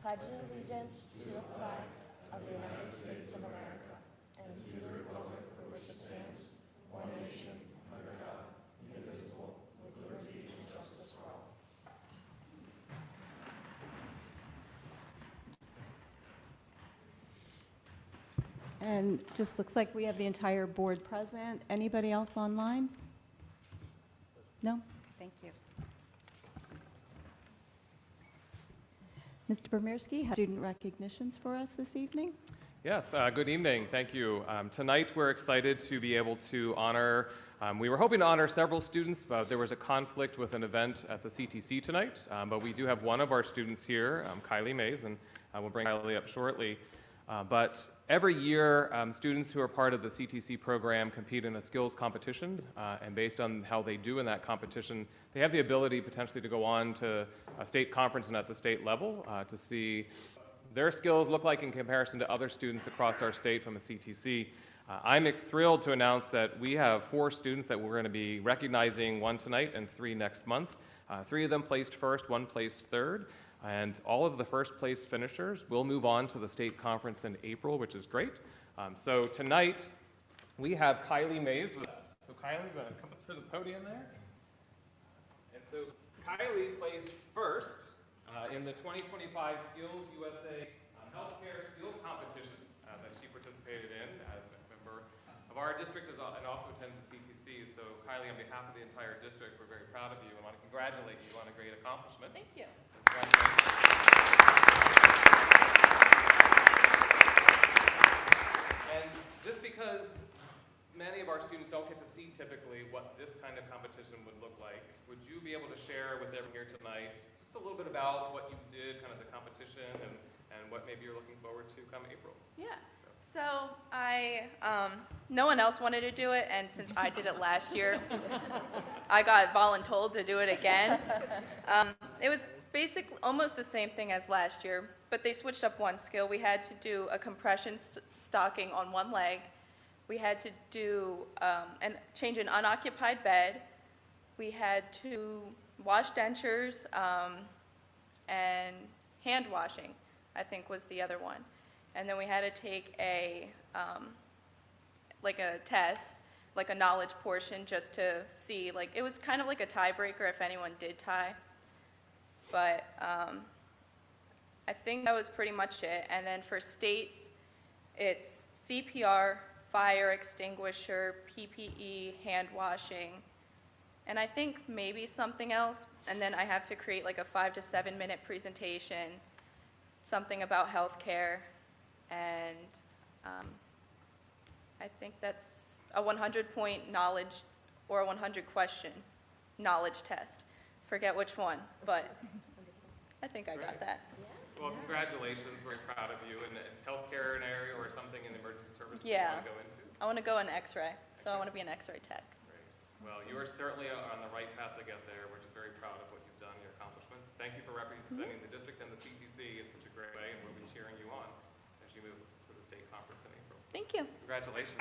pledge allegiance to the flag of the United States of America and to the republic for which it stands, one nation, under God, indivisible, with liberty and justice for all. And just looks like we have the entire board present. Anybody else online? No? Thank you. Mr. Bermirski has student recognitions for us this evening. Yes, good evening. Thank you. Tonight we're excited to be able to honor, we were hoping to honor several students, but there was a conflict with an event at the CTC tonight. But we do have one of our students here, Kylie Mays, and we'll bring Kylie up shortly. But every year, students who are part of the CTC program compete in a skills competition, and based on how they do in that competition, they have the ability potentially to go on to a state conference and at the state level to see their skills look like in comparison to other students across our state from a CTC. I'm thrilled to announce that we have 4 students that we're going to be recognizing, 1 tonight and 3 next month. 3 of them placed first, 1 placed third. And all of the first place finishers will move on to the state conference in April, which is great. So tonight, we have Kylie Mays with us. So Kylie, you want to come up to the podium there? And so Kylie placed first in the 2025 Skills USA Healthcare Skills Competition that she participated in as a member of our district and also attended the CTC. So Kylie, on behalf of the entire district, we're very proud of you and want to congratulate you on a great accomplishment. Thank you. And just because many of our students don't get to see typically what this kind of competition would look like, would you be able to share with everyone here tonight just a little bit about what you did, kind of the competition, and what maybe you're looking forward to come April? Yeah. So no one else wanted to do it, and since I did it last year, I got voluntold to do it again. It was basically almost the same thing as last year, but they switched up one skill. We had to do a compression stocking on one leg. We had to do and change an unoccupied bed. We had to wash dentures and hand washing, I think was the other one. And then we had to take a test, like a knowledge portion, just to see, like, it was kind of like a tiebreaker if anyone did tie. But I think that was pretty much it. And then for states, it's CPR, fire extinguisher, PPE, hand washing, and I think maybe something else. And then I have to create like a 5 to 7 minute presentation, something about healthcare, and I think that's a 100-point knowledge or a 100-question knowledge test. Forget which one, but I think I got that. Well, congratulations. We're proud of you. And is healthcare an area or something in the emergency services Yeah. you want to go into? I want to go in X-ray, so I want to be an X-ray tech. Great. Well, you are certainly on the right path to get there. We're just very proud of what you've done, your accomplishments. Thank you for representing the district and the CTC in such a great way, and we'll be cheering you on as you move to the state conference in April. Thank you. Congratulations.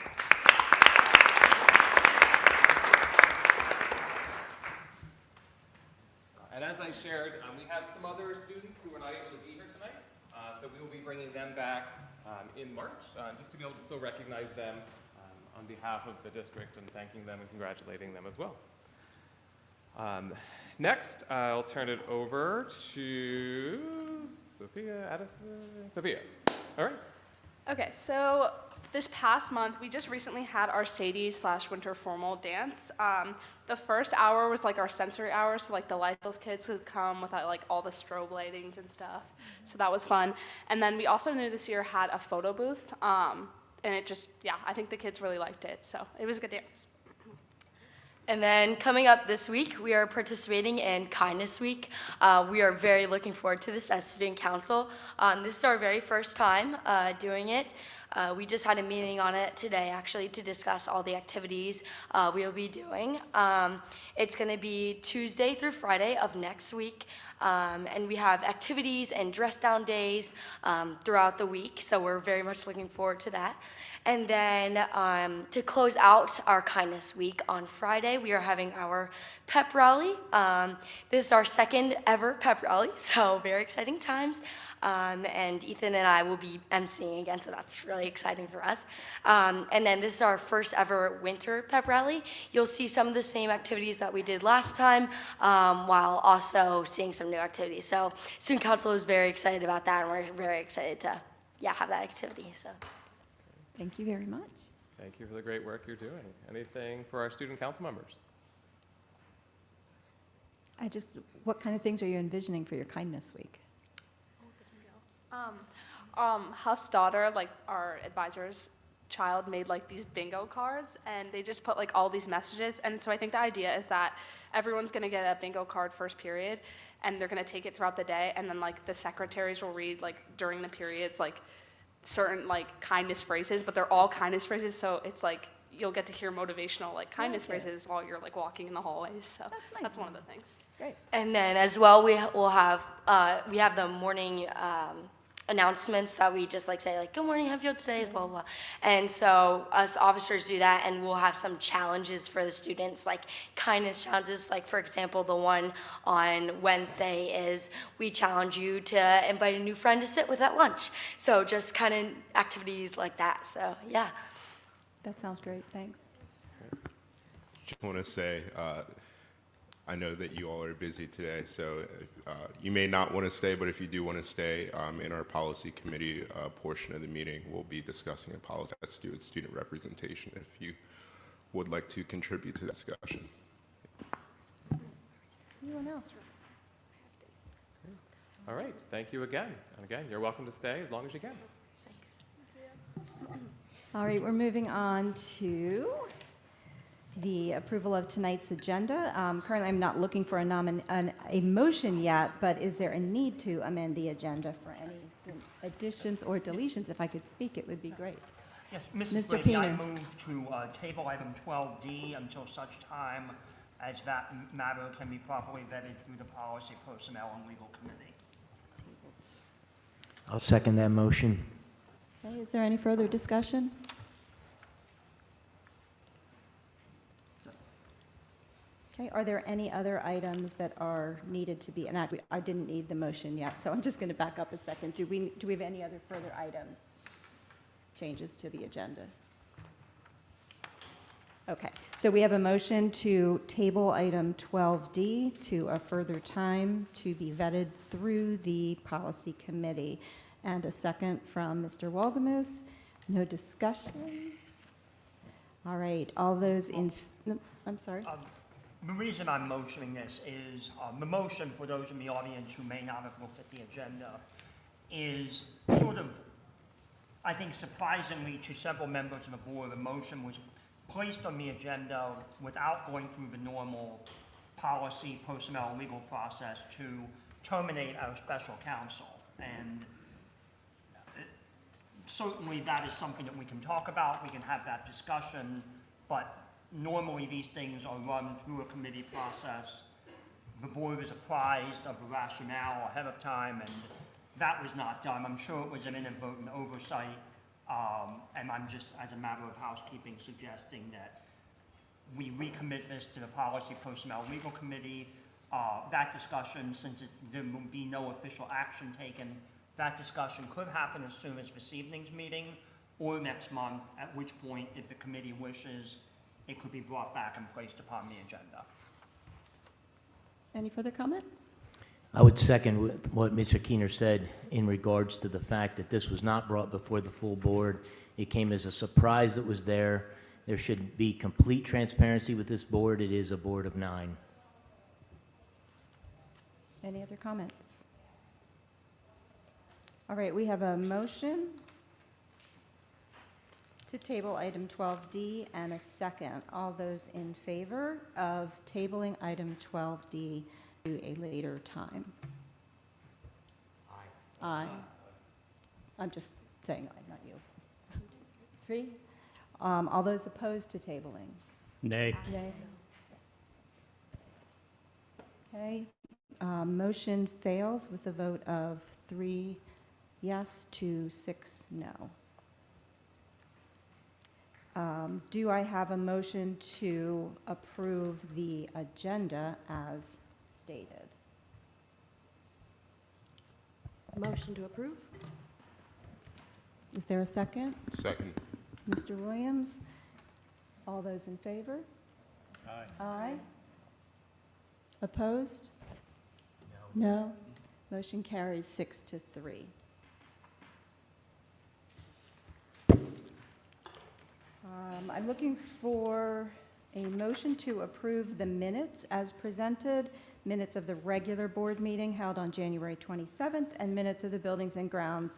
And as I shared, we have some other students who are not able to be here tonight, so we will be bringing them back in March, just to be able to still recognize them on behalf of the district and thanking them and congratulating them as well. Next, I'll turn it over to Sophia Addison. Sophia, all right. Okay, so this past month, we just recently had our Sadie/winter formal dance. The first hour was like our sensory hour, so like the Lytles kids could come with like all the strobe lightings and stuff. So that was fun. And then we also knew this year had a photo booth, and it just, yeah, I think the kids really liked it. So it was a good dance. And then coming up this week, we are participating in Kindness Week. We are very looking forward to this as Student Council. This is our very first time doing it. We just had a meeting on it today, actually, to discuss all the activities we will be doing. It's going to be Tuesday through Friday of next week, and we have activities and dress down days throughout the week, so we're very much looking forward to that. And then to close out our Kindness Week on Friday, we are having our pep rally. This is our second ever pep rally, so very exciting times. And Ethan and I will be emceeing again, so that's really exciting for us. And then this is our first ever winter pep rally. You'll see some of the same activities that we did last time, while also seeing some new activities. So Student Council is very excited about that, and we're very excited to have that activity. So. Thank you very much. Thank you for the great work you're doing. Anything for our student council members? What kind of things are you envisioning for your Kindness Week? Huff's daughter, like our advisor's child, made like these bingo cards, and they just put like all these messages. And so I think the idea is that everyone's going to get a bingo card first period, and they're going to take it throughout the day, and then like the secretaries will read like during the periods like certain like kindness phrases, but they're all kindness phrases, so it's like you'll get to hear motivational like kindness phrases while you're like walking in the hallways. So that's one of the things. Great. And then as well, we have the morning announcements that we just like say like, good morning, have you today, blah, blah, blah. And so us officers do that, and we'll have some challenges for the students, like kindness challenges. Like, for example, the one on Wednesday is we challenge you to invite a new friend to sit with at lunch. So just kind of activities like that. So yeah. That sounds great. Thanks. Just want to say, I know that you all are busy today, so you may not want to stay, but if you do want to stay, in our policy committee portion of the meeting, we'll be discussing a policy that has to do with student representation if you would like to contribute to the discussion. Anyone else? All right, thank you again. And again, you're welcome to stay as long as you can. All right, we're moving on to the approval of tonight's agenda. Currently, I'm not looking for a motion yet, but is there a need to amend the agenda for any additions or deletions? If I could speak, it would be great. Yes, Mrs. Mr. Brady, I Keener. move to table item 12D until such time as that matter can be properly vetted through the Policy, Personnel, and Legal Committee. I'll second that motion. Okay, is there any further discussion? Okay, are there any other items that are needed to be, and I didn't need the motion yet, so I'm just going to back up a second. Do we have any other further items, changes to the agenda? Okay, so we have a motion to table item 12D to a further time to be vetted through the policy committee. And a second from Mr. Wolgemuth. No discussion? All right, all those in, no, I'm sorry. The reason I'm motioning this is, the motion, for those in the audience who may not have looked at the agenda, is sort of, I think surprisingly to several members of the board, the motion was placed on the agenda without going through the normal policy, personnel, legal process to terminate our special counsel. And certainly that is something that we can talk about, we can have that discussion, but normally these things are run through a committee process. The board is apprised of the rationale ahead of time, and that was not done. I'm sure it was an inadvertent oversight, and I'm just, as a matter of housekeeping, suggesting that we recommit this to the Policy, Personnel, Legal Committee. That discussion, since there will be no official action taken, that discussion could happen as soon as this evening's meeting or next month, at which point, if the committee wishes, it could be brought back and placed upon the agenda. Any further comment? I would second what Mr. Keener said in regards to the fact that this was not brought before the full board. It came as a surprise that was there. There should be complete transparency with this board. It is a board of 9. Any other comments? All right, we have a motion to table item 12D and a second. All those in favor of tabling item 12D to a later time? Aye. Aye. I'm just saying aye, not you. 3. All those opposed to tabling? Nay. Nay. Okay. Motion fails with a vote of 3 yes to 6 no. Do I have a motion to approve the agenda as stated? Motion to approve? Is there a second? Second. Mr. Williams? All those in favor? Aye. Aye. Opposed? No. Motion carries 6 to 3. I'm looking for a motion to approve the minutes as presented, minutes of the regular board meeting held on January 27th, and minutes of the Buildings and Grounds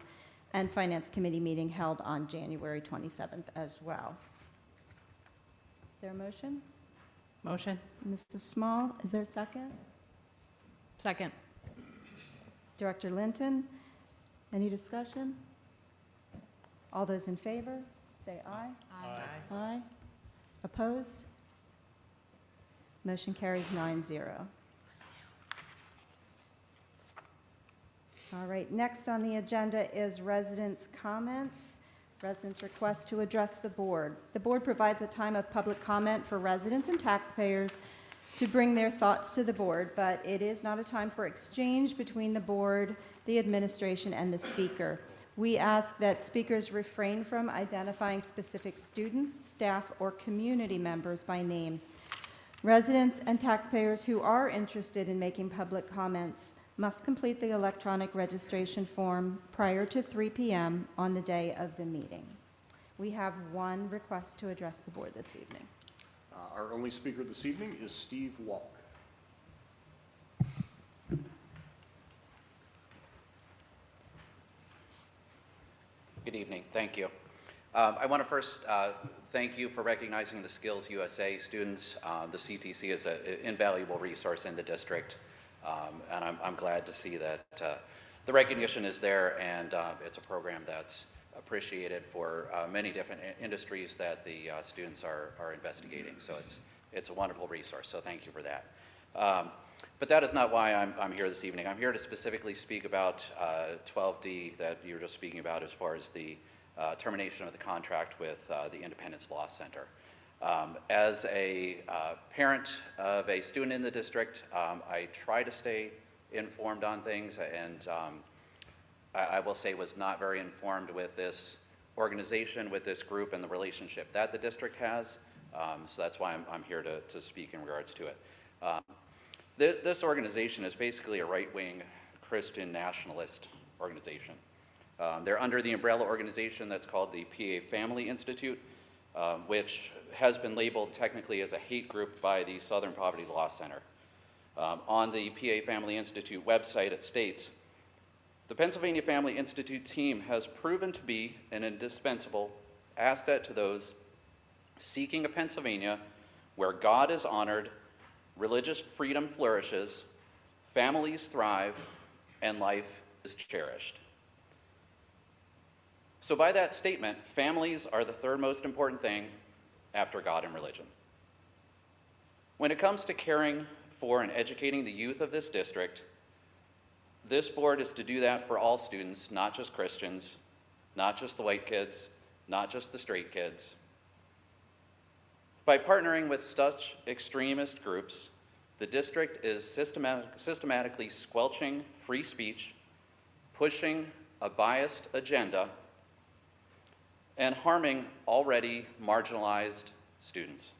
and Finance Committee meeting held on January 27th as well. Is there a motion? Motion. Mrs. Small, is there a second? Second. Director Linton, any discussion? All those in favor, say aye. Aye. Aye. Opposed? Motion carries 9-0. All right, next on the agenda is residents' comments. Residents' request to address the board. The board provides a time of public comment for residents and taxpayers to bring their thoughts to the board, but it is not a time for exchange between the board, the administration, and the speaker. We ask that speakers refrain from identifying specific students, staff, or community members by name. Residents and taxpayers who are interested in making public comments must complete the electronic registration form prior to 3 p.m. on the day of the meeting. We have one request to address the board this evening. Our only speaker this evening is Steve Walk. Good evening. Thank you. I want to first thank you for recognizing the Skills USA students. The CTC is an invaluable resource in the district, and I'm glad to see that the recognition is there, and it's a program that's appreciated for many different industries that the students are investigating. So it's a wonderful resource, so thank you for that. But that is not why I'm here this evening. I'm here to specifically speak about 12D that you were just speaking about as far as the termination of the contract with the Independence Law Center. As a parent of a student in the district, I try to stay informed on things, and I will say was not very informed with this organization, with this group, and the relationship that the district has. So that's why I'm here to speak in regards to it. This organization is basically a right-wing Christian nationalist organization. They're under the umbrella organization that's called the PA Family Institute, which has been labeled technically as a hate group by the Southern Poverty Law Center. On the PA Family Institute website, it states, "The Pennsylvania Family Institute team has proven to be an indispensable asset to those seeking a Pennsylvania where God is honored, religious freedom flourishes, families thrive, and life is cherished." So by that statement, families are the third most important thing after God and religion. When it comes to caring for and educating the youth of this district, this board is to do that for all students, not just Christians, not just the white kids, not just the straight kids. By partnering with such extremist groups, the district is systematically squelching free speech, pushing a biased agenda, and harming already marginalized students.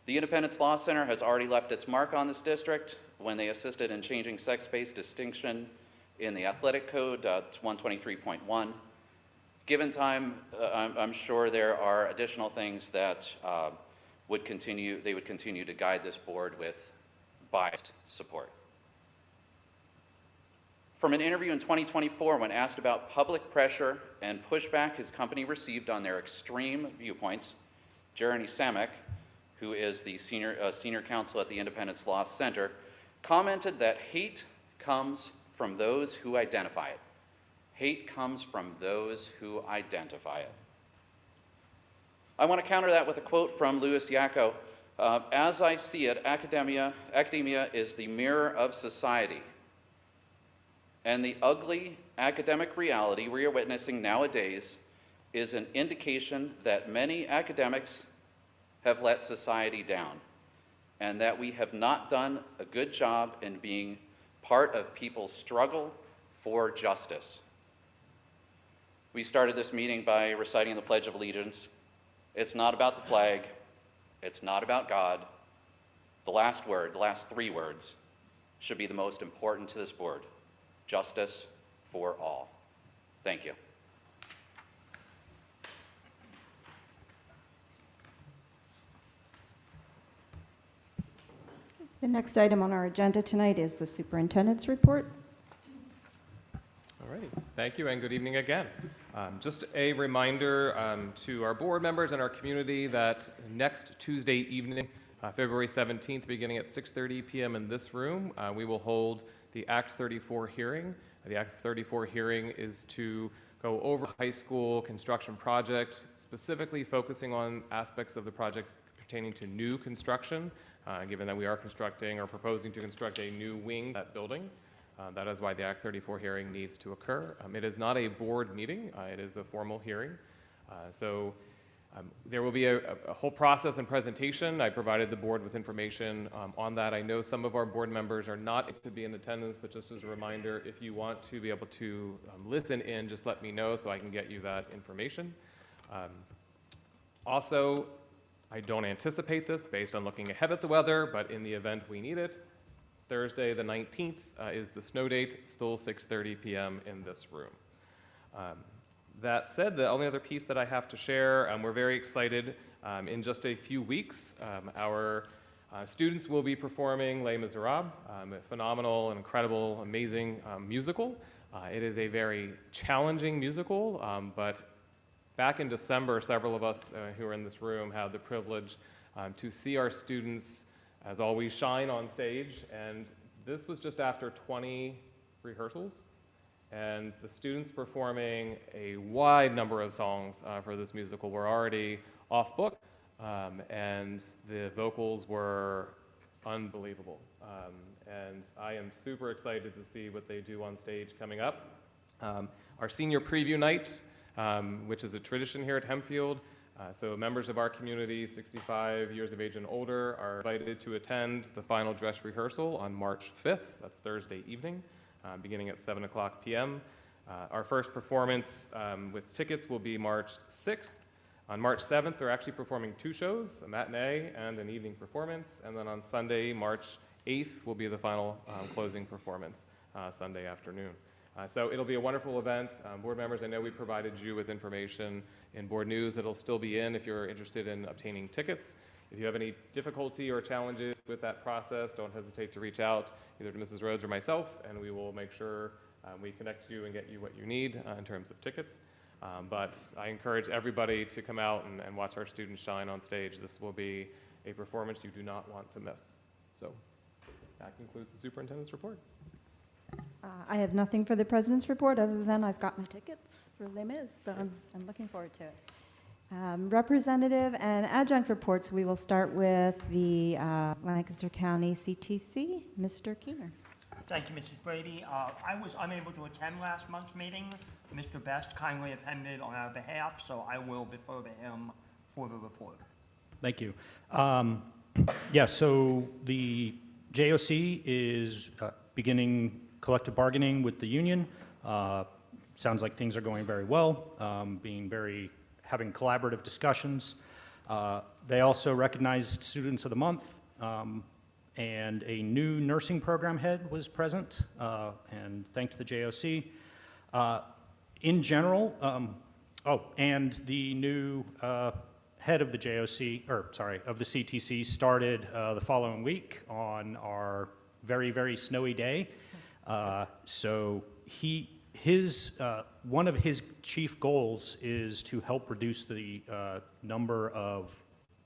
The Independence Law Center has already left its mark on this district when they assisted in changing sex-based distinction in the athletic code, 123.1. Given time, I'm sure there are additional things that they would continue to guide this board with biased support. From an interview in 2024 when asked about public pressure and pushback his company received on their extreme viewpoints, Jeremy Samek, who is the senior counsel at the Independence Law Center, commented that hate comes from those who identify it. Hate comes from those who identify it. I want to counter that with a quote from Louis Yacco. As I see it, academia is the mirror of society. And the ugly academic reality we are witnessing nowadays is an indication that many academics have let society down, and that we have not done a good job in being part of people's struggle for justice. We started this meeting by reciting the Pledge of Allegiance. It's not about the flag. It's not about God. The last word, the last three words, should be the most important to this board: justice for all. Thank you. The next item on our agenda tonight is the superintendent's report. All right, thank you and good evening again. Just a reminder to our board members and our community that next Tuesday evening, February 17th, beginning at 6:30 p.m. in this room, we will hold the Act 34 hearing. The Act 34 hearing is to go over the high school construction project, specifically focusing on aspects of the project pertaining to new construction, given that we are constructing or proposing to construct a new wing of that building. That is why the Act 34 hearing needs to occur. It is not a board meeting. It is a formal hearing. There will be a whole process and presentation. I provided the board with information on that. I know some of our board members are not able to be in attendance, but just as a reminder, if you want to be able to listen in, just let me know so I can get you that information. Also, I don't anticipate this based on looking ahead at the weather, but in the event we need it, Thursday the 19th is the snow date, still 6:30 p.m. in this room. That said, the only other piece that I have to share, we're very excited. In just a few weeks, our students will be performing Les Miserables, a phenomenal and incredible, amazing musical. It is a very challenging musical, but back in December, several of us who are in this room had the privilege to see our students, as always, shine on stage, and this was just after 20 rehearsals. And the students performing a wide number of songs for this musical were already off book, and the vocals were unbelievable. And I am super excited to see what they do on stage coming up. Our senior preview night, which is a tradition here at Hempfield, so members of our community, 65 years of age and older, are invited to attend the final dress rehearsal on March 5th. That's Thursday evening. Beginning at 7 o'clock p.m. Our first performance with tickets will be March 6th. On March 7th, they're actually performing two shows, a matinee and an evening performance. And then on Sunday, March 8th, will be the final closing performance, Sunday afternoon. So it'll be a wonderful event. Board members, I know we provided you with information in board news. It'll still be in if you're interested in obtaining tickets. If you have any difficulty or challenges with that process, don't hesitate to reach out either to Mrs. Rhodes or myself, and we will make sure we connect you and get you what you need in terms of tickets. But I encourage everybody to come out and watch our students shine on stage. This will be a performance you do not want to miss. So that concludes the superintendent's report. I have nothing for the president's report other than I've got my tickets for Les Mis, so I'm looking forward to it. Representative and adjunct reports, we will start with the Lancaster County CTC. Mr. Keener. Thank you, Mrs. Brady. I was unable to attend last month's meeting. Mr. Best kindly attended on our behalf, so I will defer to him for the report. Thank you. Yeah, so the JOC is beginning collective bargaining with the union. Sounds like things are going very well, having collaborative discussions. They also recognized Students of the Month, and a new nursing program head was present, and thanked the JOC. In general, and the new head of the JOC, of the CTC started the following week on our very, very snowy day. So one of his chief goals is to help reduce the number of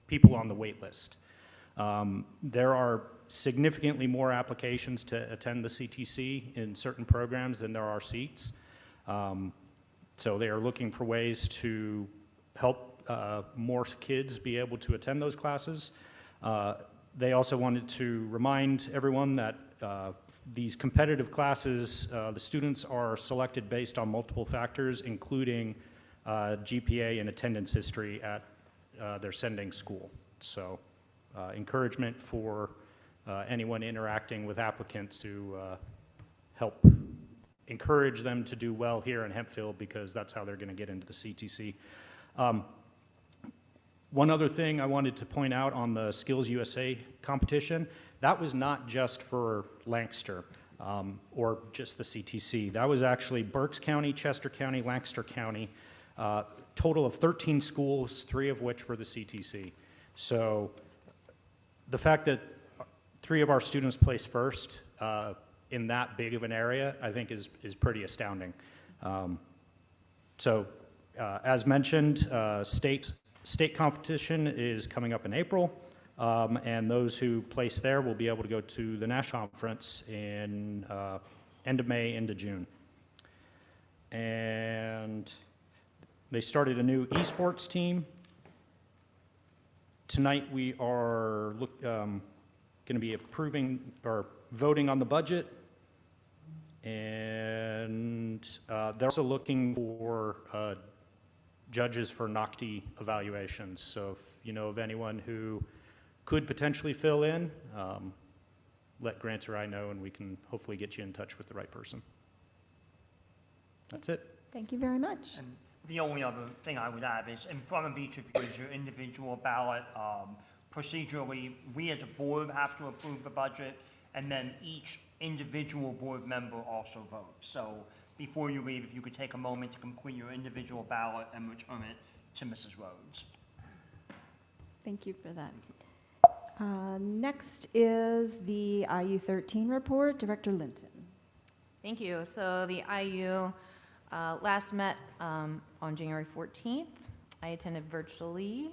people on the wait list. There are significantly more applications to attend the CTC in certain programs than there are seats. So they are looking for ways to help more kids be able to attend those classes. They also wanted to remind everyone that these competitive classes, the students are selected based on multiple factors, including GPA and attendance history at their sending school. So encouragement for anyone interacting with applicants to help encourage them to do well here in Hempfield, because that's how they're going to get into the CTC. One other thing I wanted to point out on the Skills USA competition, that was not just for Lancaster or just the CTC. That was actually Berks County, Chester County, Lancaster County, total of 13 schools, 3 of which were the CTC. So the fact that 3 of our students placed first in that big of an area, I think is pretty astounding. As mentioned, state competition is coming up in April, and those who place there will be able to go to the national conference in end of May into June. And they started a new esports team. Tonight we are going to be approving or voting on the budget, and they're also looking for judges for NOCTI evaluations. So if you know of anyone who could potentially fill in, let Grant or I know, and we can hopefully get you in touch with the right person. That's it. Thank you very much. And the only other thing I would add is in front of each of you is your individual ballot. Procedurally, we as a board have to approve the budget, and then each individual board member also votes. So before you leave, if you could take a moment to complete your individual ballot and return it to Mrs. Rhodes. Thank you for that. Next is the IU13 report. Director Linton. Thank you. So the IU last met on January 14th. I attended virtually.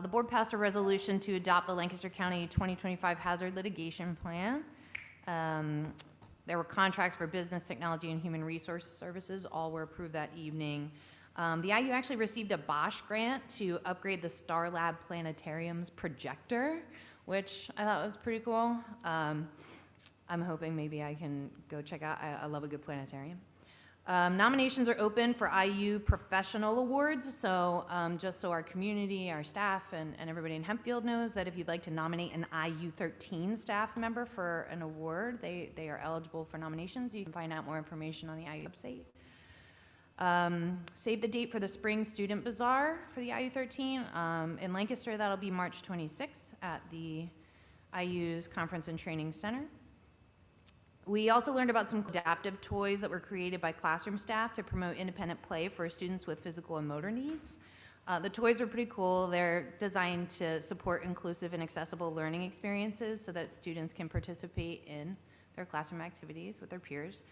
The board passed a resolution to adopt the Lancaster County 2025 Hazard Litigation Plan. There were contracts for business, technology, and human resource services. All were approved that evening. The IU actually received a Bosch grant to upgrade the Star Lab Planetarium's projector, which I thought was pretty cool. I'm hoping maybe I can go check out. I love a good planetarium. Nominations are open for IU professional awards, so just so our community, our staff, and everybody in Hempfield knows that if you'd like to nominate an IU13 staff member for an award, they are eligible for nominations. You can find out more information on the IU website. Save the date for the Spring Student Bazaar for the IU13. In Lancaster, that'll be March 26th at the IU's Conference and Training Center. We also learned about some adaptive toys that were created by classroom staff to promote independent play for students with physical and motor needs. The toys were pretty cool. They're designed to support inclusive and accessible learning experiences so that students can participate in their classroom activities with their peers.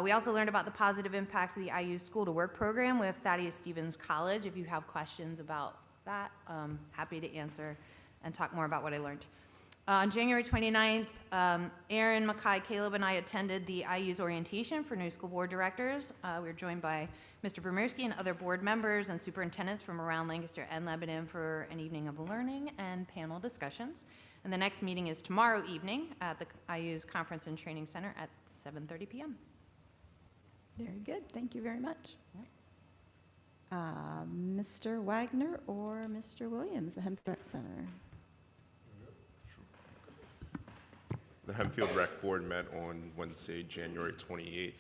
We also learned about the positive impacts of the IU School to Work program with Thaddeus Stevens College. If you have questions about that, happy to answer and talk more about what I learned. On January 29th, Aaron, Mackay, Caleb, and I attended the IU's orientation for new school board directors. We were joined by Mr. Bremerski and other board members and superintendents from around Lancaster and Lebanon for an evening of learning and panel discussions. And the next meeting is tomorrow evening at the IU's Conference and Training Center at 7:30 p.m. Very good. Thank you very much. Mr. Wagner or Mr. Williams, the Hempfield Rec Center. The Hempfield Rec Board met on Wednesday, January 28th,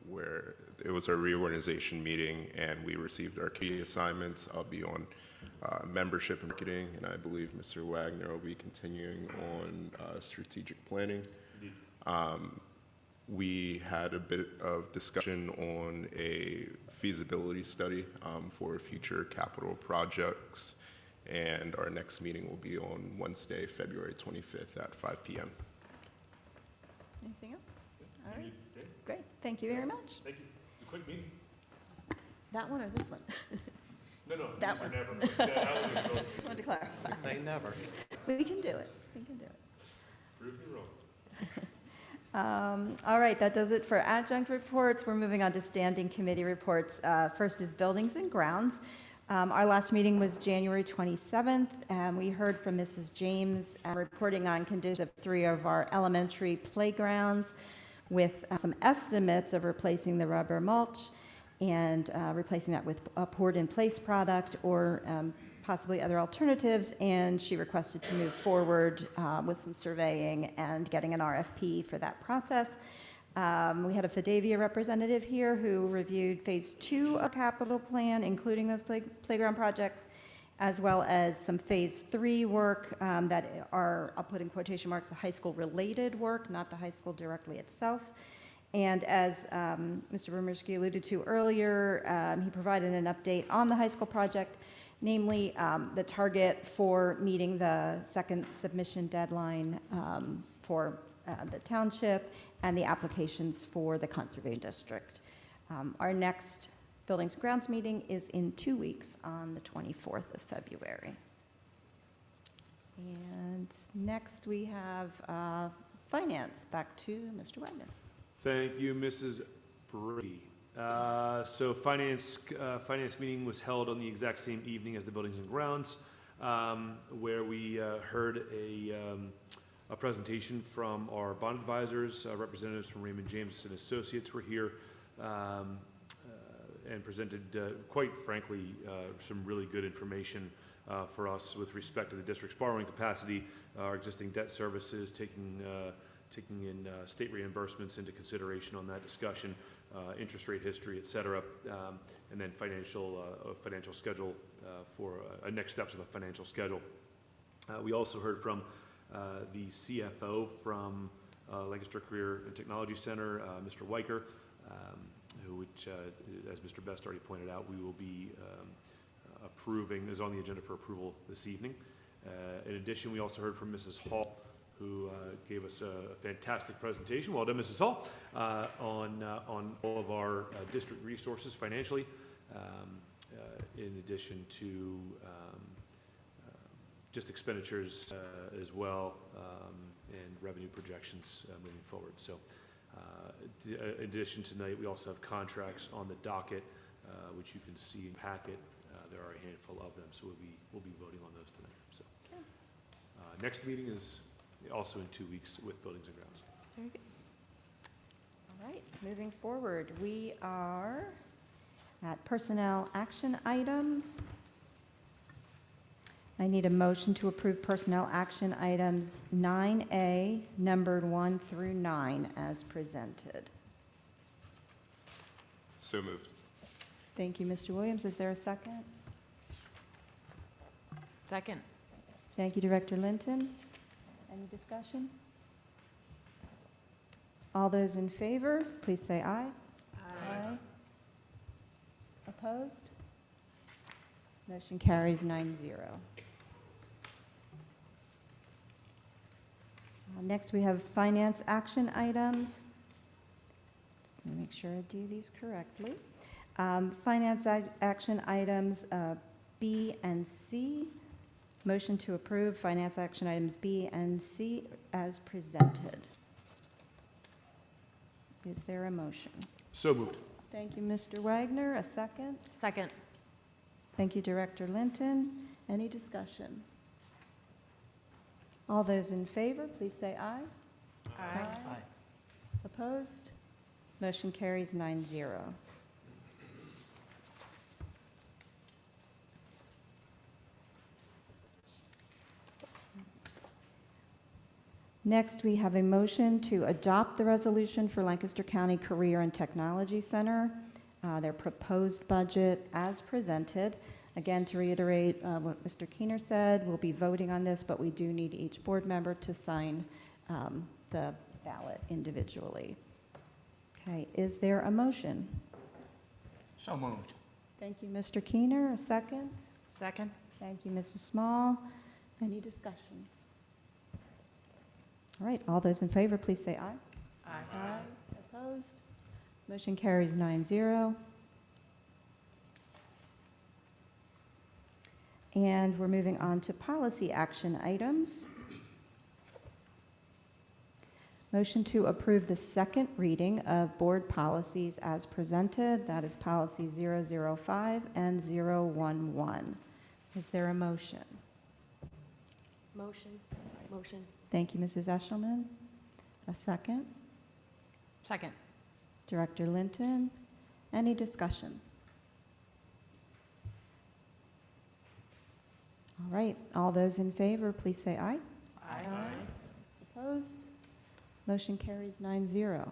where it was a reorganization meeting, and we received our key assignments. I'll be on membership and marketing, and I believe Mr. Wagner will be continuing on strategic planning. We had a bit of discussion on a feasibility study for future capital projects, and our next meeting will be on Wednesday, February 25th at 5 p.m. Anything else? All right. Great. Thank you very much. Thank you. It's a quick meeting. That one or this one? No, That these are one. never. That one is going Just wanted to clarify. Say never. We can do it. We can do it. Prove me wrong. All right, that does it for adjunct reports. We're moving on to standing committee reports. First is buildings and grounds. Our last meeting was January 27th, and we heard from Mrs. James reporting on conditions of 3 of our elementary playgrounds with some estimates of replacing the rubber mulch and replacing that with a poured-in-place product or possibly other alternatives, and she requested to move forward with some surveying and getting an RFP for that process. We had a Fidavia representative here who reviewed Phase 2 of capital plan, including those playground projects, as well as some Phase 3 work that are, I'll put in quotation marks, the high school-related work, not the high school directly itself. And as Mr. Romerski alluded to earlier, he provided an update on the high school project, namely the target for meeting the second submission deadline for the township and the applications for the Conservation District. Our next Buildings and Grounds meeting is in 2 weeks on the 24th of February. And next we have Finance. Back to Mr. Wagner. Thank you, Mrs. Brady. So finance meeting was held on the exact same evening as the Buildings and Grounds, where we heard a presentation from our bond advisors. Representatives from Raymond James and Associates were here and presented, quite frankly, some really good information for us with respect to the district's borrowing capacity, our existing debt services, taking in state reimbursements into consideration on that discussion, interest rate history, et cetera, and then financial schedule for next steps of the financial schedule. We also heard from the CFO from Lancaster Career and Technology Center, Mr. Weicker, which, as Mr. Best already pointed out, we will be approving, is on the agenda for approval this evening. In addition, we also heard from Mrs. Hall, who gave us a fantastic presentation. Well done, Mrs. Hall, on all of our district resources financially, in addition to just expenditures as well, and revenue projections moving forward. So in addition, tonight we also have contracts on the docket, which you can see in the packet. There are a handful of them, so we'll be voting on those tonight. So next meeting is also in 2 weeks with Buildings and Grounds. Very good. All right, moving forward, we are at personnel action items. I need a motion to approve personnel action items 9A, numbered 1 through 9, as presented. So moved. Thank you, Mr. Williams. Is there a second? Second. Thank you, Director Linton. Any discussion? All those in favor, please say aye. Aye. Opposed? Motion carries 9-0. Next, we have finance action items. Just want to make sure I do these correctly. Finance action items B and C. Motion to approve finance action items B and C as presented. Is there a motion? So moved. Thank you, Mr. Wagner. A second? Second. Thank you, Director Linton. Any discussion? All those in favor, please say aye. Aye. Opposed? Motion carries 9-0. Next, we have a motion to adopt the resolution for Lancaster County Career and Technology Center, their proposed budget as presented. Again, to reiterate what Mr. Keener said, we'll be voting on this, but we do need each board member to sign the ballot individually. Okay, is there a motion? So moved. Thank you, Mr. Keener. A second? Second. Thank you, Mrs. Small. Any discussion? All right, all those in favor, please say aye. Aye. Aye. Opposed? Motion carries 9-0. And we're moving on to policy action items. Motion to approve the second reading of board policies as presented. That is policy 005 and 011. Is there a motion? Motion. Motion. Thank you, Mrs. Eshelman. A second? Second. Director Linton. Any discussion? All right, all those in favor, please say aye. Aye. Opposed? Motion carries 9-0.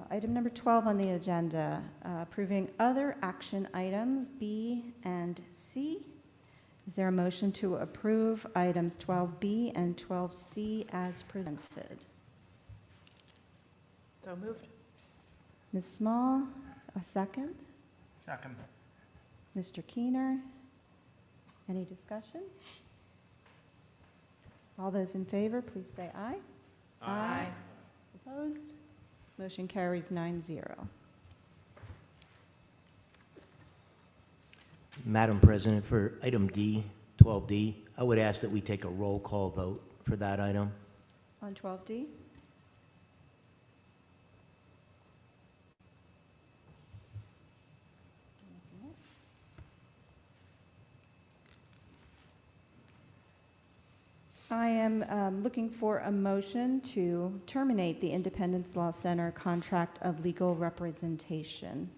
Item number 12 on the agenda, approving other action items B and C. Is there a motion to approve items 12B and 12C as presented? So moved. Ms. Small, a second. Second. Mr. Keener, any discussion? All those in favor, please say aye. Aye. Opposed? Motion carries 9-0. Madam President, for item D, 12D, I would ask that we take a roll call vote for that item. On 12D? I am looking for a motion to terminate the Independence Law Center contract of legal representation.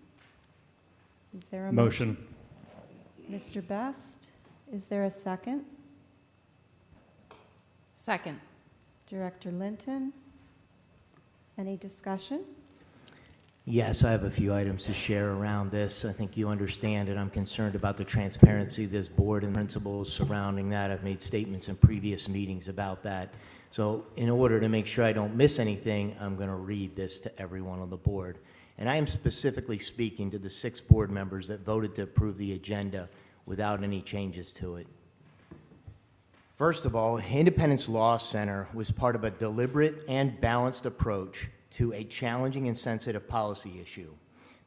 Is there a motion? Mr. Best, is there a second? Second. Director Linton, any discussion? Yes, I have a few items to share around this. I think you understand that I'm concerned about the transparency of this board and principles surrounding that. I've made statements in previous meetings about that. So in order to make sure I don't miss anything, I'm going to read this to everyone on the board. And I am specifically speaking to the 6 board members that voted to approve the agenda without any changes to it. First of all, Independence Law Center was part of a deliberate and balanced approach to a challenging and sensitive policy issue.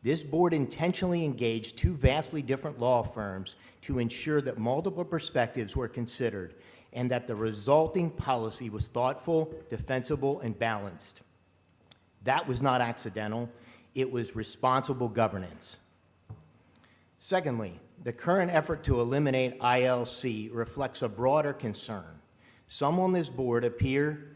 This board intentionally engaged 2 vastly different law firms to ensure that multiple perspectives were considered and that the resulting policy was thoughtful, defensible, and balanced. That was not accidental. It was responsible governance. Secondly, the current effort to eliminate ILC reflects a broader concern. Some on this board appear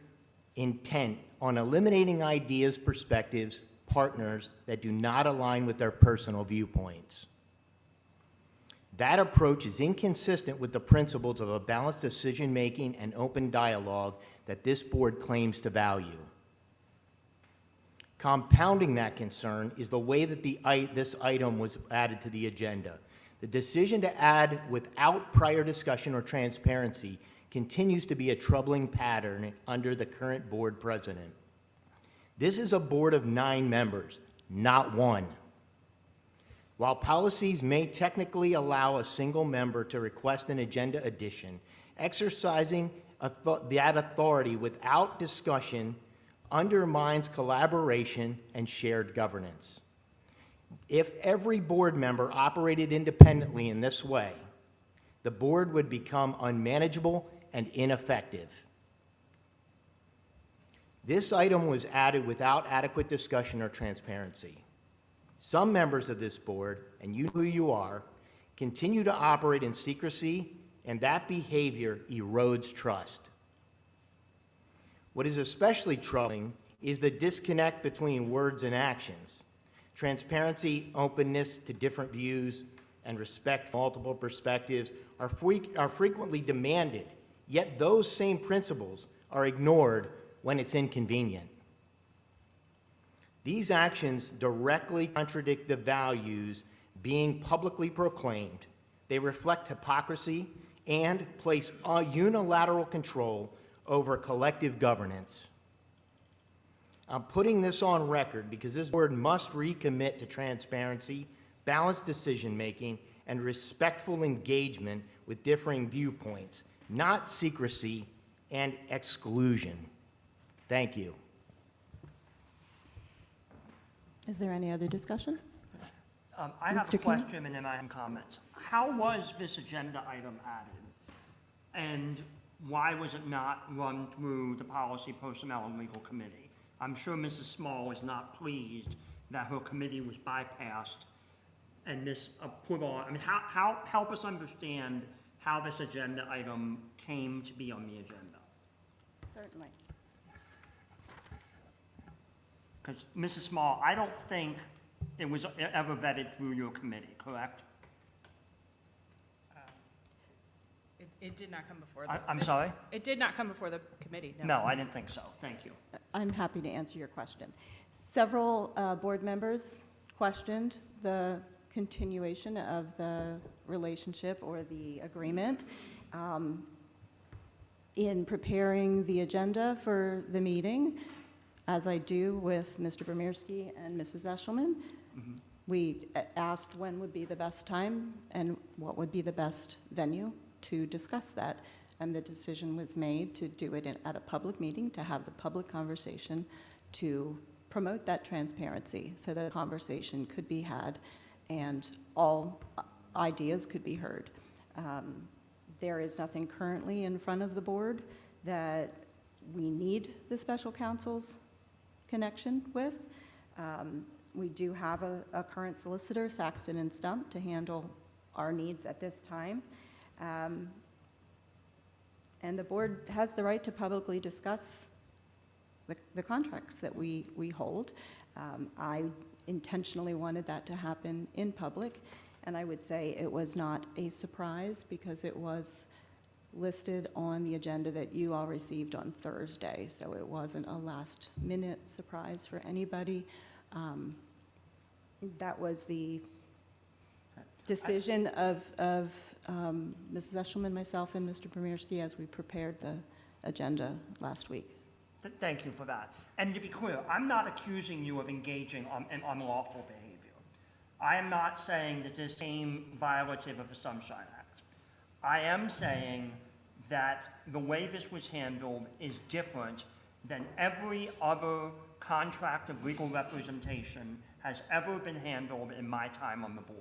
intent on eliminating ideas, perspectives, partners that do not align with their personal viewpoints. That approach is inconsistent with the principles of a balanced decision-making and open dialogue that this board claims to value. Compounding that concern is the way that this item was added to the agenda. The decision to add without prior discussion or transparency continues to be a troubling pattern under the current board president. This is a board of 9 members, not 1. While policies may technically allow a single member to request an agenda addition, exercising that authority without discussion undermines collaboration and shared governance. If every board member operated independently in this way, the board would become unmanageable and ineffective. This item was added without adequate discussion or transparency. Some members of this board, and you know who you are, continue to operate in secrecy, and that behavior erodes trust. What is especially troubling is the disconnect between words and actions. Transparency, openness to different views, and respect for multiple perspectives are frequently demanded, yet those same principles are ignored when it's inconvenient. These actions directly contradict the values being publicly proclaimed. They reflect hypocrisy and place a unilateral control over collective governance. I'm putting this on record because this board must recommit to transparency, balanced decision-making, and respectful engagement with differing viewpoints, not secrecy and exclusion. Thank you. Is there any other discussion? I have Mr. a Keener? question and then I have comments. How was this agenda item added? And why was it not run through the Policy, Personnel, and Legal Committee? I'm sure Mrs. Small is not pleased that her committee was bypassed and put on. I mean, help us understand how this agenda item came to be on the agenda. Certainly. Because Mrs. Small, I don't think it was ever vetted through your committee, correct? It did not come before this I'm committee. sorry? It did not come before the committee, no. No, I didn't think so. Thank you. I'm happy to answer your question. Several board members questioned the continuation of the relationship or the agreement. In preparing the agenda for the meeting, as I do with Mr. Bremirski and Mrs. Eshelman, we asked when would be the best time and what would be the best venue to discuss that. And the decision was made to do it at a public meeting, to have the public conversation, to promote that transparency so that the conversation could be had and all ideas could be heard. There is nothing currently in front of the board that we need the special counsel's connection with. We do have a current solicitor, Saxton and Stump, to handle our needs at this time. And the board has the right to publicly discuss the contracts that we hold. I intentionally wanted that to happen in public, and I would say it was not a surprise because it was listed on the agenda that you all received on Thursday, so it wasn't a last-minute surprise for anybody. That was the decision of Mrs. Eshelman, myself, and Mr. Bremirski as we prepared the agenda last week. Thank you for that. And to be clear, I'm not accusing you of engaging in unlawful behavior. I am not saying that this came violative of the Sunshine Act. I am saying that the way this was handled is different than every other contract of legal representation has ever been handled in my time on the board.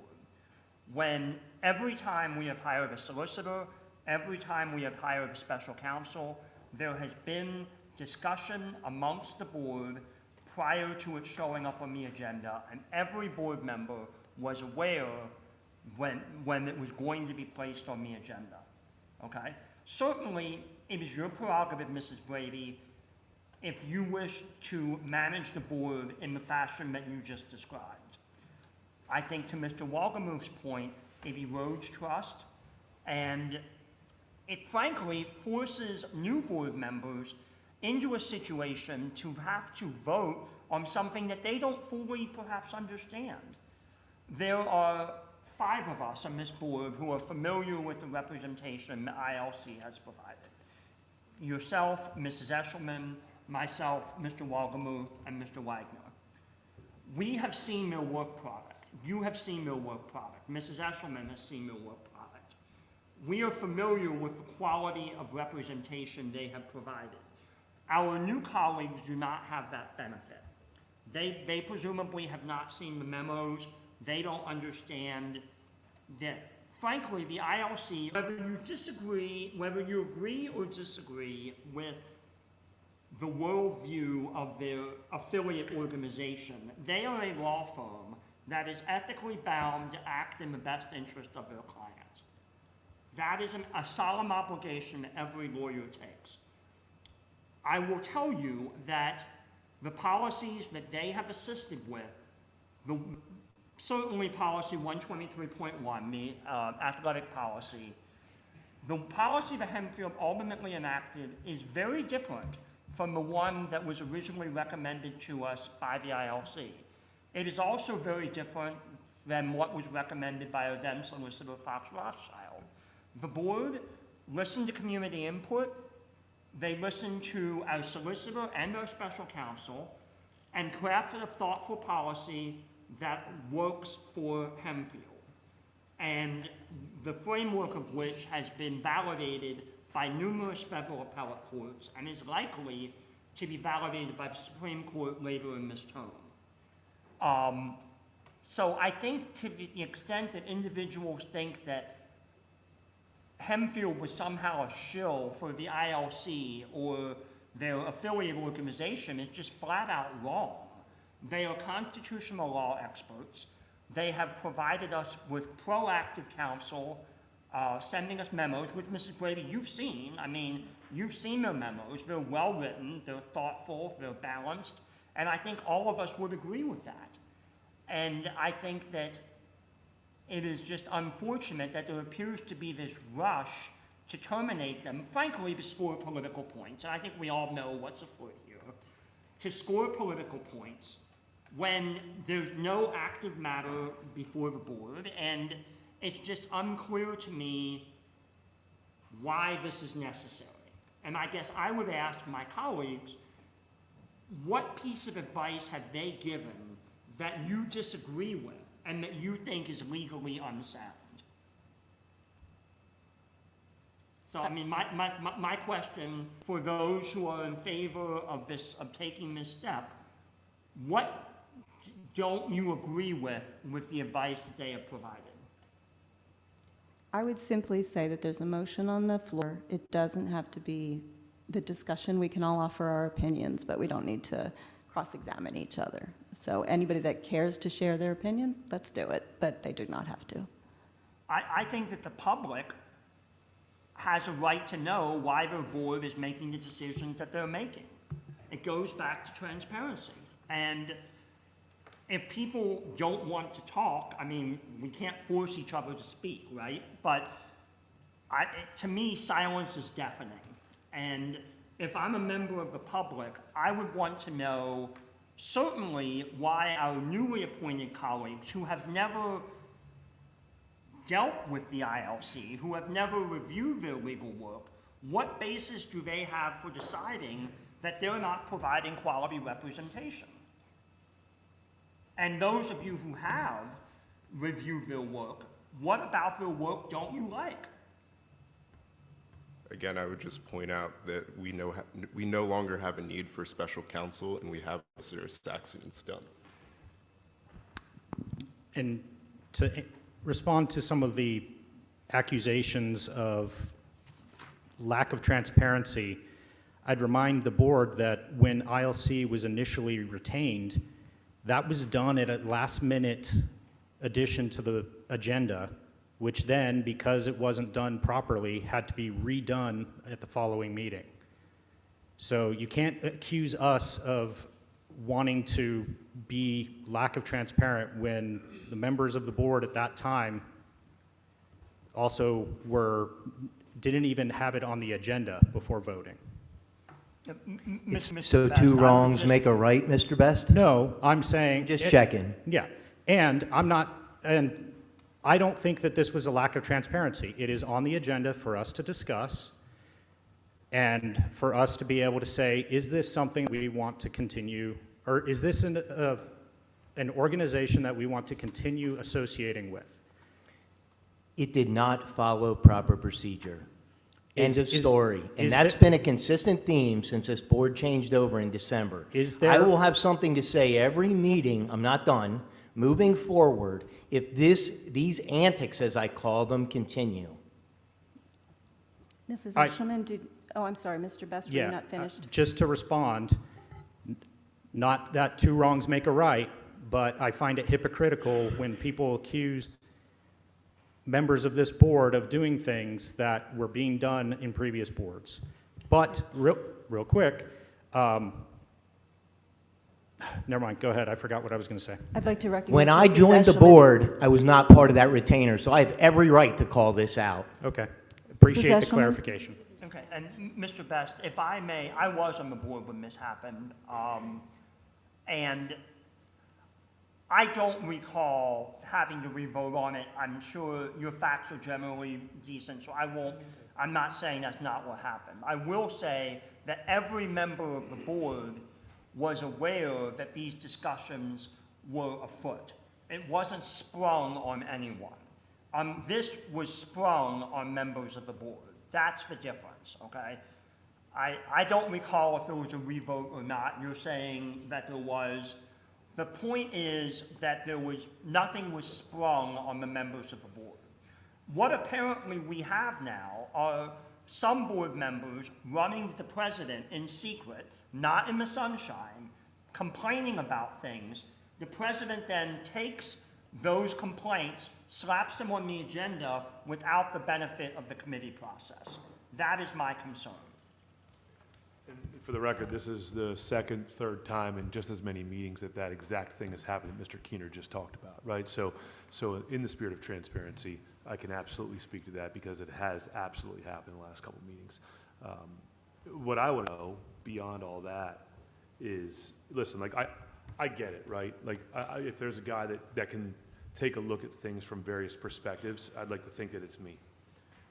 When every time we have hired a solicitor, every time we have hired a special counsel, there has been discussion amongst the board prior to it showing up on the agenda, and every board member was aware when it was going to be placed on the agenda, okay? Certainly, it is your prerogative, Mrs. Brady, if you wish to manage the board in the fashion that you just described. I think to Mr. Walgamuth's point, it erodes trust, and it frankly forces new board members into a situation to have to vote on something that they don't fully perhaps understand. There are 5 of us on this board who are familiar with the representation the ILC has provided. Yourself, Mrs. Eshelman, myself, Mr. Walgamuth, and Mr. Wagner. We have seen their work product. You have seen their work product. Mrs. Eshelman has seen their work product. We are familiar with the quality of representation they have provided. Our new colleagues do not have that benefit. They presumably have not seen the memos. They don't understand that, frankly, the ILC, whether you agree or disagree with the worldview of their affiliate organization, they are a law firm that is ethically bound to act in the best interest of their clients. That is a solemn obligation that every lawyer takes. I will tell you that the policies that they have assisted with, certainly policy 123.1, the athletic policy, the policy that Hempfield ultimately enacted is very different from the one that was originally recommended to us by the ILC. It is also very different than what was recommended by our then solicitor, Fox Rothschild. The board listened to community input. They listened to our solicitor and our special counsel and crafted a thoughtful policy that works for Hempfield, and the framework of which has been validated by numerous federal appellate courts and is likely to be validated by the Supreme Court later in this term. So I think to the extent that individuals think that Hempfield was somehow a shill for the ILC or their affiliate organization is just flat out wrong. They are constitutional law experts. They have provided us with proactive counsel, sending us memos, which Mrs. Brady, you've seen. I mean, you've seen their memos. They're well-written, they're thoughtful, they're balanced, and I think all of us would agree with that. And I think that it is just unfortunate that there appears to be this rush to terminate them, frankly, to score political points. And I think we all know what's afoot here. To score political points when there's no active matter before the board, and it's just unclear to me why this is necessary. And I guess I would ask my colleagues, what piece of advice have they given that you disagree with and that you think is legally unsound? So, I mean, my question for those who are in favor of this, of taking this step, what don't you agree with the advice that they have provided? I would simply say that there's a motion on the floor. It doesn't have to be the discussion. We can all offer our opinions, but we don't need to cross-examine each other. So anybody that cares to share their opinion, let's do it, but they do not have to. I think that the public has a right to know why their board is making the decisions that they're making. It goes back to transparency. And if people don't want to talk, I mean, we can't force each other to speak, right? But to me, silence is deafening. And if I'm a member of the public, I would want to know certainly why our newly appointed colleagues who have never dealt with the ILC, who have never reviewed their legal work, what basis do they have for deciding that they're not providing quality representation? And those of you who have reviewed their work, what about their work don't you like? Again, I would just point out that we no longer have a need for special counsel, and we have Mr. Saxon and Stump. And to respond to some of the accusations of lack of transparency, I'd remind the board that when ILC was initially retained, that was done at a last-minute addition to the agenda, which then, because it wasn't done properly, had to be redone at the following meeting. So you can't accuse us of wanting to be lack of transparent when the members of the board at that time also didn't even have it on the agenda before voting. So two wrongs make a right, Mr. Best? No, I'm saying... Just checking. Yeah, and I don't think that this was a lack of transparency. It is on the agenda for us to discuss and for us to be able to say, is this something we want to continue, or is this an organization that we want to continue associating with? It did not follow proper procedure. End of story. And that's been a consistent theme since this board changed over in December. I will have something to say every meeting, I'm not done, moving forward, if these antics, as I call them, continue. Mrs. Eshelman, I'm sorry, Mr. Best, were you not finished? Just to respond, not that two wrongs make a right, but I find it hypocritical when people accuse members of this board of doing things that were being done in previous boards. But real quick, never mind, go ahead. I forgot what I was going to say. I'd like to recognize When I Mrs. joined the Eshelman. board, I was not part of that retainer, so I have every right to call this out. Okay. Appreciate the Eshelman? clarification. Okay, and Mr. Best, if I may, I was on the board when this happened, and I don't recall having to re-vote on it. I'm sure your facts are generally decent, so I'm not saying that's not what happened. I will say that every member of the board was aware that these discussions were afoot. It wasn't sprung on anyone. This was sprung on members of the board. That's the difference, okay? I don't recall if there was a re-vote or not. You're saying that there was. The point is that nothing was sprung on the members of the board. What apparently we have now are some board members running to the president in secret, not in the sunshine, complaining about things. The president then takes those complaints, slaps them on the agenda without the benefit of the committee process. That is my concern. And for the record, this is the second, third time in just as many meetings that that exact thing has happened that Mr. Keener just talked about, right? So in the spirit of transparency, I can absolutely speak to that because it has absolutely happened in the last couple of meetings. What I want to know beyond all that is, listen, like I get it, right? Like if there's a guy that can take a look at things from various perspectives, I'd like to think that it's me.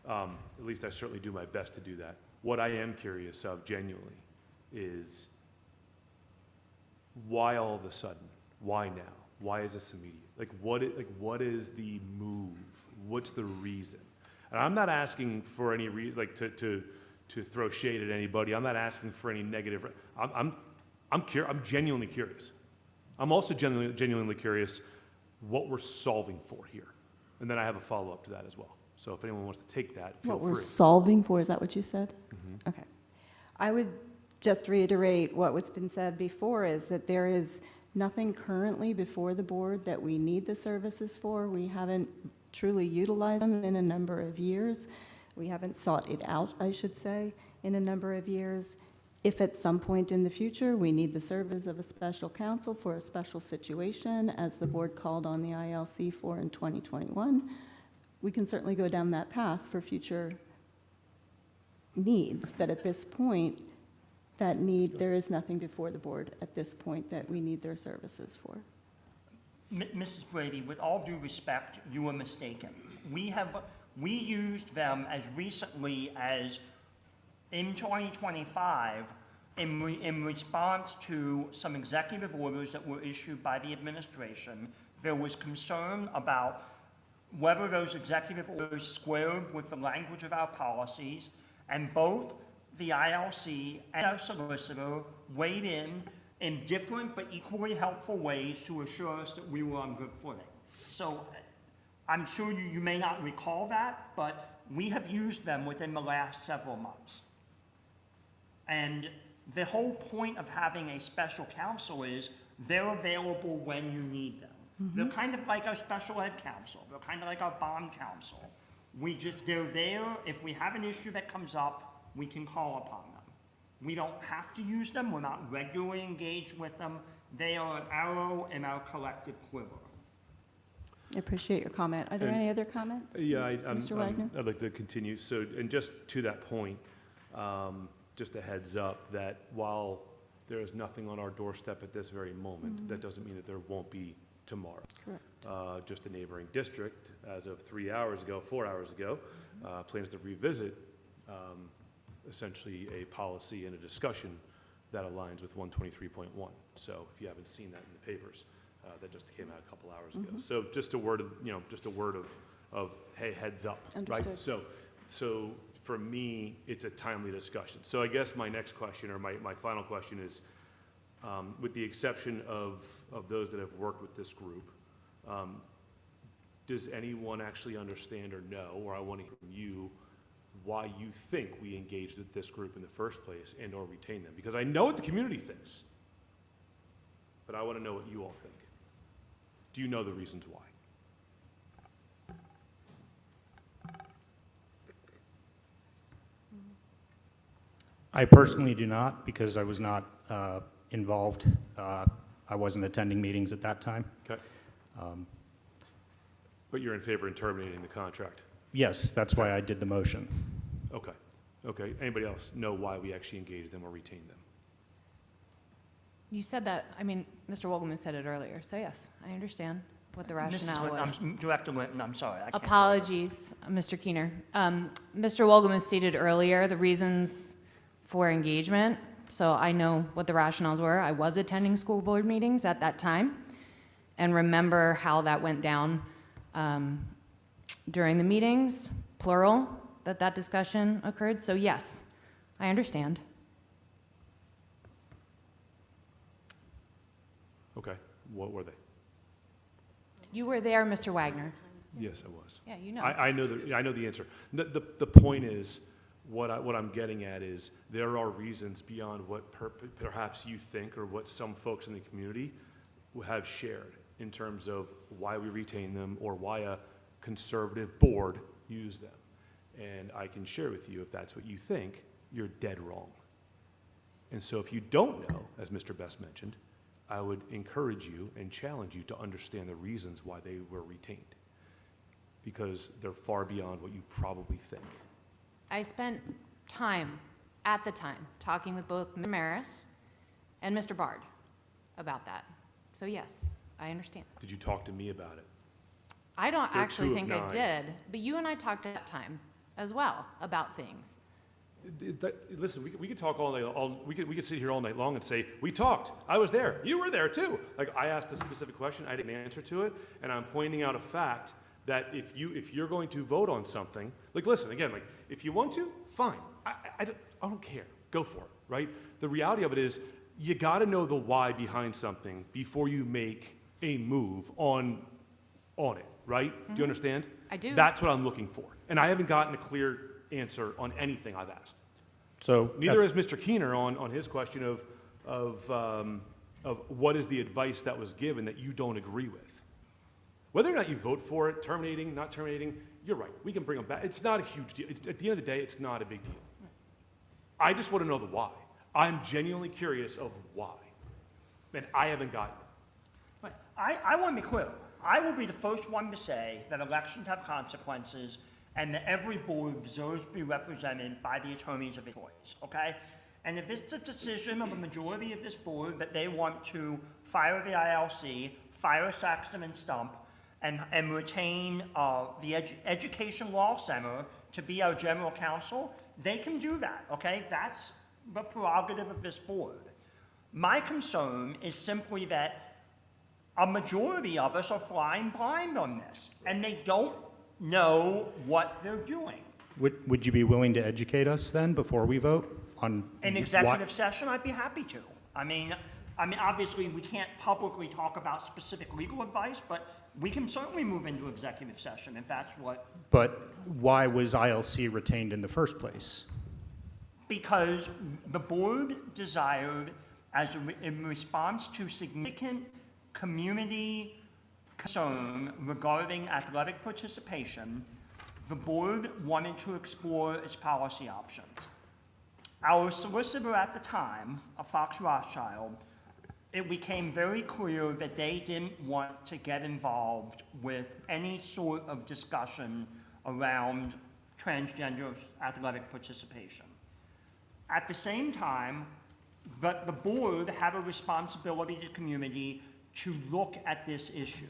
At least I certainly do my best to do that. What I am curious of genuinely is why all of a sudden? Why now? Why is this immediate? What is the move? What's the reason? And I'm not asking for any to throw shade at anybody. I'm not asking for any negative. I'm genuinely curious. I'm also genuinely curious what we're solving for here. And then I have a follow-up to that as well. So if anyone wants to take that, feel What free. we're solving for, is that what you said? Mhm. Okay. I would just reiterate what was been said before, is that there is nothing currently before the board that we need the services for. We haven't truly utilized them in a number of years. We haven't sought it out, I should say, in a number of years. If at some point in the future we need the service of a special counsel for a special situation, as the board called on the ILC for in 2021, we can certainly go down that path for future needs. But at this point, there is nothing before the board at this point that we need their services for. Mrs. Brady, with all due respect, you are mistaken. We used them as recently as in 2025 in response to some executive orders that were issued by the administration. There was concern about whether those executive orders squared with the language of our policies, and both the ILC and our solicitor weighed in different but equally helpful ways to assure us that we were on good footing. So I'm sure you may not recall that, but we have used them within the last several months. And the whole point of having a special counsel is they're available when you need them. They're kind of like our special ed counsel. They're kind of like our bond counsel. They're there. If we have an issue that comes up, we can call upon them. We don't have to use them. We're not regularly engaged with them. They are an arrow in our collective quiver. I appreciate your comment. Are there And- any other comments? Yeah, Mr. Wagner? I'd like to continue. So, and just to that point, just a heads up that while there is nothing on our doorstep at this very moment, that doesn't mean that there won't be tomorrow. Correct. Just a neighboring district, as of 4 hours ago, plans to revisit essentially a policy and a discussion that aligns with 123.1. So if you haven't seen that in the papers, that just came out a couple hours ago. So just a word of hey, heads up, right? Understood. So for me, it's a timely discussion. So I guess my next question, or my final question is, with the exception of those that have worked with this group, does anyone actually understand or know, or I want to hear from you, why you think we engaged with this group in the first place and or retain them? Because I know what the community thinks, but I want to know what you all think. Do you know the reasons why? I personally do not, because I was not involved. I wasn't attending meetings at that time. Okay. But you're in favor of terminating the contract? Yes, that's why I did the motion. Okay. Okay. Anybody else know why we actually engaged them or retained them? You said that, Mr. Wogelman said it earlier, so yes, I understand what the rationale was. Director Linton, I'm sorry. I can't- Apologies, Mr. Keener. Mr. Wogelman stated earlier the reasons for engagement, so I know what the rationales were. I was attending school board meetings at that time and remember how that went down during the meetings, plural, that discussion occurred. So yes, I understand. Okay. What were they? You were there, Mr. Wagner. Yes, I was. Yeah, you know. I know the answer. The point is, what I'm getting at is, there are reasons beyond what perhaps you think or what some folks in the community have shared in terms of why we retain them or why a conservative board used them. And I can share with you, if that's what you think, you're dead wrong. And so if you don't know, as Mr. Best mentioned, I would encourage you and challenge you to understand the reasons why they were retained, because they're far beyond what you probably think. I spent time, at the time, talking with both Mr. Maris and Mr. Bard about that. So yes, I understand. Did you talk to me about it? I don't There are actually two of think I 9. did, but you and I talked at that time as well about things. Listen, we could talk all night. We could sit here all night long and say, we talked. I was there. You were there too. Like, I asked a specific question. I didn't answer to it, and I'm pointing out a fact that if you're going to vote on something, like, listen, again, like, if you want to, fine. I don't care. Go for it, right? The reality of it is, you got to know the why behind something before you make a move on it, right? Do you understand? I do. That's what I'm looking for, and I haven't gotten a clear answer on anything I've asked. So Neither has Mr. Keener on his question of what is the advice that was given that you don't agree with. Whether or not you vote for it, terminating, not terminating, you're right. We can bring them back. It's not a huge deal. At the end of the day, it's not a big deal. I just want to know the why. I'm genuinely curious of why, and I haven't gotten it. But I want to be clear. I will be the first one to say that elections have consequences and that every board deserves to be represented by the attorneys of its choice, okay? And if it's a decision of a majority of this board that they want to fire the ILC, fire Saxton and Stump, and retain the Education Law Center to be our general counsel, they can do that, okay? That's the prerogative of this board. My concern is simply that a majority of us are flying blind on this, and they don't know what they're doing. would you be willing to educate us then before we vote on In executive session, I'd be happy to. I mean, obviously, we can't publicly talk about specific legal advice, but we can certainly move into executive session if that's what. But why was ILC retained in the first place? Because the board desired, in response to significant community concern regarding athletic participation, the board wanted to explore its policy options. Our solicitor at the time, Fox Rothschild, it became very clear that they didn't want to get involved with any sort of discussion around transgender athletic participation. At the same time, but the board had a responsibility to the community to look at this issue.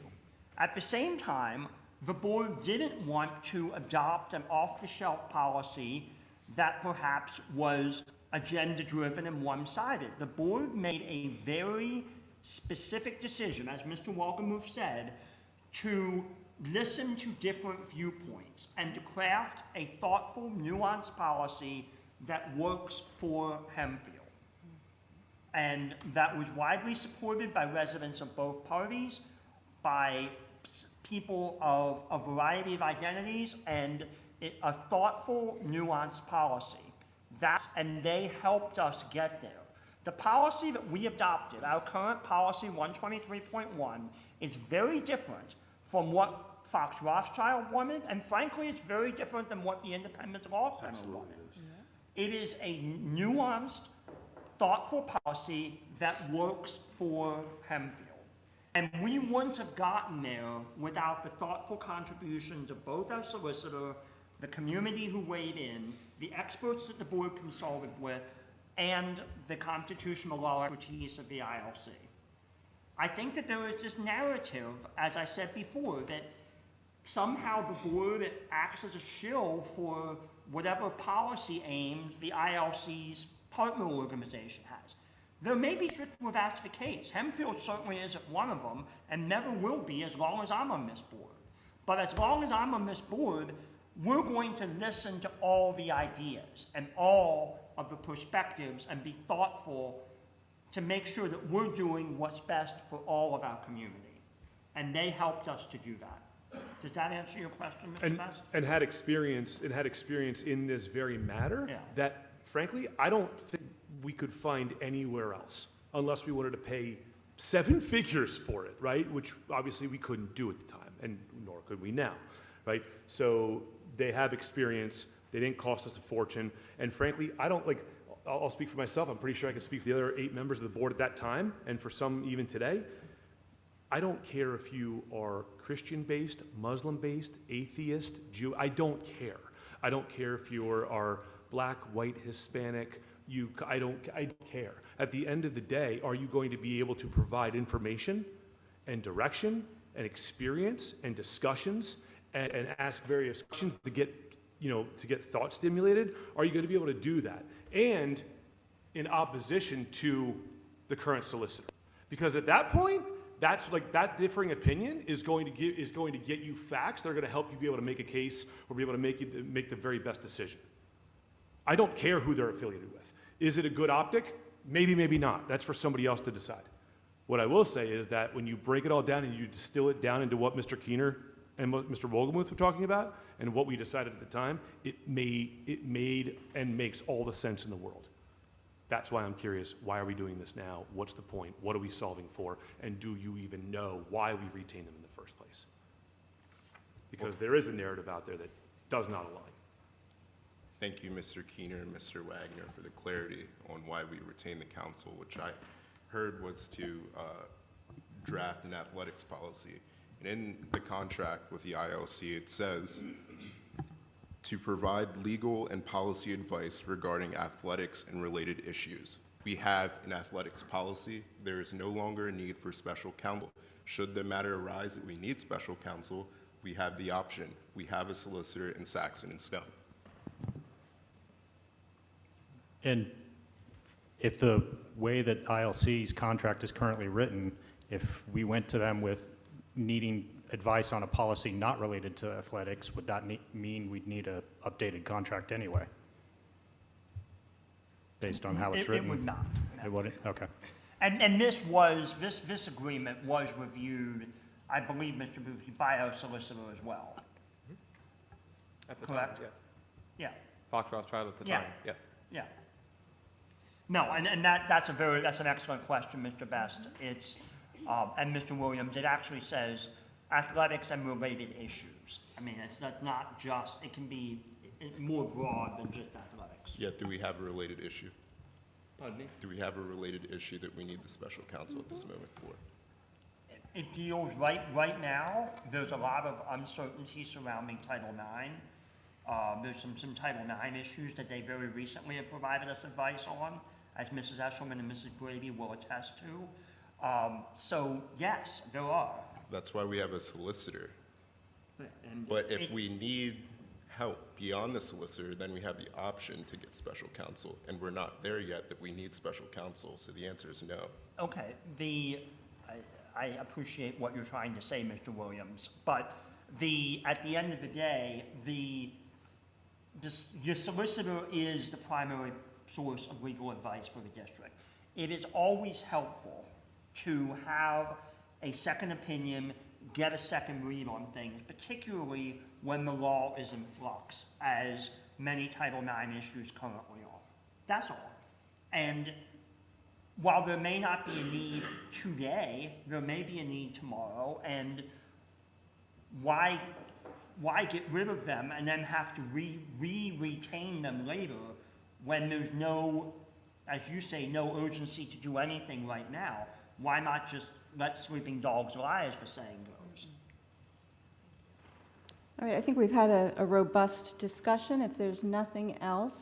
At the same time, the board didn't want to adopt an off-the-shelf policy that perhaps was agenda-driven and one-sided. The board made a very specific decision, as Mr. Wolgemuth said, to listen to different viewpoints and to craft a thoughtful, nuanced policy that works for Hempfield. And that was widely supported by residents of both parties, by people of a variety of identities, and a thoughtful, nuanced policy. And they helped us get there. The policy that we adopted, our current policy 123.1, is very different from what Fox Rothschild wanted, and frankly, it's very different than what the Independence Law Center wanted. It is a nuanced, thoughtful policy that works for Hempfield. And we wouldn't have gotten there without the thoughtful contributions of both our solicitor, the community who weighed in, the experts that the board consulted with, and the constitutional law expertise of the ILC. I think that there is this narrative, as I said before, that somehow the board acts as a shill for whatever policy aims the ILC's partner organization has. There may be truth where that's the case. Hempfield certainly isn't one of them, and never will be as long as I'm on this board. But as long as I'm on this board, we're going to listen to all the ideas and all of the perspectives and be thoughtful to make sure that we're doing what's best for all of our community. And they helped us to do that. Does that answer your question, Mr. And, Best? and had experience in this very matter Yeah. that, frankly, I don't think we could find anywhere else unless we wanted to pay 7 figures for it, right? Which obviously we couldn't do at the time, and nor could we now, right? So they have experience. They didn't cost us a fortune. And frankly, I don't like, I'll speak for myself. I'm pretty sure I can speak for the other 8 members of the board at that time, and for some even today. I don't care if you are Christian-based, Muslim-based, atheist, Jew. I don't care. I don't care if you are black, white, Hispanic. I don't care. At the end of the day, are you going to be able to provide information and direction and experience and discussions and ask various questions to get thought stimulated? Are you going to be able to do that? And in opposition to the current solicitor, because at that point, that's like that differing opinion is going to get you facts that are going to help you be able to make a case or be able to make the very best decision. I don't care who they're affiliated with. Is it a good optic? Maybe, maybe not. That's for somebody else to decide. What I will say is that when you break it all down and you distill it down into what Mr. Keener and what Mr. Wohlgemuth were talking about and what we decided at the time, it made and makes all the sense in the world. That's why I'm curious, why are we doing this now? What's the point? What are we solving for? And do you even know why we retain them in the first place? Because there is a narrative out there that does not align. Thank you, Mr. Keener and Mr. Wagner, for the clarity on why we retain the council, which I heard was to draft an athletics policy. And in the contract with the ILC, it says to provide legal and policy advice regarding athletics and related issues. We have an athletics policy. There is no longer a need for special counsel. Should the matter arise that we need special counsel, we have the option. We have a solicitor in Saxon and Stone. And if the way that ILC's contract is currently written, if we went to them with needing advice on a policy not related to athletics, would that mean we'd need an updated contract anyway? Based on how it's written? It would not. No. It wouldn't? Okay. And this agreement was reviewed, I believe, Mr. Booth, by our solicitor as well. At the Correct? time, yes. Yeah. Fox Rothschild at the Yeah. time, yes. Yeah. No, and that's an excellent question, Mr. Best. It's, and Mr. Williams, it actually says athletics and related issues. I mean, that's not just, it can be more broad than just athletics. Yet, do we have a related issue? Pardon me? Do we have a related issue that we need the special counsel at this moment for? It deals, right now, there's a lot of uncertainty surrounding Title IX. There's some Title IX issues that they very recently have provided us advice on, as Mrs. Eshelman and Mrs. Brady will attest to. So yes, there are. That's why we have a solicitor. And But if we need help beyond the solicitor, then we have the option to get special counsel. And we're not there yet that we need special counsel, so the answer is no. Okay, I appreciate what you're trying to say, Mr. Williams, but at the end of the day, your solicitor is the primary source of legal advice for the district. It is always helpful to have a second opinion, get a second read on things, particularly when the law is in flux, as many Title IX issues currently are. That's all. And while there may not be a need today, there may be a need tomorrow, and why get rid of them and then have to retain them later when there's no, as you say, no urgency to do anything right now? Why not just let sleeping dogs lie, as the saying goes? All right, I think we've had a robust discussion. If there's nothing else.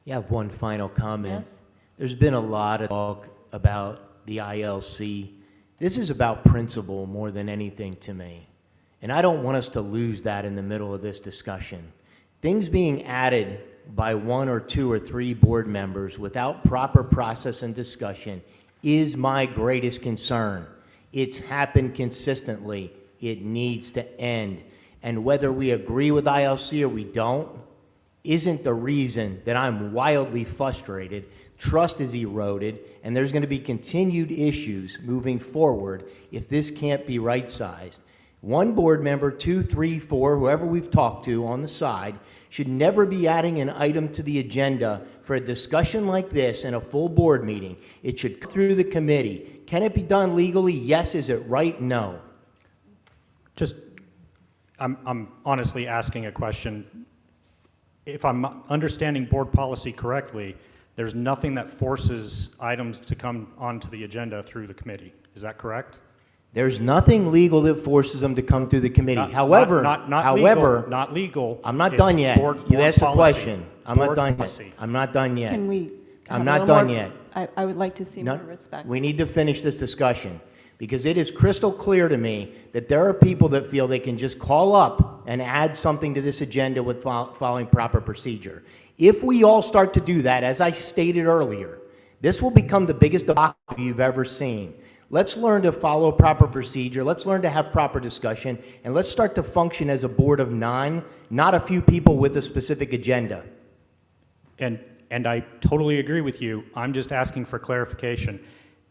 Yeah, I have one final comment. Yes? There's been a lot of talk about the ILC. This is about principle more than anything to me. And I don't want us to lose that in the middle of this discussion. Things being added by 1 or 2 or 3 board members without proper process and discussion is my greatest concern. It's happened consistently. It needs to end. And whether we agree with ILC or we don't, isn't the reason that I'm wildly frustrated. Trust is eroded, and there's going to be continued issues moving forward if this can't be right-sized. One board member, 2, 3, 4, whoever we've talked to on the side, should never be adding an item to the agenda for a discussion like this in a full board meeting. It should come through the committee. Can it be done legally? Yes. Is it right? No. Just, I'm honestly asking a question. If I'm understanding board policy correctly, there's nothing that forces items to come onto the agenda through the committee. Is that correct? There's nothing legal that forces them to come through the committee. However, Not legal. I'm not It's done yet. board You asked a policy. question. I'm not Board done policy. yet. I'm not done yet. Can we have I'm a not little done more- yet. I would like to see No, more respect. we need to finish this discussion, because it is crystal clear to me that there are people that feel they can just call up and add something to this agenda with following proper procedure. If we all start to do that, as I stated earlier, this will become the biggest debacle you've ever seen. Let's learn to follow proper procedure, let's learn to have proper discussion, and let's start to function as a board of 9, not a few people with a specific agenda. And I totally agree with you. I'm just asking for clarification.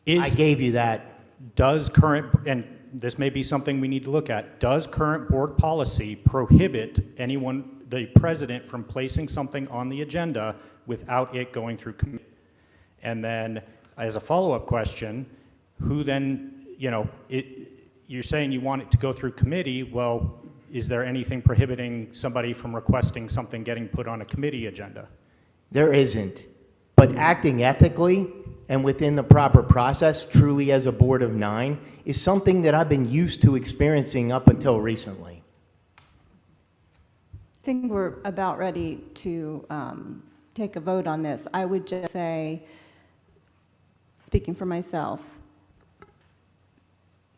I gave you that. Does current, and this may be something we need to look at, does current board policy prohibit anyone, the president, from placing something on the agenda without it going through committee? And then, as a follow-up question, who then, you're saying you want it to go through committee, well, is there anything prohibiting somebody from requesting something getting put on a committee agenda? There isn't. But acting ethically and within the proper process, truly as a board of 9, is something that I've been used to experiencing up until recently. I think we're about ready to take a vote on this. I would just say, speaking for myself,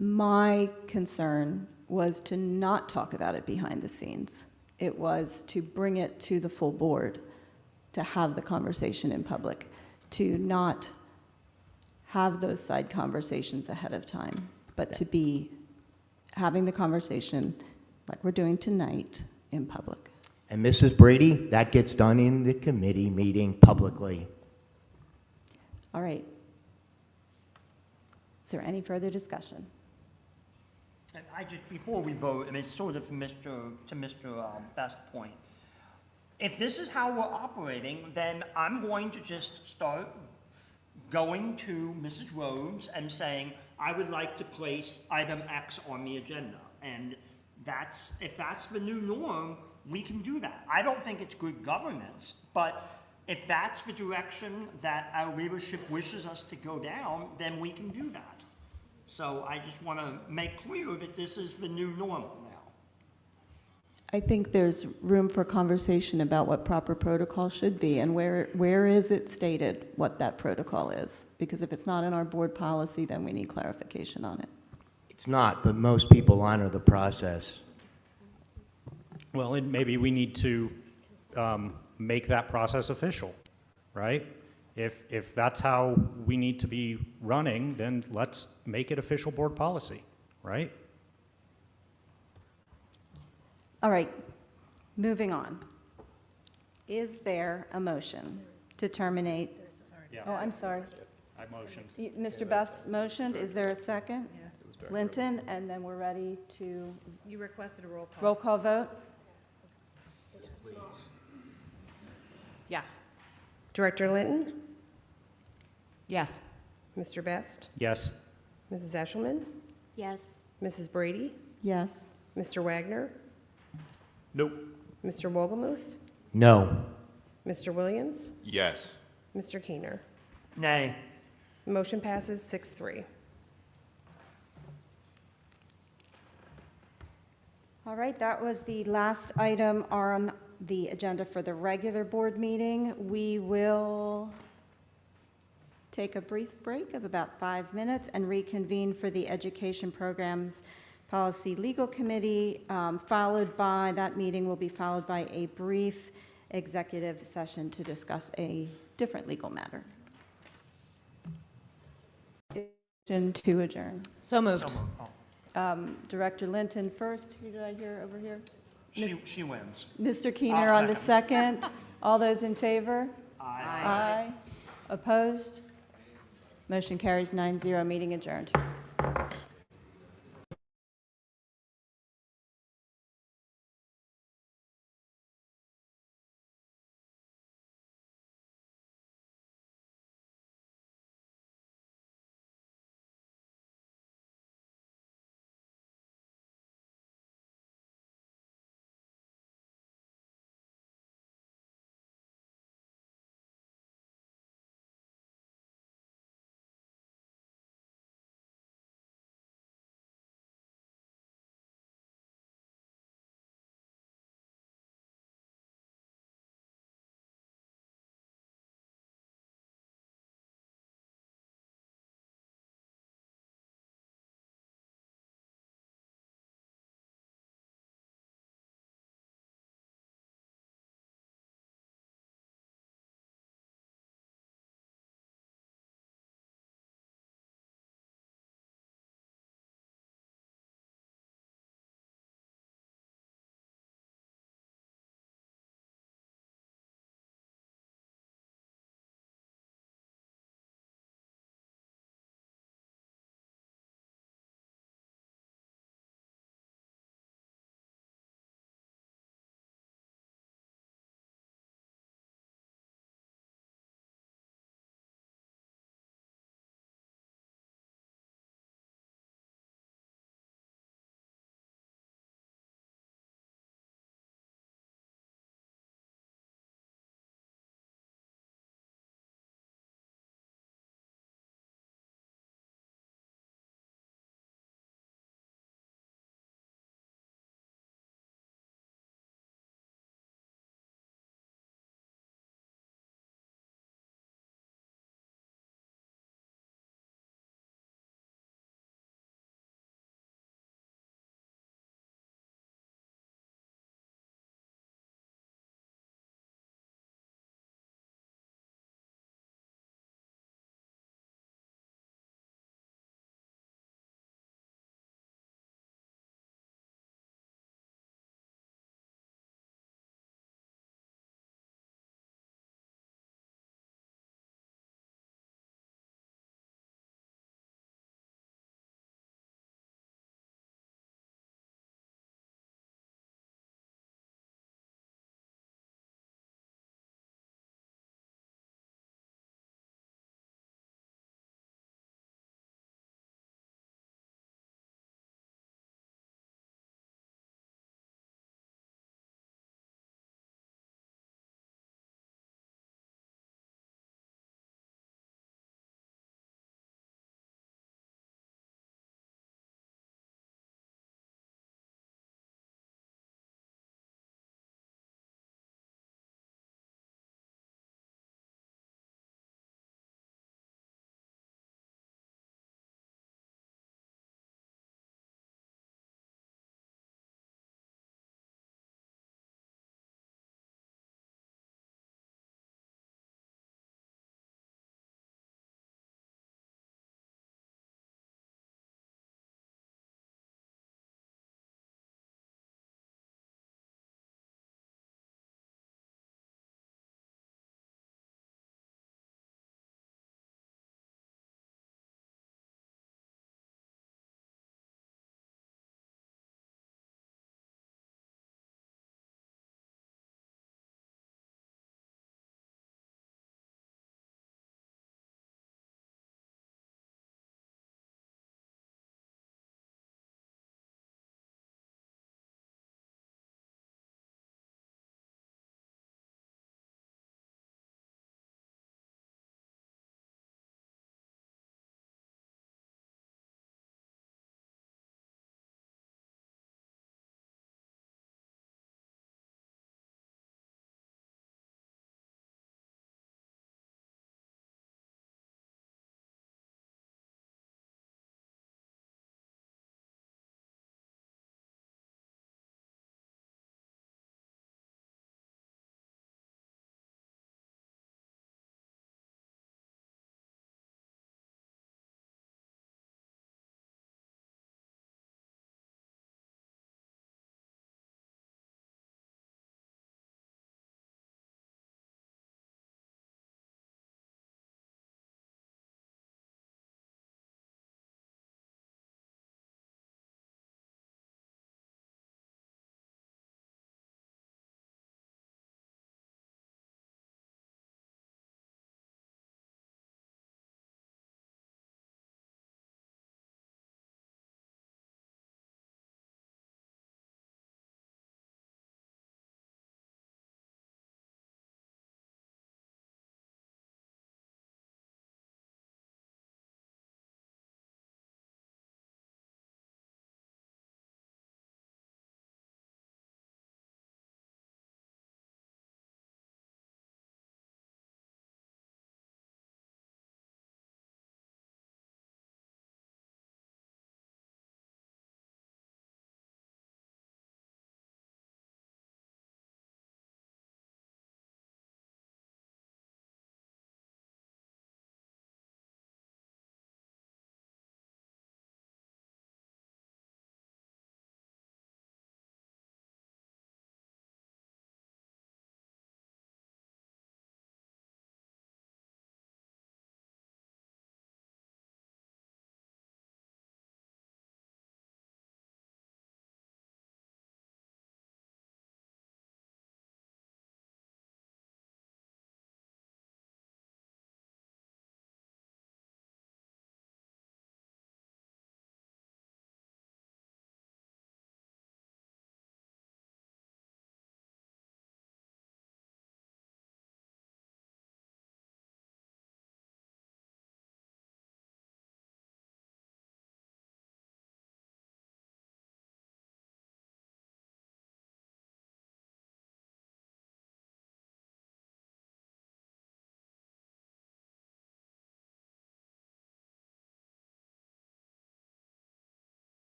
my concern was to not talk about it behind the scenes. It was to bring it to the full board, to have the conversation in public, to not have those side conversations ahead of time, but to be having the conversation like we're doing tonight in public. And Mrs. Brady, that gets done in the committee meeting publicly. All right. Is there any further discussion? And before we vote, and it's sort of to Mr. Best's point, if this is how we're operating, then I'm going to just start going to Mrs. Rhodes and saying, I would like to place item X on the agenda. And if that's the new norm, we can do that. I don't think it's good governance, but if that's the direction that our leadership wishes us to go down, then we can do that. So I just want to make clear that this is the new normal now. I think there's room for conversation about what proper protocol should be and where is it stated what that protocol is? Because if it's not in our board policy, then we need clarification on it. It's not, but most people honor the process. Well, and maybe we need to make that process official, right? If that's how we need to be running, then let's make it official board policy, right? All right, moving on. Is there a motion to terminate? Yeah. Oh, I'm sorry. I motioned. Mr. Best motioned. Is there a second? Yes. Linton, and then we're ready to You requested a roll call. roll call vote? Yes. Director Linton, Yes. Mr. Best, Yes. Mrs. Eshelman, Yes. Mrs. Brady, Yes. Mr. Wagner, Nope. Mr. Wogelmuth, No. Mr. Williams, Yes. Mr. Keener. Nay. Motion passes 6-3. All right, that was the last item on the agenda for the regular board meeting. We will take a brief break of about 5 minutes and reconvene for the Education Programs Policy Legal Committee, that meeting will be followed by a brief executive session to discuss a different legal matter. Motion to adjourn. So moved. Director Linton first. Who did I hear over here? She wins. Mr. Keener on the second. All those in favor? Aye. Opposed? Motion carries 9-0. Meeting adjourned.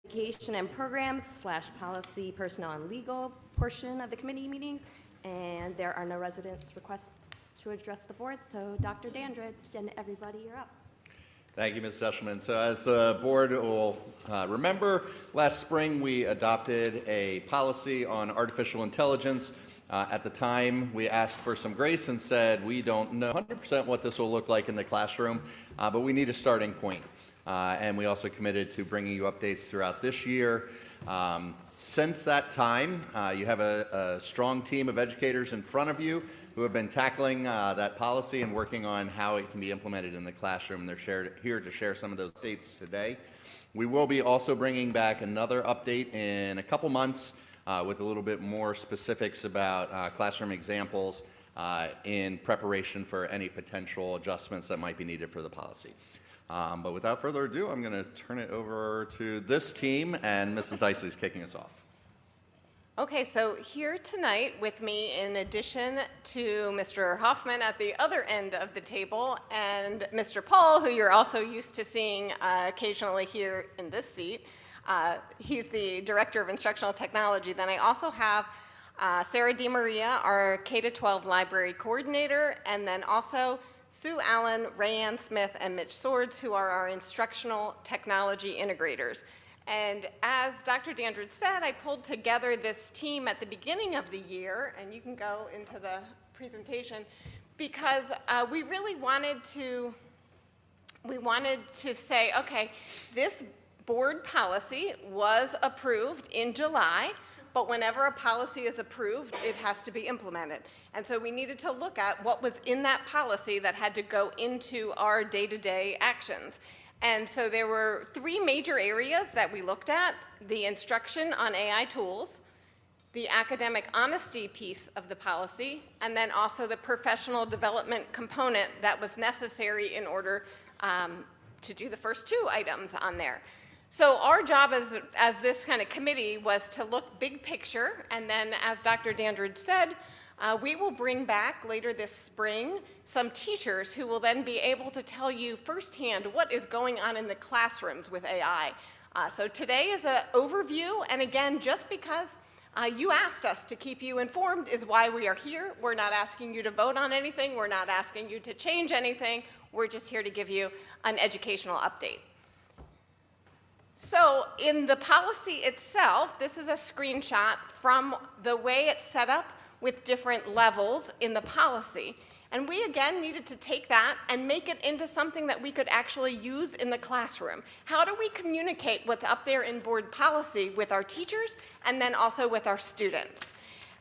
Education and Programs / Policy, Personnel, and Legal portion of the committee meetings, and there are no residents' requests to address the board, so Dr. Dandridge and everybody, you're up. Thank you, Ms. Eshelman. So as the board will remember, last spring we adopted a policy on artificial intelligence. At the time, we asked for some grace and said we don't know 100% what this will look like in the classroom, but we need a starting point. And we also committed to bringing you updates throughout this year. Since that time, you have a strong team of educators in front of you who have been tackling that policy and working on how it can be implemented in the classroom. They're here to share some of those updates today. We will be also bringing back another update in a couple months with a little bit more specifics about classroom examples in preparation for any potential adjustments that might be needed for the policy. But without further ado, I'm going to turn it over to this team, and Mrs. Dicey is kicking us off. Okay, so here tonight with me, in addition to Mr. Hoffman at the other end of the table, and Mr. Paul, who you're also used to seeing occasionally here in this seat, he's the Director of Instructional Technology. Then I also have Sarah DiMaria, our K-12 Library Coordinator, and then also Sue Allen, Rayanne Smith, and Mitch Swords, who are our instructional technology integrators. And as Dr. Dandridge said, I pulled together this team at the beginning of the year, and you can go into the presentation, because we really wanted to say, okay, this board policy was approved in July, but whenever a policy is approved, it has to be implemented. And so we needed to look at what was in that policy that had to go into our day-to-day actions. And so there were 3 major areas that we looked at: the instruction on AI tools, the academic honesty piece of the policy, and then also the professional development component that was necessary in order to do the first 2 items on there. So our job as this kind of committee was to look big picture, and then as Dr. Dandridge said, we will bring back later this spring some teachers who will then be able to tell you firsthand what is going on in the classrooms with AI. So today is an overview, and again, just because you asked us to keep you informed is why we are here. We're not asking you to vote on anything. We're not asking you to change anything. We're just here to give you an educational update. So in the policy itself, this is a screenshot from the way it's set up with different levels in the policy. And we, again, needed to take that and make it into something that we could actually use in the classroom. How do we communicate what's up there in board policy with our teachers and then also with our students?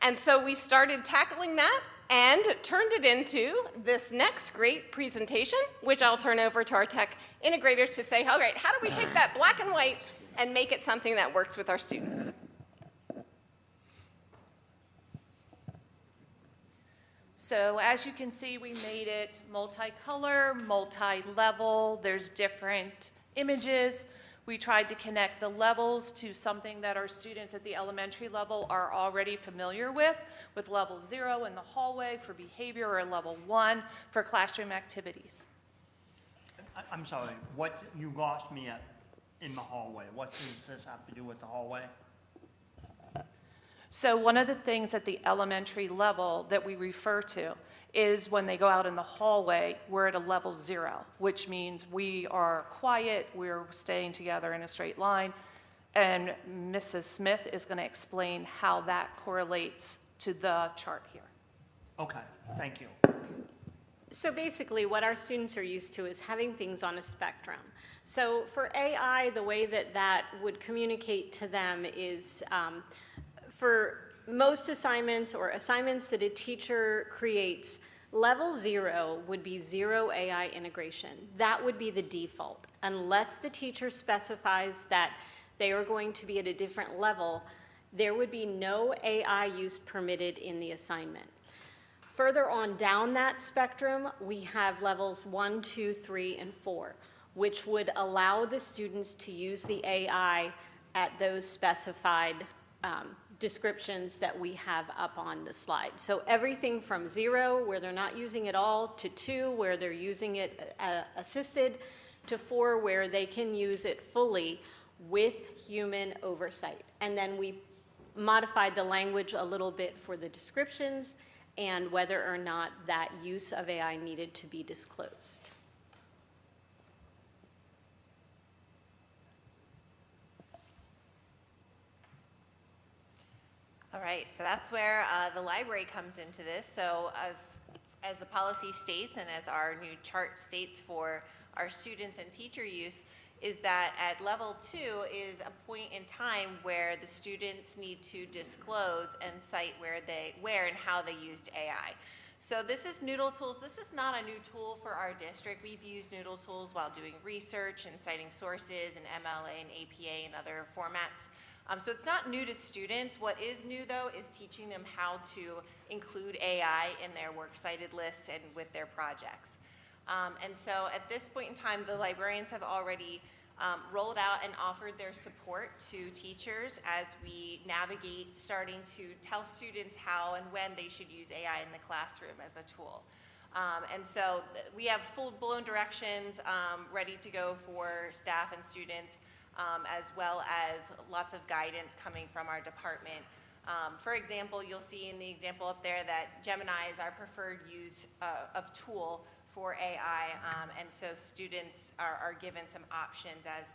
And so we started tackling that and turned it into this next great presentation, which I'll turn over to our tech integrators to say, all right, how do we take that black and white and make it something that works with our students? So as you can see, we made it multicolor, multi-level. There's different images. We tried to connect the levels to something that our students at the elementary level are already familiar with level 0 in the hallway for behavior, or level 1 for classroom activities. I'm sorry, what you lost me at in the hallway? What does this have to do with the hallway? So one of the things at the elementary level that we refer to is when they go out in the hallway, we're at a level 0, which means we are quiet, we're staying together in a straight line, and Mrs. Smith is going to explain how that correlates to the chart here. Okay, thank you. So basically, what our students are used to is having things on a spectrum. So for AI, the way that that would communicate to them is for most assignments or assignments that a teacher creates, level 0 would be 0 AI integration. That would be the default. Unless the teacher specifies that they are going to be at a different level, there would be no AI use permitted in the assignment. Further on down that spectrum, we have levels 1, 2, 3, and 4, which would allow the students to use the AI at those specified descriptions that we have up on the slide. So everything from 0, where they're not using it all, to 2, where they're using it assisted, to 4, where they can use it fully, with human oversight. And then we modified the language a little bit for the descriptions and whether or not that use of AI needed to be disclosed. All right, so that's where the library comes into this. So as the policy states and as our new chart states for our students and teacher use, is that at level 2 is a point in time where the students need to disclose and cite where and how they used AI. So this is Noodle Tools. This is not a new tool for our district. We've used Noodle Tools while doing research and citing sources and MLA and APA and other formats. So it's not new to students. What is new, though, is teaching them how to include AI in their works cited lists and with their projects. And so at this point in time, the librarians have already rolled out and offered their support to teachers as we navigate starting to tell students how and when they should use AI in the classroom as a tool. And so we have full-blown directions ready to go for staff and students, as well as lots of guidance coming from our department. For example, you'll see in the example up there that Gemini is our preferred use of tool for AI, and so students are given some options as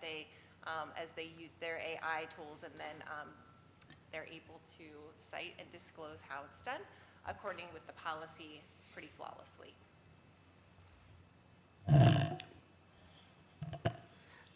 they use their AI tools, and then they're able to cite and disclose how it's done according with the policy pretty flawlessly.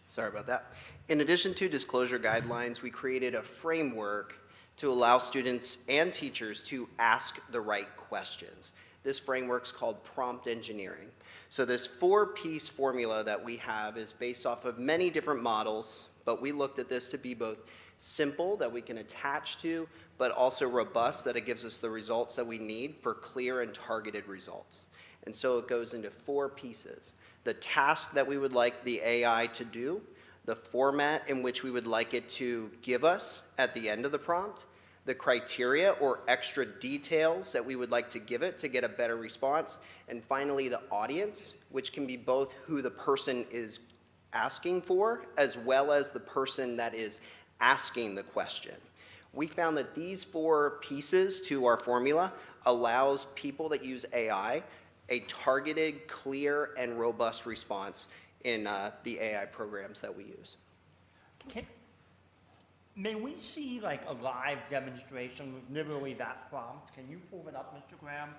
Sorry about that. In addition to disclosure guidelines, we created a framework to allow students and teachers to ask the right questions. This framework's called prompt engineering. So this 4-piece formula that we have is based off of many different models, but we looked at this to be both simple, that we can attach to, but also robust, that it gives us the results that we need for clear and targeted results. And so it goes into 4 pieces. The task that we would like the AI to do, the format in which we would like it to give us at the end of the prompt, the criteria or extra details that we would like to give it to get a better response, and finally the audience, which can be both who the person is asking for as well as the person that is asking the question. We found that these 4 pieces to our formula allows people that use AI a targeted, clear, and robust response in the AI programs that we use. May we see like a live demonstration with literally that prompt? Can you pull it up, Mr. Graham?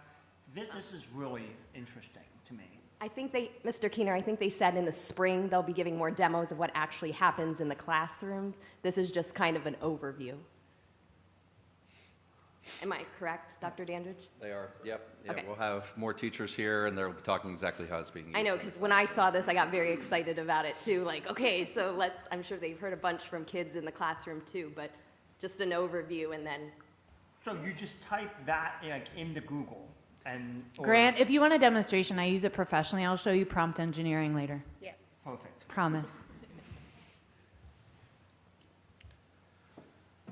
This is really interesting to me. I think Mr. Keener, I think they said in the spring they'll be giving more demos of what actually happens in the classrooms. This is just kind of an overview. Am I correct, Dr. Dandridge? They are, yep. Yeah, Okay. We'll have more teachers here, and they'll be talking exactly how it's being used. I know, because when I saw this, I got very excited about it too. Like, okay, so I'm sure they've heard a bunch from kids in the classroom too, but just an overview and then. So you just type that into Google and. Grant, if you want a demonstration, I use it professionally. I'll show you prompt engineering later. Yeah. Perfect. Promise.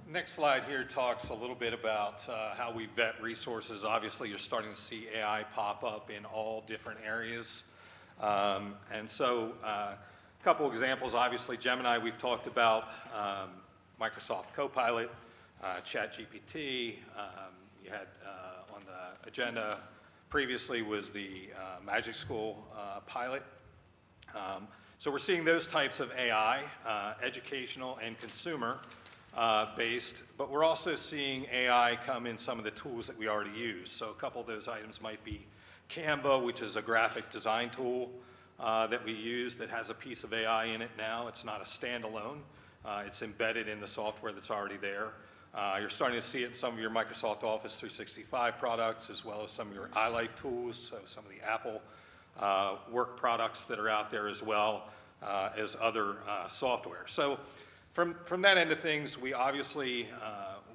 Next slide here talks a little bit about how we vet resources. Obviously, you're starting to see AI pop up in all different areas. And so a couple examples, obviously Gemini we've talked about, Microsoft Copilot, ChatGPT. You had on the agenda previously was the Magic School pilot. So we're seeing those types of AI, educational and consumer, based, but we're also seeing AI come in some of the tools that we already use. So a couple of those items might be Canva, which is a graphic design tool that we use that has a piece of AI in it now. It's not a standalone. It's embedded in the software that's already there. You're starting to see it in some of your Microsoft Office 365 products, as well as some of your iLife tools, so some of the Apple work products that are out there, as well as other software. So from that end of things, we obviously,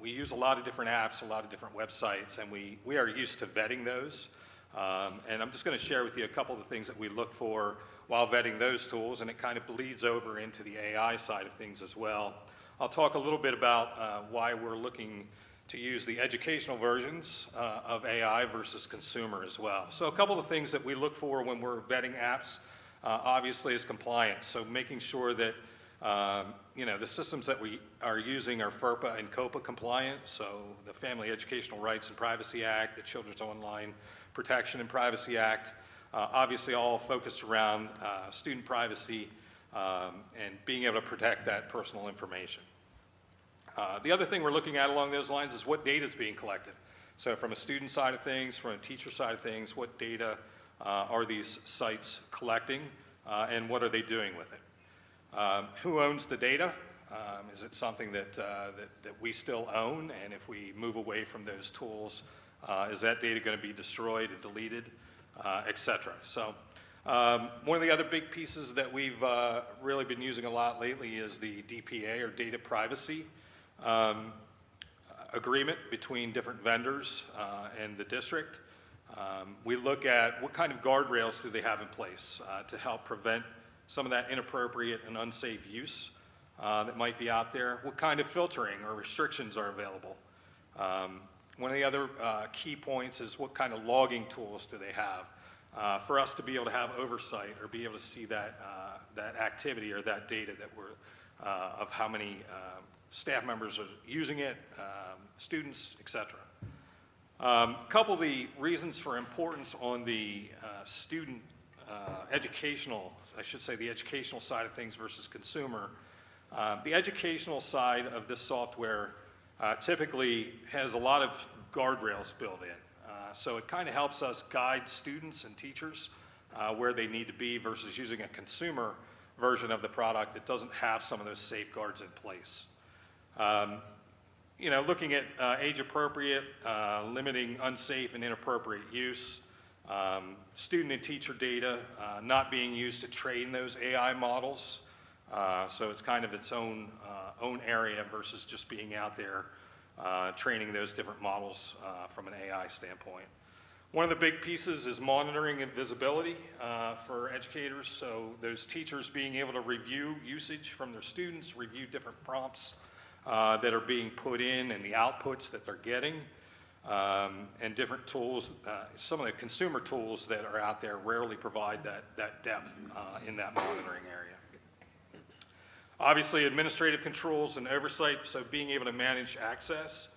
we use a lot of different apps, a lot of different websites, and we are used to vetting those. And I'm just going to share with you a couple of the things that we look for while vetting those tools, and it kind of bleeds over into the AI side of things as well. I'll talk a little bit about why we're looking to use the educational versions of AI versus consumer as well. So a couple of things that we look for when we're vetting apps, obviously, is compliance. So making sure that The systems that we are using are FERPA and COPA compliant, so the Family Educational Rights and Privacy Act, the Children's Online Protection and Privacy Act, obviously all focused around student privacy and being able to protect that personal information. The other thing we're looking at along those lines is what data is being collected. So from a student side of things, from a teacher side of things, what data are these sites collecting and what are they doing with it? Who owns the data? Is it something that we still own? And if we move away from those tools, is that data going to be destroyed and deleted, et cetera? So one of the other big pieces that we've really been using a lot lately is the DPA, or data privacy agreement between different vendors and the district. We look at what kind of guardrails do they have in place to help prevent some of that inappropriate and unsafe use that might be out there. What kind of filtering or restrictions are available? One of the other key points is what kind of logging tools do they have for us to be able to have oversight or be able to see that activity or that data that we're of how many staff members are using it, students, et cetera. A couple of the reasons for importance on the student educational, I should say the educational side of things versus consumer. The educational side of this software typically has a lot of guardrails built in. So it kind of helps us guide students and teachers where they need to be versus using a consumer version of the product that doesn't have some of those safeguards in place. Looking at age appropriate, limiting unsafe and inappropriate use, student and teacher data not being used to train those AI models. So it's kind of its own area versus just being out there training those different models from an AI standpoint. One of the big pieces is monitoring and visibility for educators. So those teachers being able to review usage from their students, review different prompts that are being put in and the outputs that they're getting, and different tools. Some of the consumer tools that are out there rarely provide that depth in that monitoring area. Obviously, administrative controls and oversight, so being able to manage access,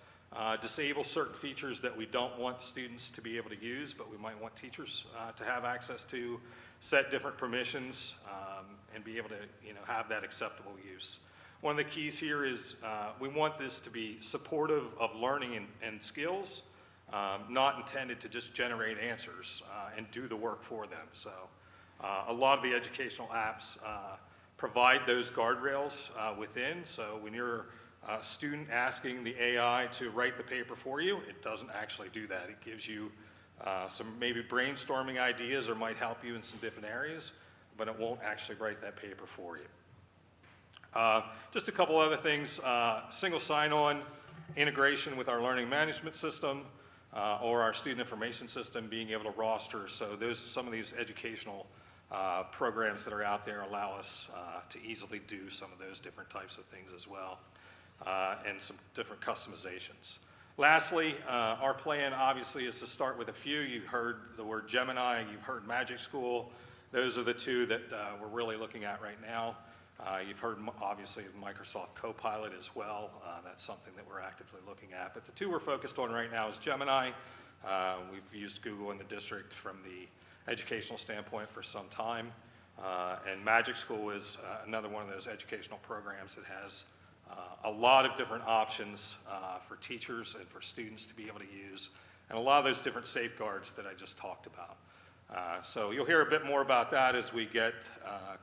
disable certain features that we don't want students to be able to use, but we might want teachers to have access to, set different permissions, and be able to have that acceptable use. One of the keys here is we want this to be supportive of learning and skills, not intended to just generate answers and do the work for them. So a lot of the educational apps provide those guardrails within. So when you're a student asking the AI to write the paper for you, it doesn't actually do that. It gives you some maybe brainstorming ideas or might help you in some different areas, but it won't actually write that paper for you. Just a couple other things, single sign-on integration with our learning management system or our student information system, being able to roster. So some of these educational programs that are out there allow us to easily do some of those different types of things as well, and some different customizations. Lastly, our plan obviously is to start with a few. You've heard the word Gemini, you've heard Magic School. Those are the two that we're really looking at right now. You've heard, obviously, of Microsoft Copilot as well. That's something that we're actively looking at. But the two we're focused on right now is Gemini. We've used Google in the district from the educational standpoint for some time. And Magic School is another one of those educational programs that has a lot of different options for teachers and for students to be able to use, and a lot of those different safeguards that I just talked about. So you'll hear a bit more about that as we get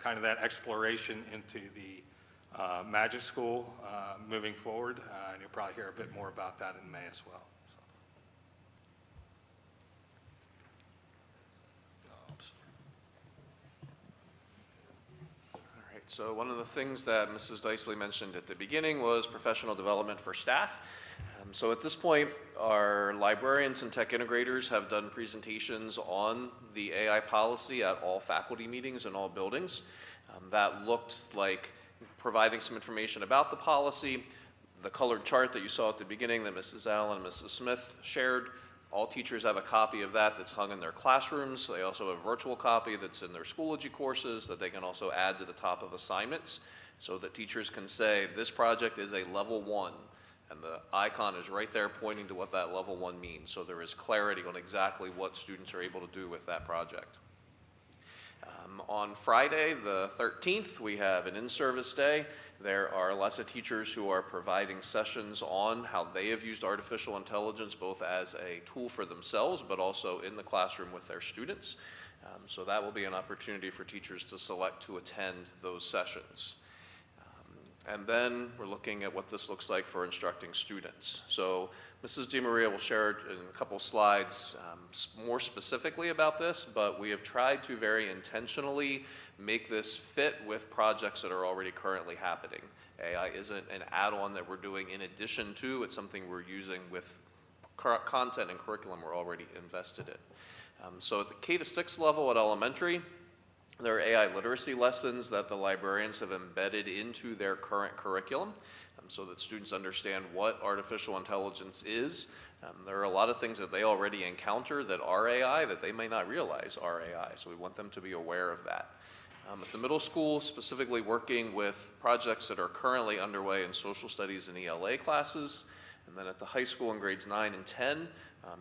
kind of that exploration into the Magic School moving forward, and you'll probably hear a bit more about that in May as well. All right, so one of the things that Mrs. Dicely mentioned at the beginning was professional development for staff. So at this point, our librarians and tech integrators have done presentations on the AI policy at all faculty meetings in all buildings. That looked like providing some information about the policy, the colored chart that you saw at the beginning that Mrs. Allen and Mrs. Smith shared. All teachers have a copy of that that's hung in their classrooms. They also have a virtual capy that's in their Schoology courses that they can also add to the top of assignments. so that teachers can say, this project is a level 1, and the icon is right there pointing to what that level 1 means, so there is clarity on exactly what students are able to do with that project. On Friday, the 13th, we have an in-service day. There are lots of teachers who are providing sessions on how they have used artificial intelligence both as a tool for themselves, but also in the classroom with their students. So that will be an opportunity for teachers to select to attend those sessions. And then we're looking at what this looks like for instructing students. So Mrs. DiMaria will share in a couple slides more specifically about this, but we have tried to very intentionally make this fit with projects that are already currently happening. AI isn't an add-on that we're doing in addition to, it's something we're using with content and curriculum we're already invested in. So at the K-6 level at elementary, there are AI literacy lessons that the librarians have embedded into their current curriculum so that students understand what artificial intelligence is. There are a lot of things that they already encounter that are AI that they may not realize are AI, so we want them to be aware of that. At the middle school, specifically working with projects that are currently underway in social studies and ELA classes, and then at the high school in grades 9 and 10,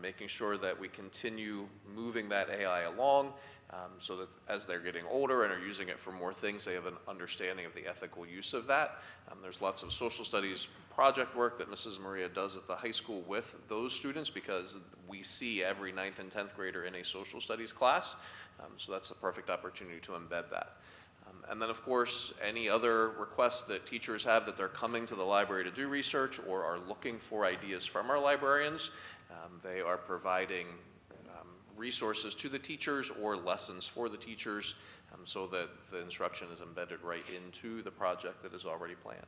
making sure that we continue moving that AI along so that as they're getting older and are using it for more things, they have an understanding of the ethical use of that. There's lots of social studies project work that Mrs. Maria does at the high school with those students because we see every 9th and 10th grader in a social studies class. So that's the perfect opportunity to embed that. And then, of course, any other requests that teachers have that they're coming to the library to do research or are looking for ideas from our librarians, they are providing resources to the teachers or lessons for the teachers so that the instruction is embedded right into the project that is already planned.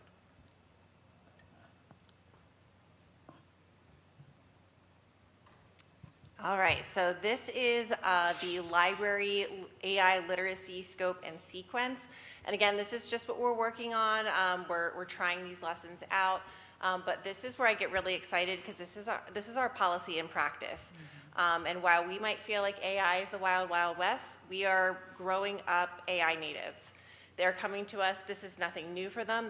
All right, so this is the library AI literacy scope and sequence. And again, this is just what we're working on. We're trying these lessons out, but this is where I get really excited because this is our policy in practice. And while we might feel like AI is the wild, wild west, we are growing up AI natives. They're coming to us. This is nothing new for them.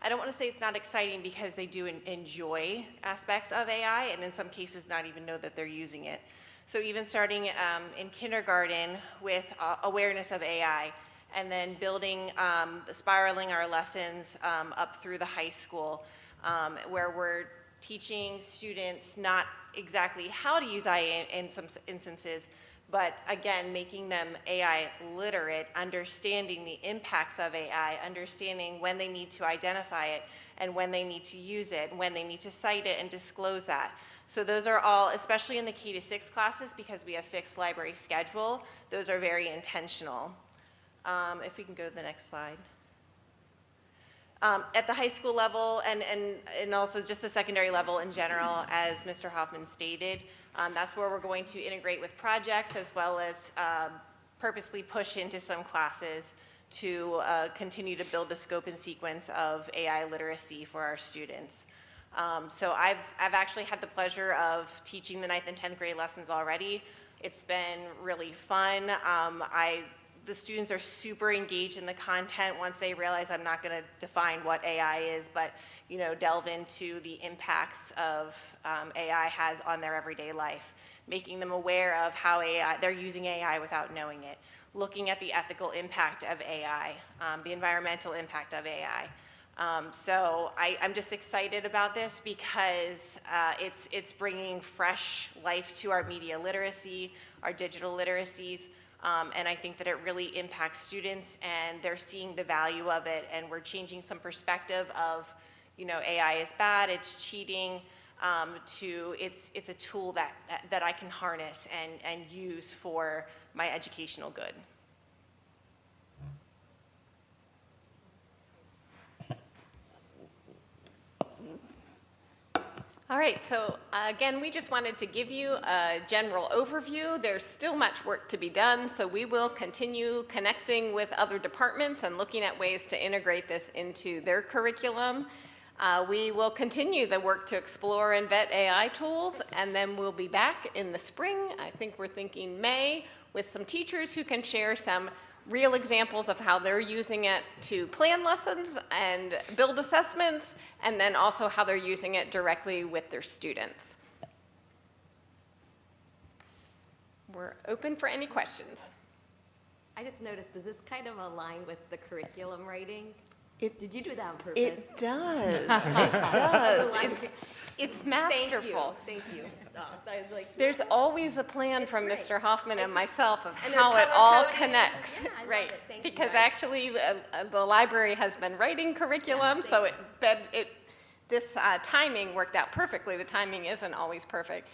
I don't want to say it's not exciting because they do enjoy aspects of AI and in some cases not even know that they're using it. So even starting in kindergarten with awareness of AI and then building, spiraling our lessons up through the high school where we're teaching students not exactly how to use AI in some instances, but again, making them AI literate, understanding the impacts of AI, understanding when they need to identify it and when they need to use it, when they need to cite it and disclose that. So those are all, especially in the K-6 classes, because we have fixed library schedule, those are very intentional. If we can go to the next slide. At the high school level and also just the secondary level in general, as Mr. Hoffman stated, that's where we're going to integrate with projects as well as purposely push into some classes to continue to build the scope and sequence of AI literacy for our students. So I've actually had the pleasure of teaching the 9th and 10th grade lessons already. It's been really fun. The students are super engaged in the content once they realize I'm not going to define what AI is, but delve into the impacts of AI has on their everyday life, making them aware of how they're using AI without knowing it, looking at the ethical impact of AI, the environmental impact of AI. So I'm just excited about this because it's bringing fresh life to our media literacy, our digital literacies. And I think that it really impacts students and they're seeing the value of it and we're changing some perspective of, AI is bad, it's cheating, to it's a tool that I can harness and use for my educational good. All right, so again, we just wanted to give you a general overview. There's still much work to be done, so we will continue connecting with other departments and looking at ways to integrate this into their curriculum. We will continue the work to explore and vet AI tools, and then we'll be back in the spring. I think we're thinking May, with some teachers who can share some real examples of how they're using it to plan lessons and build assessments, and then also how they're using it directly with their students. We're open for any questions. I just noticed, does this kind of align with the curriculum writing? Did you do that on purpose? It does. It does. It's masterful. Thank you. Oh, I was like, There's always a plan from great. Mr. Hoffman and myself of and there's how it color all coding. connects. Yeah, I love Right. it. Thank you, Because guys. actually, the library has been writing curriculum, so this timing worked out perfectly. The timing isn't always perfect.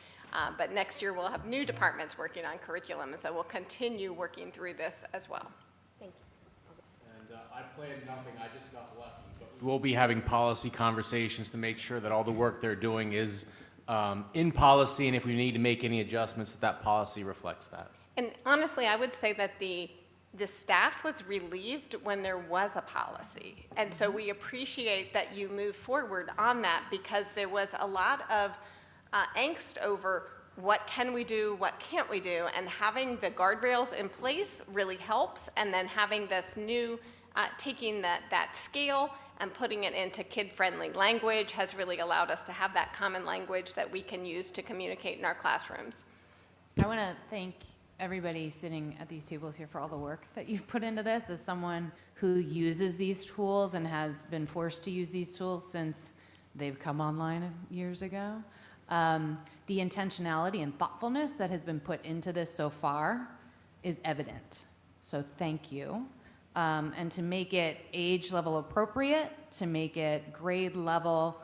But next year, we'll have new departments working on curriculum, and so we'll continue working through this as well. Thank you. And I planned nothing, I just got lucky. But we'll be having policy conversations to make sure that all the work they're doing is in policy, and if we need to make any adjustments, that policy reflects that. And honestly, I would say that the staff was relieved when there was a policy. And so we appreciate that you move forward on that, because there was a lot of angst over what can we do, what can't we do, and having the guardrails in place really helps, and then having this new, taking that scale and putting it into kid-friendly language has really allowed us to have that common language that we can use to communicate in our classrooms. I want to thank everybody sitting at these tables here for all the work that you've put into this. As someone who uses these tools and has been forced to use these tools since they've come online years ago, the intentionality and thoughtfulness that has been put into this so far is evident. So thank you. And to make it age level appropriate, to make it grade level,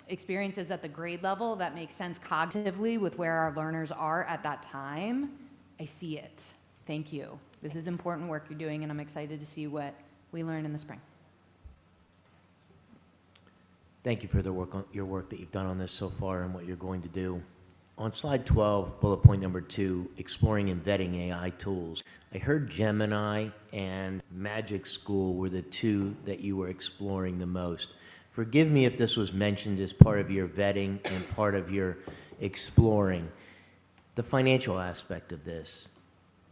experiences at the grade level that make sense cognitively with where our learners are at that time, I see it. Thank you. This is important work you're doing, and I'm excited to see what we learn in the spring. Thank you for your work that you've done on this so far and what you're going to do. On slide 12, bullet point number 2, exploring and vetting AI tools. I heard Gemini and Magic School were the two that you were exploring the most. Forgive me if this was mentioned as part of your vetting and part of your exploring. The financial aspect of this,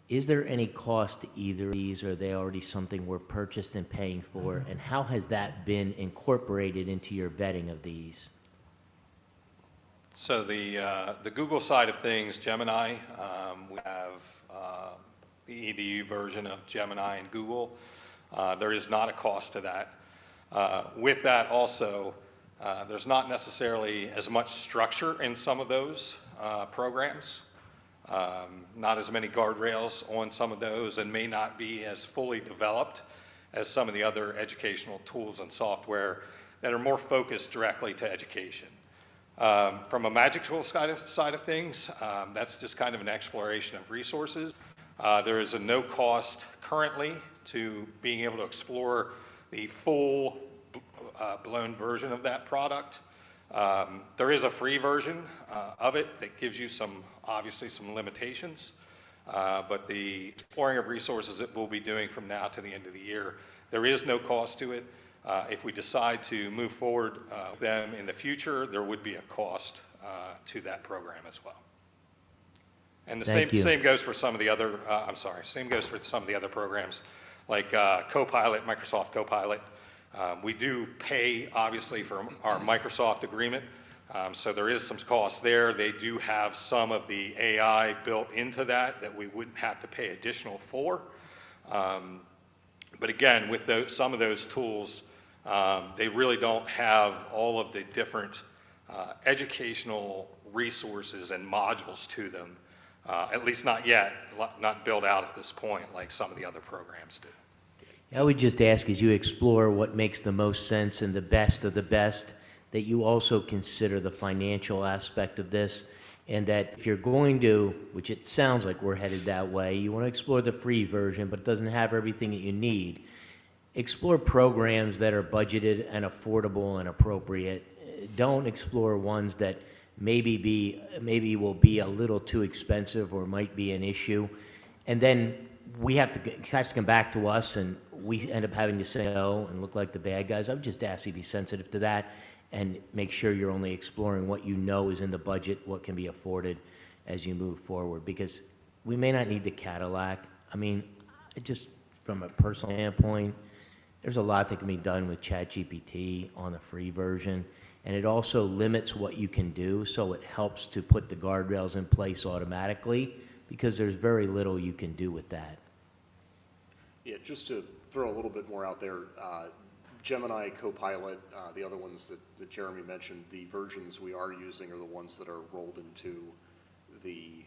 is there any cost to either of these, or are they already something we're purchased and paying for? And how has that been incorporated into your vetting of these? So the Google side of things, Gemini, we have the EDU version of Gemini and Google. There is not a cost to that. With that also, there's not necessarily as much structure in some of those programs. Not as many guardrails on some of those, and may not be as fully developed as some of the other educational tools and software that are more focused directly to education. From a Magic Tool side of things, that's just kind of an exploration of resources. There is a no cost currently to being able to explore the full blown version of that product. There is a free version of it that gives you obviously some limitations, but the exploring of resources that we'll be doing from now to the end of the year, there is no cost to it. If we decide to move forward with them in the future, there would be a cost to that program as well. And the same goes for some of the other, same goes for some of the other programs like Copilot, Microsoft Copilot. We do pay, obviously, for our Microsoft agreement, so there is some cost there. They do have some of the AI built into that we wouldn't have to pay additional for. But again, with some of those tools, they really don't have all of the different educational resources and modules to them, at least not yet, not built out at this point like some of the other programs do. I would just ask, as you explore what makes the most sense and the best of the best, that you also consider the financial aspect of this, and that if you're going to, which it sounds like we're headed that way, you want to explore the free version, but it doesn't have everything that you need. Explore programs that are budgeted and affordable and appropriate. Don't explore ones that maybe will be a little too expensive or might be an issue. And then it has to come back to us, and we end up having to say no and look like the bad guys. I would just ask you to be sensitive to that and make sure you're only exploring what you know is in the budget, what can be afforded as you move forward. Because we may not need the Cadillac. I mean, just from a personal standpoint, there's a lot that can be done with ChatGPT on the free version, and it also limits what you can do, so it helps to put the guardrails in place automatically, because there's very little you can do with that. Yeah, just to throw a little bit more out there, Gemini, Copilot, the other ones that Jeremy mentioned, the versions we are using are the ones that are rolled into the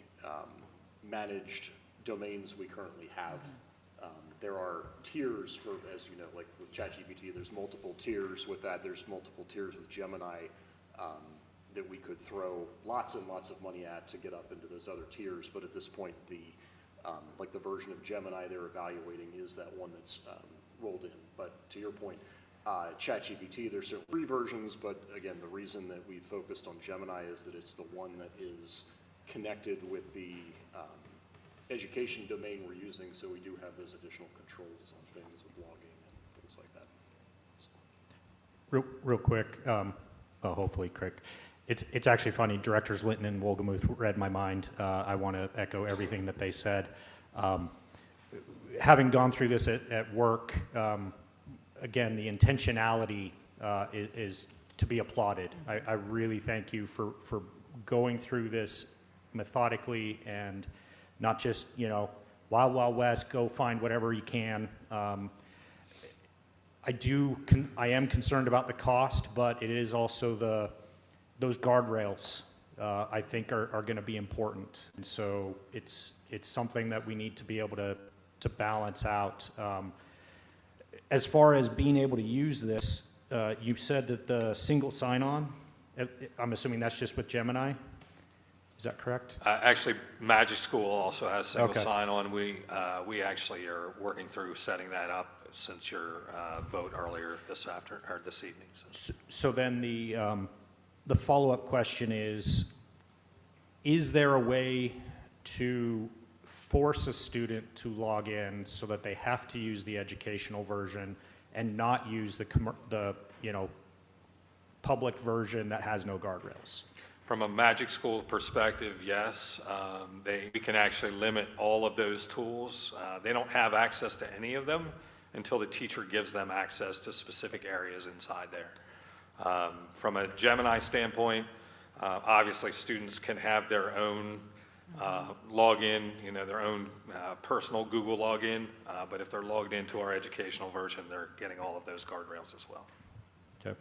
managed domains we currently have. There are tiers for, as you know, like with ChatGPT, there's multiple tiers with that. There's multiple tiers with Gemini that we could throw lots and lots of money at to get up into those other tiers. But at this point, like the version of Gemini they're evaluating is that one that's rolled in. But to your point, ChatGPT, there's certainly free versions, but again, the reason that we focused on Gemini is that it's the one that is connected with the education domain we're using, so we do have those additional controls on things with logging and things like that. Real quick, well, hopefully quick. It's actually funny, Directors Linton and Wolgemuth read my mind. I want to echo everything that they said. Having gone through this at work, again, the intentionality is to be applauded. I really thank you for going through this methodically and not just, Wild Wild West, go find whatever you can. I am concerned about the cost, but it is also those guardrails, I think, are going to be important. And so it's something that we need to be able to balance out. As far as being able to use this, you said that the single sign-on, I'm assuming that's just with Gemini? Is that correct? Actually, Magic School also has single Okay. sign-on. We actually are working through setting that up since your vote earlier this evening. So then the follow-up question is there a way to force a student to log in so that they have to use the educational version and not use the public version that has no guardrails? From a Magic School perspective, yes. We can actually limit all of those tools. They don't have access to any of them until the teacher gives them access to specific areas inside there. From a Gemini standpoint, obviously students can have their own login, their own personal Google login, but if they're logged into our educational version, they're getting all of those guardrails as well. Okay.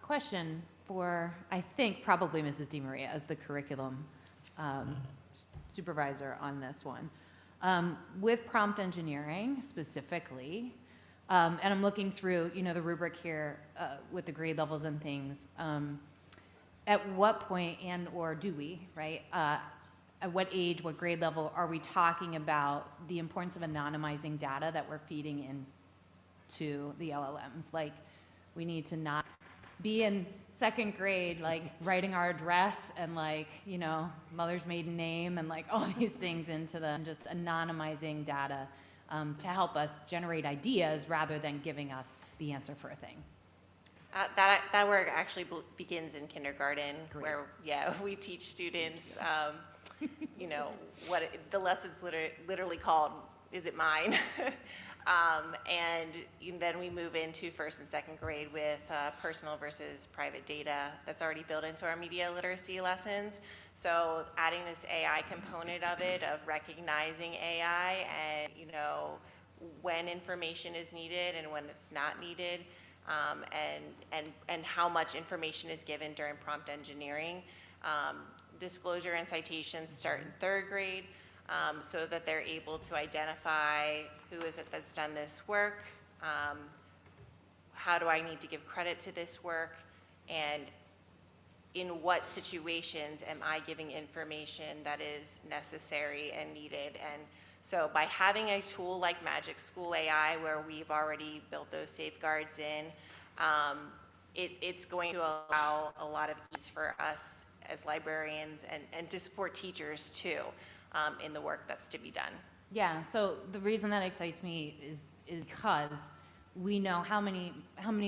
Question for, I think, probably Mrs. DiMaria as the curriculum supervisor on this one. With prompt engineering specifically, and I'm looking through, the rubric here with the grade levels and things. At what point or do we, right? At what age, what grade level are we talking about the importance of anonymizing data that we're feeding into the LLMs? Like, we need to not be in second grade, like writing our address and mother's maiden name and all these things into just anonymizing data to help us generate ideas rather than giving us the answer for a thing. That work actually begins in kindergarten, where we teach students, what the lesson's literally called, "Is it mine?" And then we move into first and second grade with personal versus private data that's already built into our media literacy lessons. So adding this AI component of it, of recognizing AI and, when information is needed and when it's not needed, and how much information is given during prompt engineering. Disclosure and citations start in third grade. So that they're able to identify who is it that's done this work, how do I need to give credit to this work, and in what situations am I giving information that is necessary and needed. And so by having a tool like Magic School AI, where we've already built those safeguards in, it's going to allow a lot of ease for us as librarians and to support teachers too. In the work that's to be done. Yeah, so the reason that excites me is because we know how many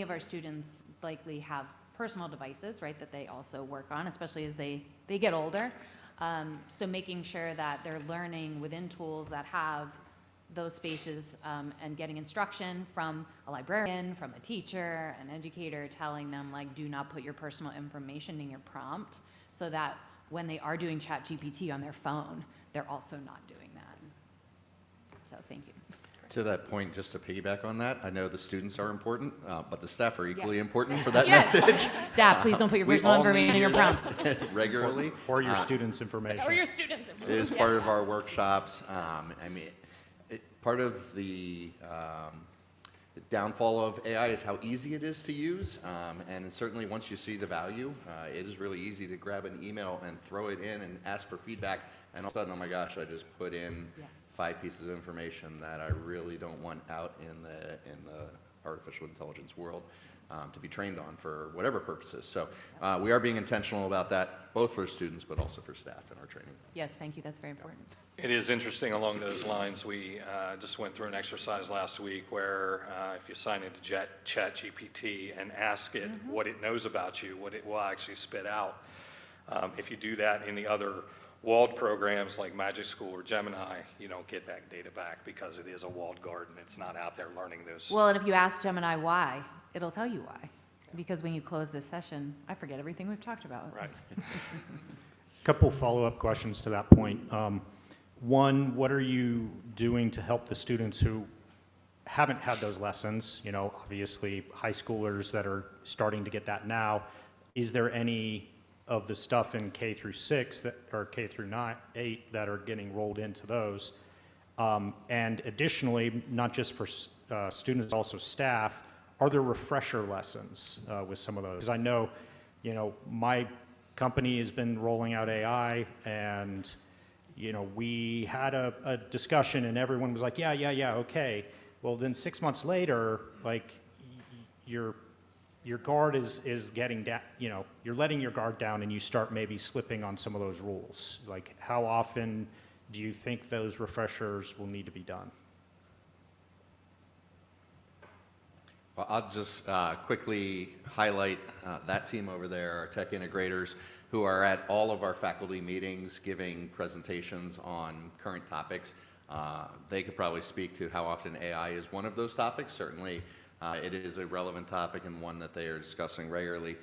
of our students likely have personal devices, right, that they also work on, especially as they get older. So making sure that they're learning within tools that have those spaces and getting instruction from a librarian, from a teacher, an educator, telling them like, do not put your personal information in your prompt, so that when they are doing ChatGPT on their phone, they're also not doing that. So thank you. To that point, just to piggyback on that, I know the students are important, but the staff are equally Yes. important for that Yes. message. Staff, please don't put your We personal all information in need your to hear prompts. that regularly. Or your students' information. Or your students' It is part of our workshops. I mean, part of the downfall of AI is how easy it is to use, and certainly once you see the value, it is really easy to grab an email and throw it in and ask for feedback, and all of a sudden, oh my gosh, I just put in 5 pieces of information that I really don't want out in the artificial intelligence world to be trained on for whatever purposes. So we are being intentional about that, both for students but also for staff in our training. Yes, thank you. That's very important. It is interesting along those lines. We just went through an exercise last week where if you sign into ChatGPT and ask it what it knows about you, what it will actually spit out. If you do that in the other walled programs like Magic School or Gemini, you don't get that data back because it is a walled garden. It's not out there learning those. Well, and if you ask Gemini why, it'll tell you why. Because when you close this session, I forget everything we've talked about. Right. Couple follow-up questions to that point. One, what are you doing to help the students who haven't had those lessons? You know, obviously high schoolers that are starting to get that now. Is there any of the stuff in K through 6 that, or K through 8 that are getting rolled into those? And additionally, not just for students, but also staff, are there refresher lessons with some of those? Because I know, you know, my company has been rolling out AI, and you know, we had a discussion and everyone was like, yeah, okay. Well, then 6 months later, like, your guard is getting down, you know, you're letting your guard down and you start maybe slipping on some of those rules. Like, how often do you think those refreshers will need to be done? Well, I'll just quickly highlight that team over there, our tech integrators, who are at all of our faculty meetings giving presentations on current topics. They could probably speak to how often AI is one of those topics. Certainly, it is a relevant topic and one that they are discussing regularly.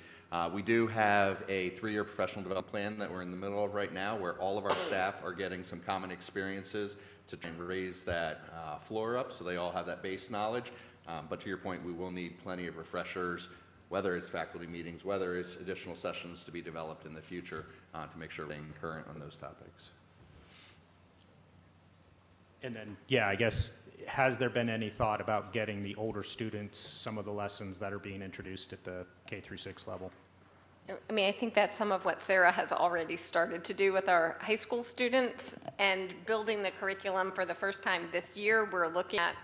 We do have a 3-year professional development plan that we're in the middle of right now, where all of our staff are getting some common experiences to try and raise that floor up so they all have that base knowledge. But to your point, we will need plenty of refreshers, whether it's faculty meetings, whether it's additional sessions to be developed in the future to make sure we're staying current on those topics. And then, yeah, I guess, has there been any thought about getting the older students some of the lessons that are being introduced at the K through 6 level? I mean, I think that's some of what Sarah has already started to do with our high school students, and building the curriculum for the first time this year. We're looking at,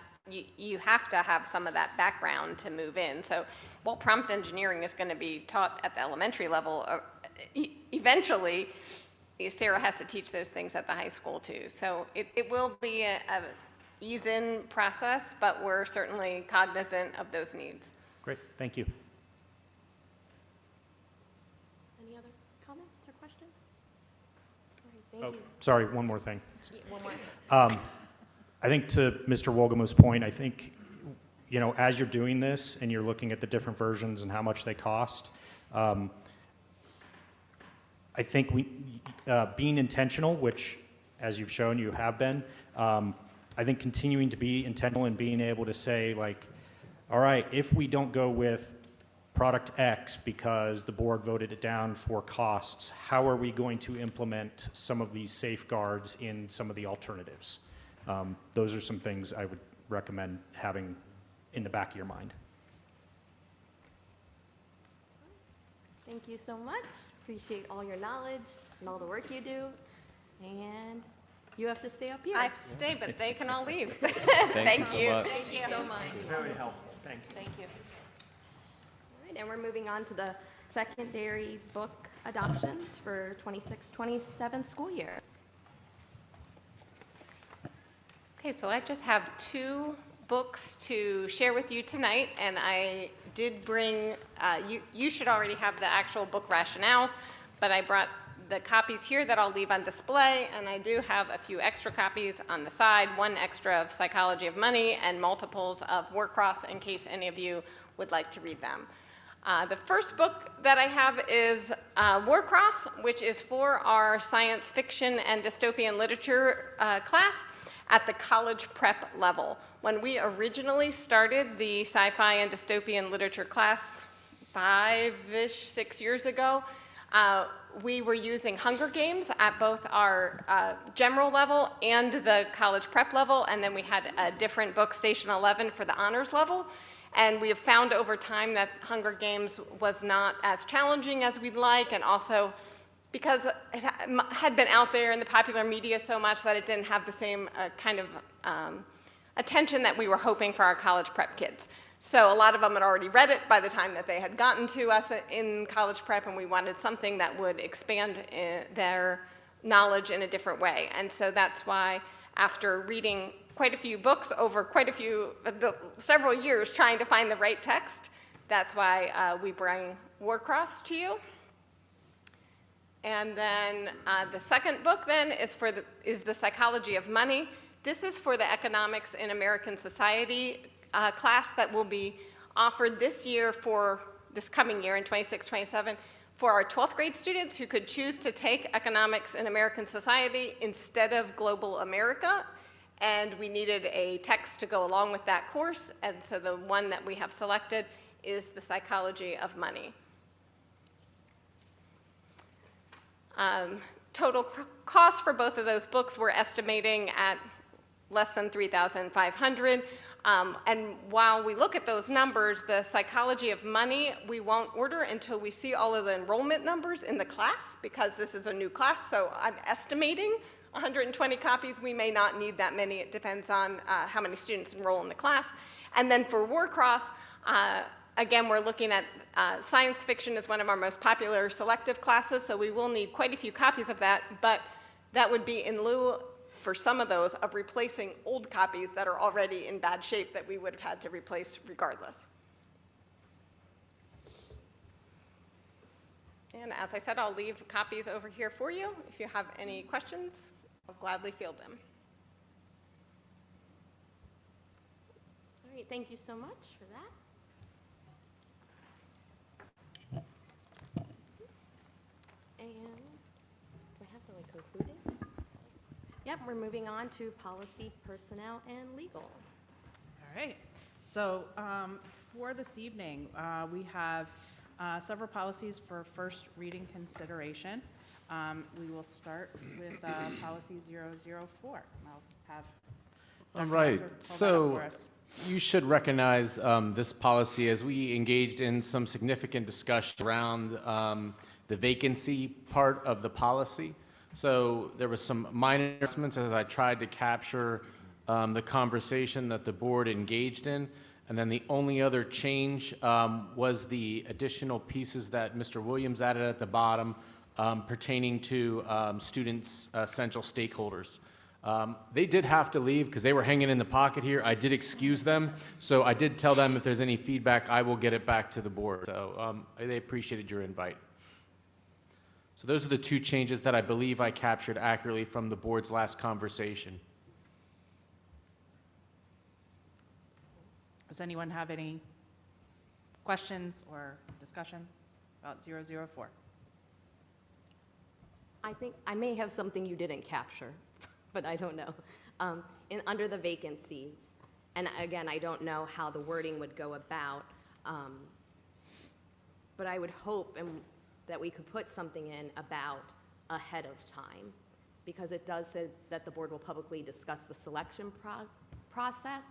you have to have some of that background to move in. So while prompt engineering is going to be taught at the elementary level, eventually Sarah has to teach those things at the high school too. So it will be a ease-in process, but we're certainly cognizant of those needs. Great, thank you. Any other comments or questions? All right, thank you. Sorry, one more thing. One more. I think to Mr. Wolgamuth's point, I think, you know, as you're doing this and you're looking at the different versions and how much they cost, I think being intentional, which, as you've shown, you have been, I think continuing to be intentional and being able to say, like, all right, if we don't go with product X because the board voted it down for costs, how are we going to implement some of these safeguards in some of the alternatives? Those are some things I would recommend having in the back of your mind. Thank you so much. Appreciate all your knowledge and all the work you do. And you have to stay up here. I have to stay, but they can all leave. Thank you. you. Thank you so much. Very helpful. Thank you. Thank you. All right, and we're moving on to the secondary book adoptions for 26-27 school year. Okay, so I just have 2 books to share with you tonight, and I did bring, you should already have the actual book rationales, but I brought the copies here that I'll leave on display, and I do have a few extra copies on the side, one extra of Psychology of Money and multiples of Warcross in case any of you would like to read them. The first book that I have is Warcross, which is for our science fiction and dystopian literature class at the college prep level. When we originally started the sci-fi and dystopian literature class 5-ish, 6 years ago, we were using Hunger Games at both our general level and the college prep level, and then we had a different book, Station 11, for the honors level. And we have found over time that Hunger Games was not as challenging as we'd like, and also because it had been out there in the popular media so much that it didn't have the same kind of attention that we were hoping for our college prep kids. So a lot of them had already read it by the time that they had gotten to us in college prep, and we wanted something that would expand their knowledge in a different way. And so that's why, after reading quite a few books over several years trying to find the right text, that's why we bring Warcross to you. And then the second book then is the Psychology of Money. This is for the Economics in American Society class that will be offered this year for this coming year in 26-27 for our 12th grade students who could choose to take Economics in American Society instead of Global America. And we needed a text to go along with that course, and so the one that we have selected is the Psychology of Money. Total cost for both of those books we're estimating at less than $3,500. And while we look at those numbers, the Psychology of Money, we won't order until we see all of the enrollment numbers in the class, because this is a new class, so I'm estimating 120 copies. We may not need that many. It depends on how many students enroll in the class. And then for Warcross, again, we're looking at science fiction is one of our most popular selective classes, so we will need quite a few copies of that, but that would be in lieu, for some of those, of replacing old copies that are already in bad shape that we would have had to replace regardless. And as I said, I'll leave copies over here for you. If you have any questions, I'll gladly field them. All right, thank you so much for that. And do I have to conclude it? Yep, we're moving on to policy, personnel, and legal. All right. So for this evening, we have several policies for first reading consideration. We will start with policy 004. I'll have All Dr. right, Messer pull that up so for us. you should recognize this policy as we engaged in some significant discussion around the vacancy part of the policy. So there was some minor adjustments as I tried to capture the conversation that the board engaged in. And then the only other change was the additional pieces that Mr. Williams added at the bottom pertaining to students' essential stakeholders. They did have to leave because they were hanging in the pocket here. I did excuse them, so I did tell them if there's any feedback, I will get it back to the board. So they appreciated your invite. So those are the two changes that I believe I captured accurately from the board's last conversation. Does anyone have any questions or discussion about 004? I think I may have something you didn't capture, but I don't know. Under the vacancies, and again, I don't know how the wording would go about, but I would hope that we could put something in about ahead of time, because it does say that the board will publicly discuss the selection process.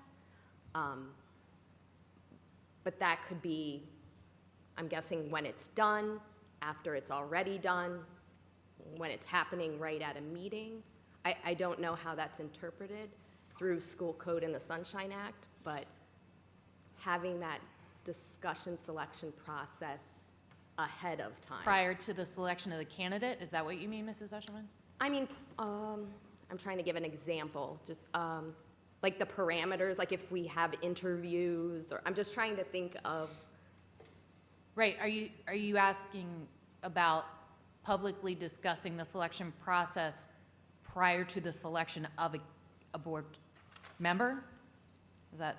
But that could be, I'm guessing, when it's done, after it's already done, when it's happening right at a meeting. I don't know how that's interpreted through school code and the Sunshine Act, but having that discussion selection process ahead of time. Prior to the selection of the candidate, is that what you mean, Mrs. Eshelman? I mean, I'm trying to give an example, just like the parameters, like if we have interviews, or I'm just trying to think of. Right, are you asking about publicly discussing the selection process prior to the selection of a board member? Is that,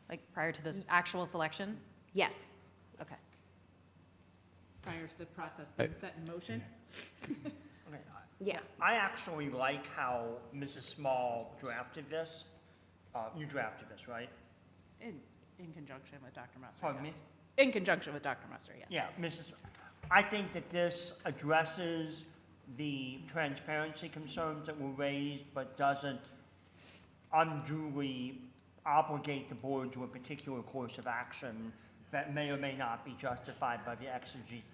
like, prior to the actual selection? Yes. Okay. Prior to the process being set in motion? Yeah. I actually like how Mrs. Small drafted this. You drafted this, right? In conjunction with Dr. Musser, Pardon me? yes. In conjunction with Dr. Musser, yes. Yeah, I think that this addresses the transparency concerns that were raised, but doesn't unduly obligate the board to a particular course of action that may or may not be justified by the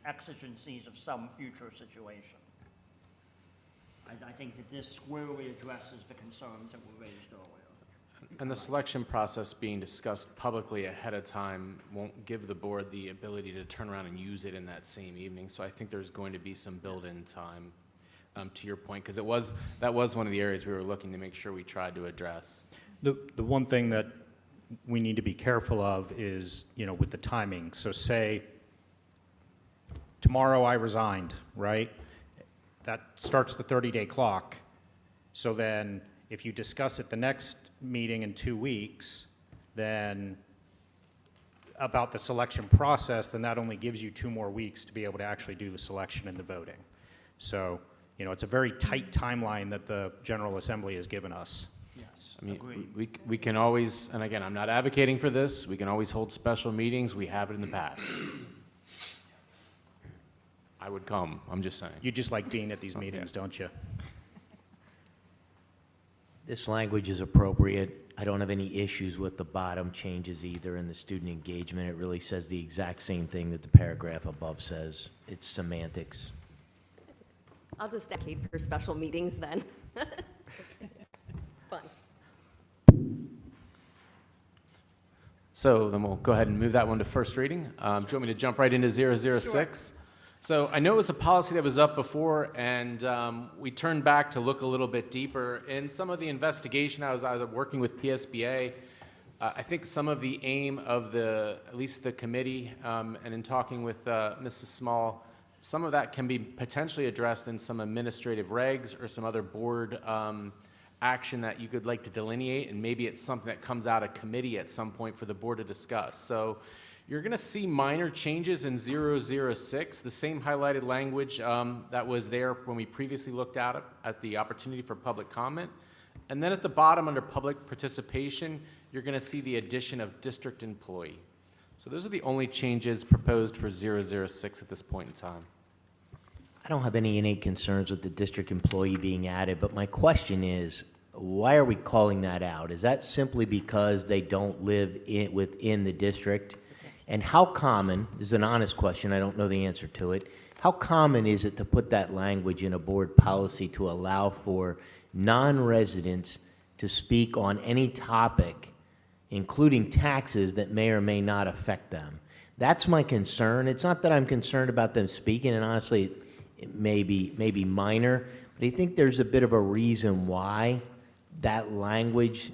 exigencies of some future situation. I think that this squarely addresses the concerns that were raised earlier. And the selection process being discussed publicly ahead of time won't give the board the ability to turn around and use it in that same evening. So I think there's going to be some built-in time, to your point, because that was one of the areas we were looking to make sure we tried to address. The one thing that we need to be careful of is, with the timing. So say tomorrow I resigned, right? That starts the 30-day clock. So then if you discuss it the next meeting in 2 weeks, then about the selection process, then that only gives you 2 more weeks to be able to actually do the selection and the voting. So, it's a very tight timeline that the General Assembly has given us. Yes, I mean, agreed. we can always, and again, I'm not advocating for this, we can always hold special meetings, we have it in the past. I would come, I'm just saying. You just like being at these meetings, don't you? This language is appropriate. I don't have any issues with the bottom changes either in the student engagement. It really says the exact same thing that the paragraph above says. It's semantics. I'll just advocate for special meetings then. Fun. So then we'll go ahead and move that one to first reading. Do you want me to jump right into 006? So I know it was a policy that was up before, and we turned back to look a little bit deeper. In some of the investigation, I was working with PSBA. I think some of the aim of at least the committee, and in talking with Mrs. Small, some of that can be potentially addressed in some administrative regs or some other board action that you could like to delineate, and maybe it's something that comes out of committee at some point for the board to discuss. So you're going to see minor changes in 006, the same highlighted language that was there when we previously looked at it, at the opportunity for public comment. And then at the bottom under public participation, you're going to see the addition of district employee. So those are the only changes proposed for 006 at this point in time. I don't have any innate concerns with the district employee being added, but my question is, why are we calling that out? Is that simply because they don't live within the district? And how common, this is an honest question, I don't know the answer to it, how common is it to put that language in a board policy to allow for non-residents to speak on any topic, including taxes, that may or may not affect them? That's my concern. It's not that I'm concerned about them speaking, and honestly, it may be minor, but I think there's a bit of a reason why that language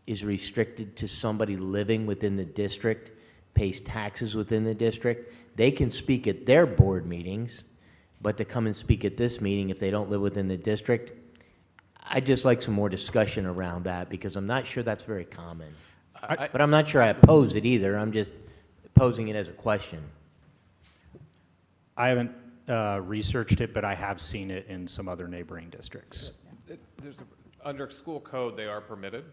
is restricted to somebody living within the district, pays taxes within the district. They can speak at their board meetings, but to come and speak at this meeting if they don't live within the district, I'd just like some more discussion around that, because I'm not sure that's very common. But I'm not sure I oppose it either. I'm just posing it as a question. I haven't researched it, but I have seen it in some other neighboring districts. Under school code, they are permitted.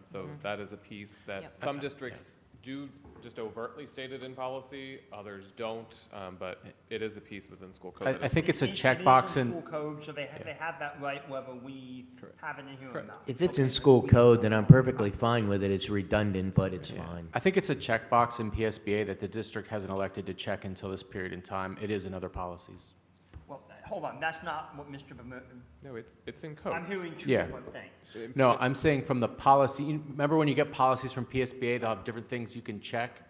So that is a piece that some districts do just overtly state it in policy, others don't, but it is a piece within school code. I think it's a It is checkbox in in. school code, so they have that right whether we have it in here or not. If it's in school code, then I'm perfectly fine with it. It's redundant, but it's fine. I think it's a checkbox in PSBA that the district hasn't elected to check until this period in time. It is in other policies. Well, hold on, that's not what Mr. No, it's in code. I'm hearing two Yeah. different things. No, I'm saying from the policy, remember when you get policies from PSBA, they'll have different things you can check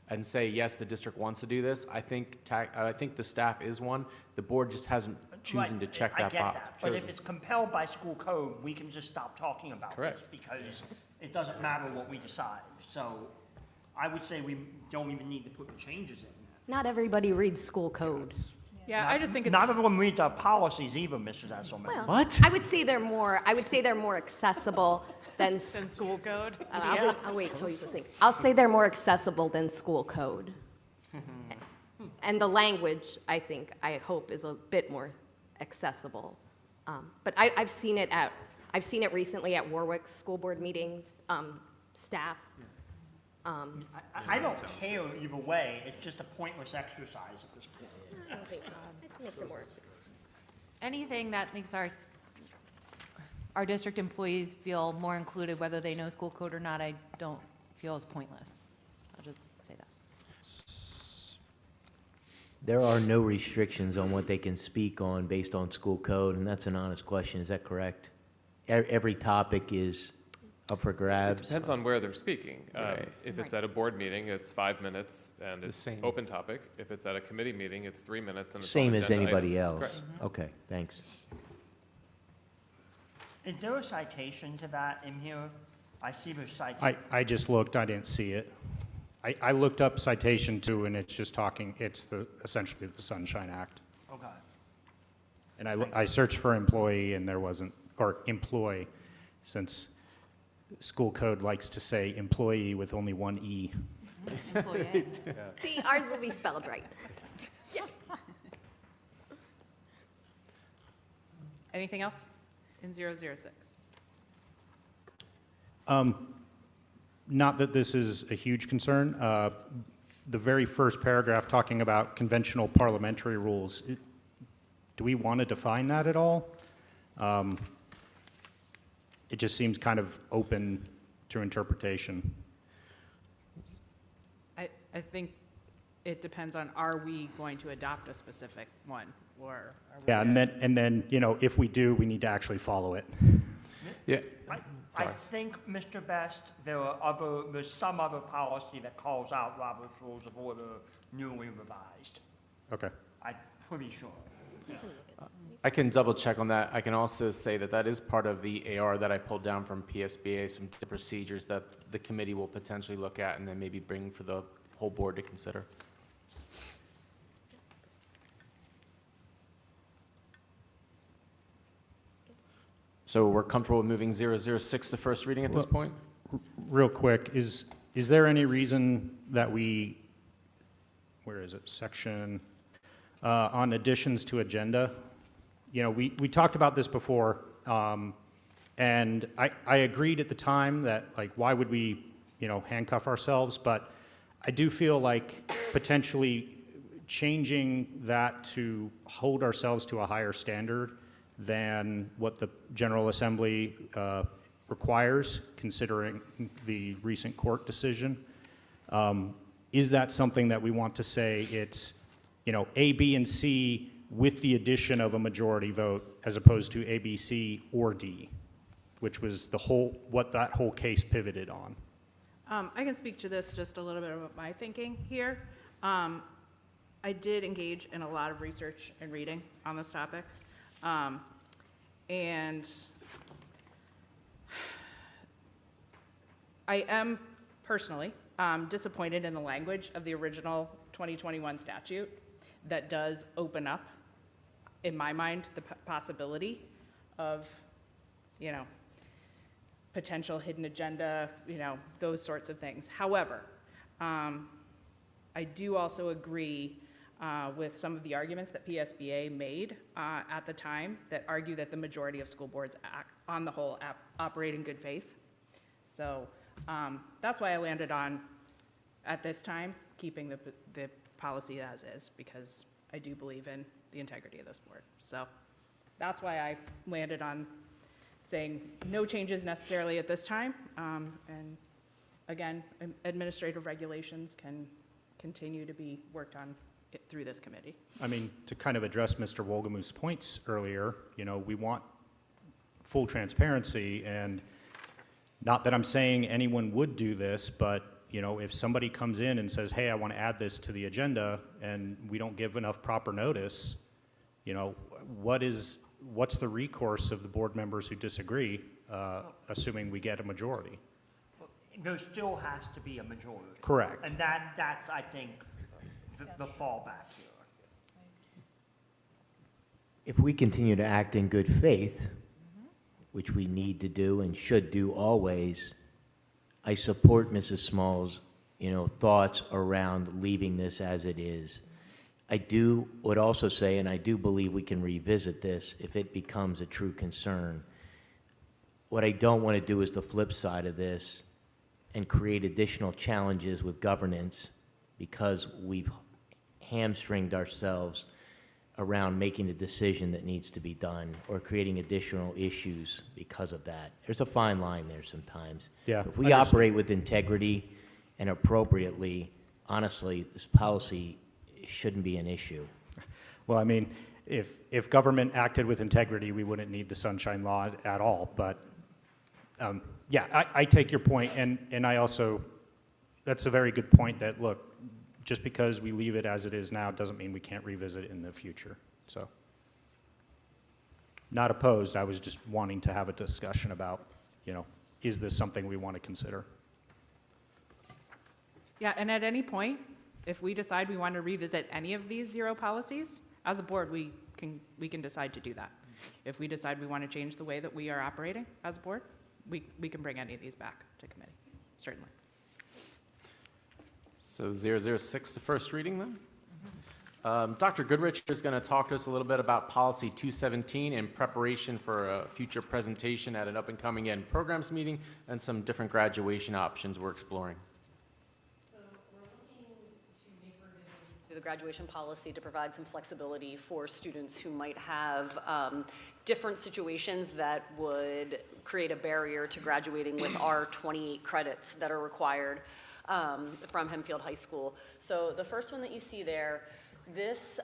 and say, yes, the district wants to do this. I think the staff is one. The board just hasn't chosen to check that I get box. that, but if it's compelled by school code, we can just stop talking about this, because it doesn't matter what we decide. So I would say we don't even need to put the changes in. Not everybody reads school codes. Yeah, I just think it's. None of them read our policies either, Mrs. Esselman. Well, I would say they're more accessible than. Than school code? I'll wait till you think. I'll say they're more accessible than school code. And the language, I hope, is a bit more accessible. But I've seen it recently at Warwick school board meetings, staff. I don't care either way, it's just a pointless exercise at this point. I don't think so. I think it's more. Anything that makes our district employees feel more included, whether they know school code or not, I don't feel is pointless. I'll just say that. There are no restrictions on what they can speak on based on school code, and that's an honest question. Is that correct? Every topic is up for grabs? It depends on where they're speaking. Right. If it's at a board meeting, it's 5 minutes and it's same. open topic. If it's at a committee meeting, it's 3 minutes and it's Same on as agenda anybody items. else? Correct. Okay, thanks. Is there a citation to that in here? I see there's citation. I just looked, I didn't see it. I looked up citation 2, and it's just essentially the Sunshine Act. Okay. And I searched for employee, and there wasn't, or employ, since school code likes to say employee with only one E. Employee. See, ours will be spelled right. Yeah. Anything else in 006? Not that this is a huge concern. The very first paragraph talking about conventional parliamentary rules, do we want to define that at all? It just seems kind of open to interpretation. I think it depends on, are we going to adopt a specific one, or? Are we Yeah, gonna- and then, if we do, we need to actually follow it. Yeah. I think, Mr. Best, there's some other policy that calls out Robert's Rules of Order newly revised. Okay. I'm pretty sure. I can double check on that. I can also say that that is part of the AR that I pulled down from PSBA, some procedures that the committee will potentially look at and then maybe bring for the whole board to consider. So we're comfortable with moving 006 to first reading at this point? Real quick, is there any reason that where is it, section, on additions to agenda? We talked about this before, and I agreed at the time that, why would we, handcuff ourselves? But I do feel like potentially changing that to hold ourselves to a higher standard than what the General Assembly requires, considering the recent court decision. Is that something that we want to say it's, A, B, and C with the addition of a majority vote, as opposed to A, B, C, or D, which was what that whole case pivoted on? I can speak to this just a little bit about my thinking here. I did engage in a lot of research and reading on this topic. And I am personally disappointed in the language of the original 2021 statute that does open up, in my mind, the possibility of, potential hidden agenda, those sorts of things. However, I do also agree with some of the arguments that PSBA made at the time that argue that the majority of school boards on the whole operate in good faith. So that's why I landed on, at this time, keeping the policy as is, because I do believe in the integrity of this board. So that's why I landed on saying no changes necessarily at this time. And again, administrative regulations can continue to be worked on through this committee. I mean, to kind of address Mr. Wolgamuth's points earlier, we want full transparency, and not that I'm saying anyone would do this, but, if somebody comes in and says, hey, I want to add this to the agenda, and we don't give enough proper notice, what's the recourse of the board members who disagree, assuming we get a majority? There still has to be a majority. Correct. And that's, I think, the fallback here. if we continue to act in good faith, which we need to do and should do always, I support Mrs. Small's, thoughts around leaving this as it is. I would also say, and I do believe we can revisit this if it becomes a true concern. What I don't want to do is the flip side of this and create additional challenges with governance because we've hamstringed ourselves around making the decision that needs to be done or creating additional issues because of that. There's a fine line there sometimes. Yeah, If we operate with integrity and appropriately, honestly, this policy shouldn't be an issue. Well, I mean, if government acted with integrity, we wouldn't need the Sunshine Law at all. But yeah, I take your point, and I also, that's a very good point that, look, just because we leave it as it is now doesn't mean we can't revisit it in the future. So, not opposed. I was just wanting to have a discussion about, is this something we want to consider? Yeah, and at any point, if we decide we want to revisit any of these zero policies, as a board, we can decide to do that. If we decide we want to change the way that we are operating as a board, we can bring any of these back to committee, certainly. So 006 to first reading then. Dr. Goodrich is going to talk to us a little bit about Policy 217 in preparation for a future presentation at an up-and-coming ed programs meeting and some different graduation options we're exploring. To the graduation policy to provide some flexibility for students who might have different situations that would create a barrier to graduating with our 28 credits that are required from Hempfield High School. So the first one that you see there, this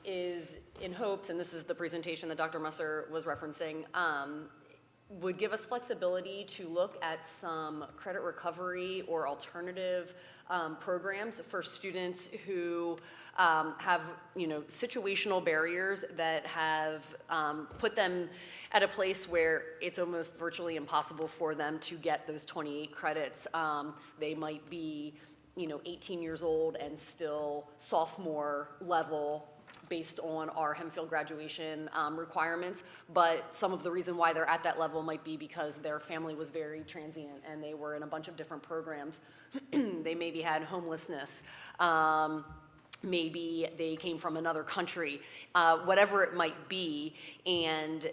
is in hopes, and this is the presentation that Dr. Musser was referencing, would give us flexibility to look at some credit recovery or alternative programs for students who have, situational barriers that have put them at a place where it's almost virtually impossible for them to get those 28 credits. They might be, 18 years old and still sophomore level based on our Hempfield graduation requirements, but some of the reason why they're at that level might be because their family was very transient and they were in a bunch of different programs. They maybe had homelessness. Maybe they came from another country, whatever it might be, and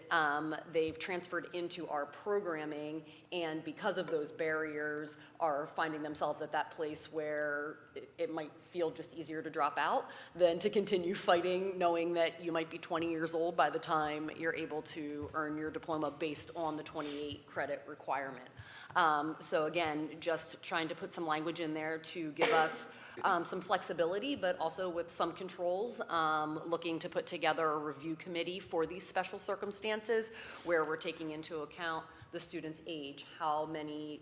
they've transferred into our programming, and because of those barriers are finding themselves at that place where it might feel just easier to drop out than to continue fighting, knowing that you might be 20 years old by the time you're able to earn your diploma based on the 28 credit requirement. So again, just trying to put some language in there to give us some flexibility, but also with some controls, looking to put together a review committee for these special circumstances where we're taking into account the student's age, how many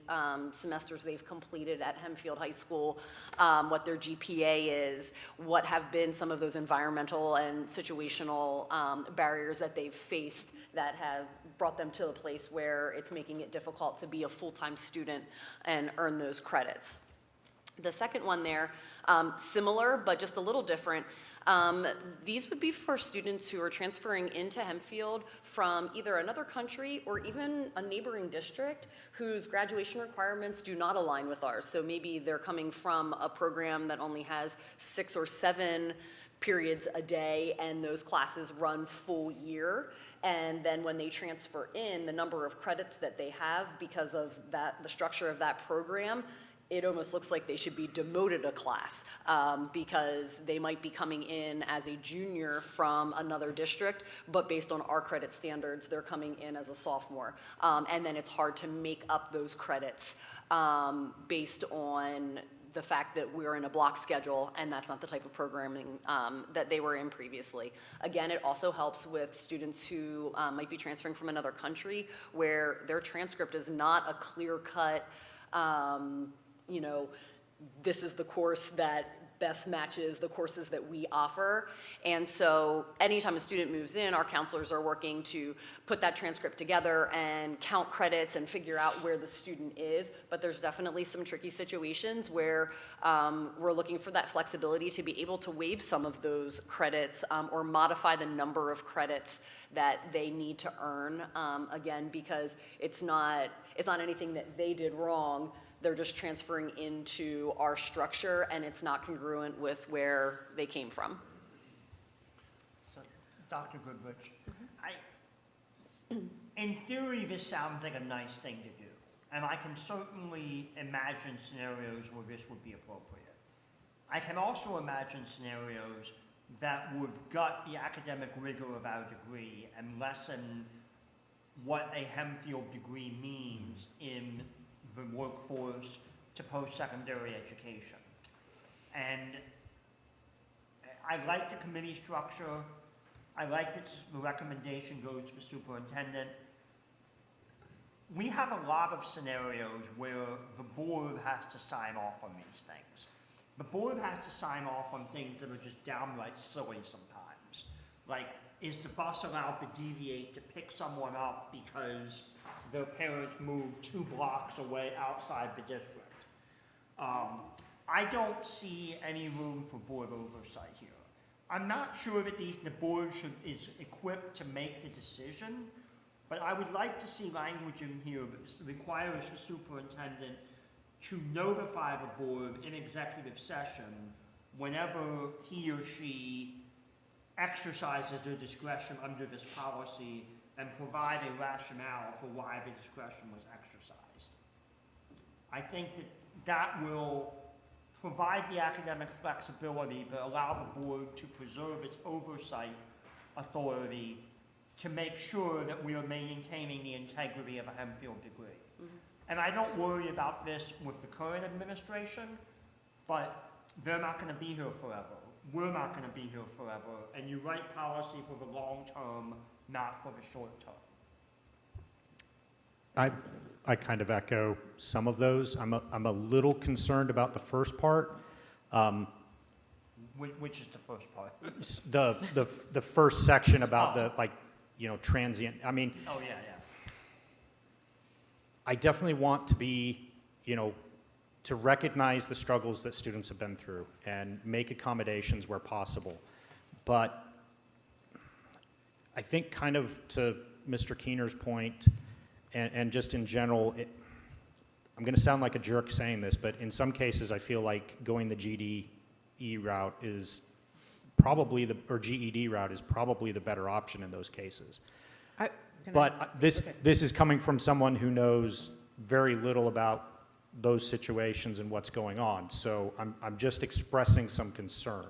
semesters they've completed at Hempfield High School, what their GPA is, what have been some of those environmental and situational barriers that they've faced that have brought them to a place where it's making it difficult to be a full-time student and earn those credits. The second one there, similar but just a little different. These would be for students who are transferring into Hempfield from either another country or even a neighboring district whose graduation requirements do not align with ours. So maybe they're coming from a program that only has 6 or 7 periods a day and those classes run full year, and then when they transfer in, the number of credits that they have because of that, the structure of that program, it almost looks like they should be demoted a class because they might be coming in as a junior from another district, but based on our credit standards, they're coming in as a sophomore. And then it's hard to make up those credits based on the fact that we're in a block schedule and that's not the type of programming that they were in previously. Again, it also helps with students who might be transferring from another country where their transcript is not a clear-cut, this is the course that best matches the courses that we offer. And so anytime a student moves in, our counselors are working to put that transcript together and count credits and figure out where the student is. But there's definitely some tricky situations where we're looking for that flexibility to be able to waive some of those credits or modify the number of credits that they need to earn, again, because it's not anything that they did wrong. They're just transferring into our structure, and it's not congruent with where they came from. So, Dr. Goodrich, in theory, this sounds like a nice thing to do, and I can certainly imagine scenarios where this would be appropriate. I can also imagine scenarios that would gut the academic rigor of our degree and lessen what a Hempfield degree means in the workforce to post-secondary education. And I like the committee structure. I like that the recommendation goes to the superintendent. We have a lot of scenarios where the board has to sign off on these things. The board has to sign off on things that are just downright silly sometimes. Like, is the bus allowed to deviate to pick someone up because their parents moved 2 blocks away outside the district? I don't see any room for board oversight here. I'm not sure that the board is equipped to make the decision, but I would like to see language in here that requires the superintendent to notify the board in executive session whenever he or she exercises their discretion under this policy and provide a rationale for why the discretion was exercised. I think that will provide the academic flexibility but allow the board to preserve its oversight authority to make sure that we are maintaining the integrity of a Hempfield degree. Mm-hmm. And I don't worry about this with the current administration, but they're not going to be here forever. We're not going to be here forever, and you write policy for the long term, not for the short term. I kind of echo some of those. I'm a little concerned about the first part. Which is the first part? The first section about the transient. I mean. Oh yeah. I definitely want to be, to recognize the struggles that students have been through and make accommodations where possible. But I think kind of to Mr. Keener's point, and just in general, I'm going to sound like a jerk saying this, but in some cases I feel like going the GDE route is probably or GED route is probably the better option in those cases. But this is coming from someone who knows very little about those situations and what's going on. So I'm just expressing some concern,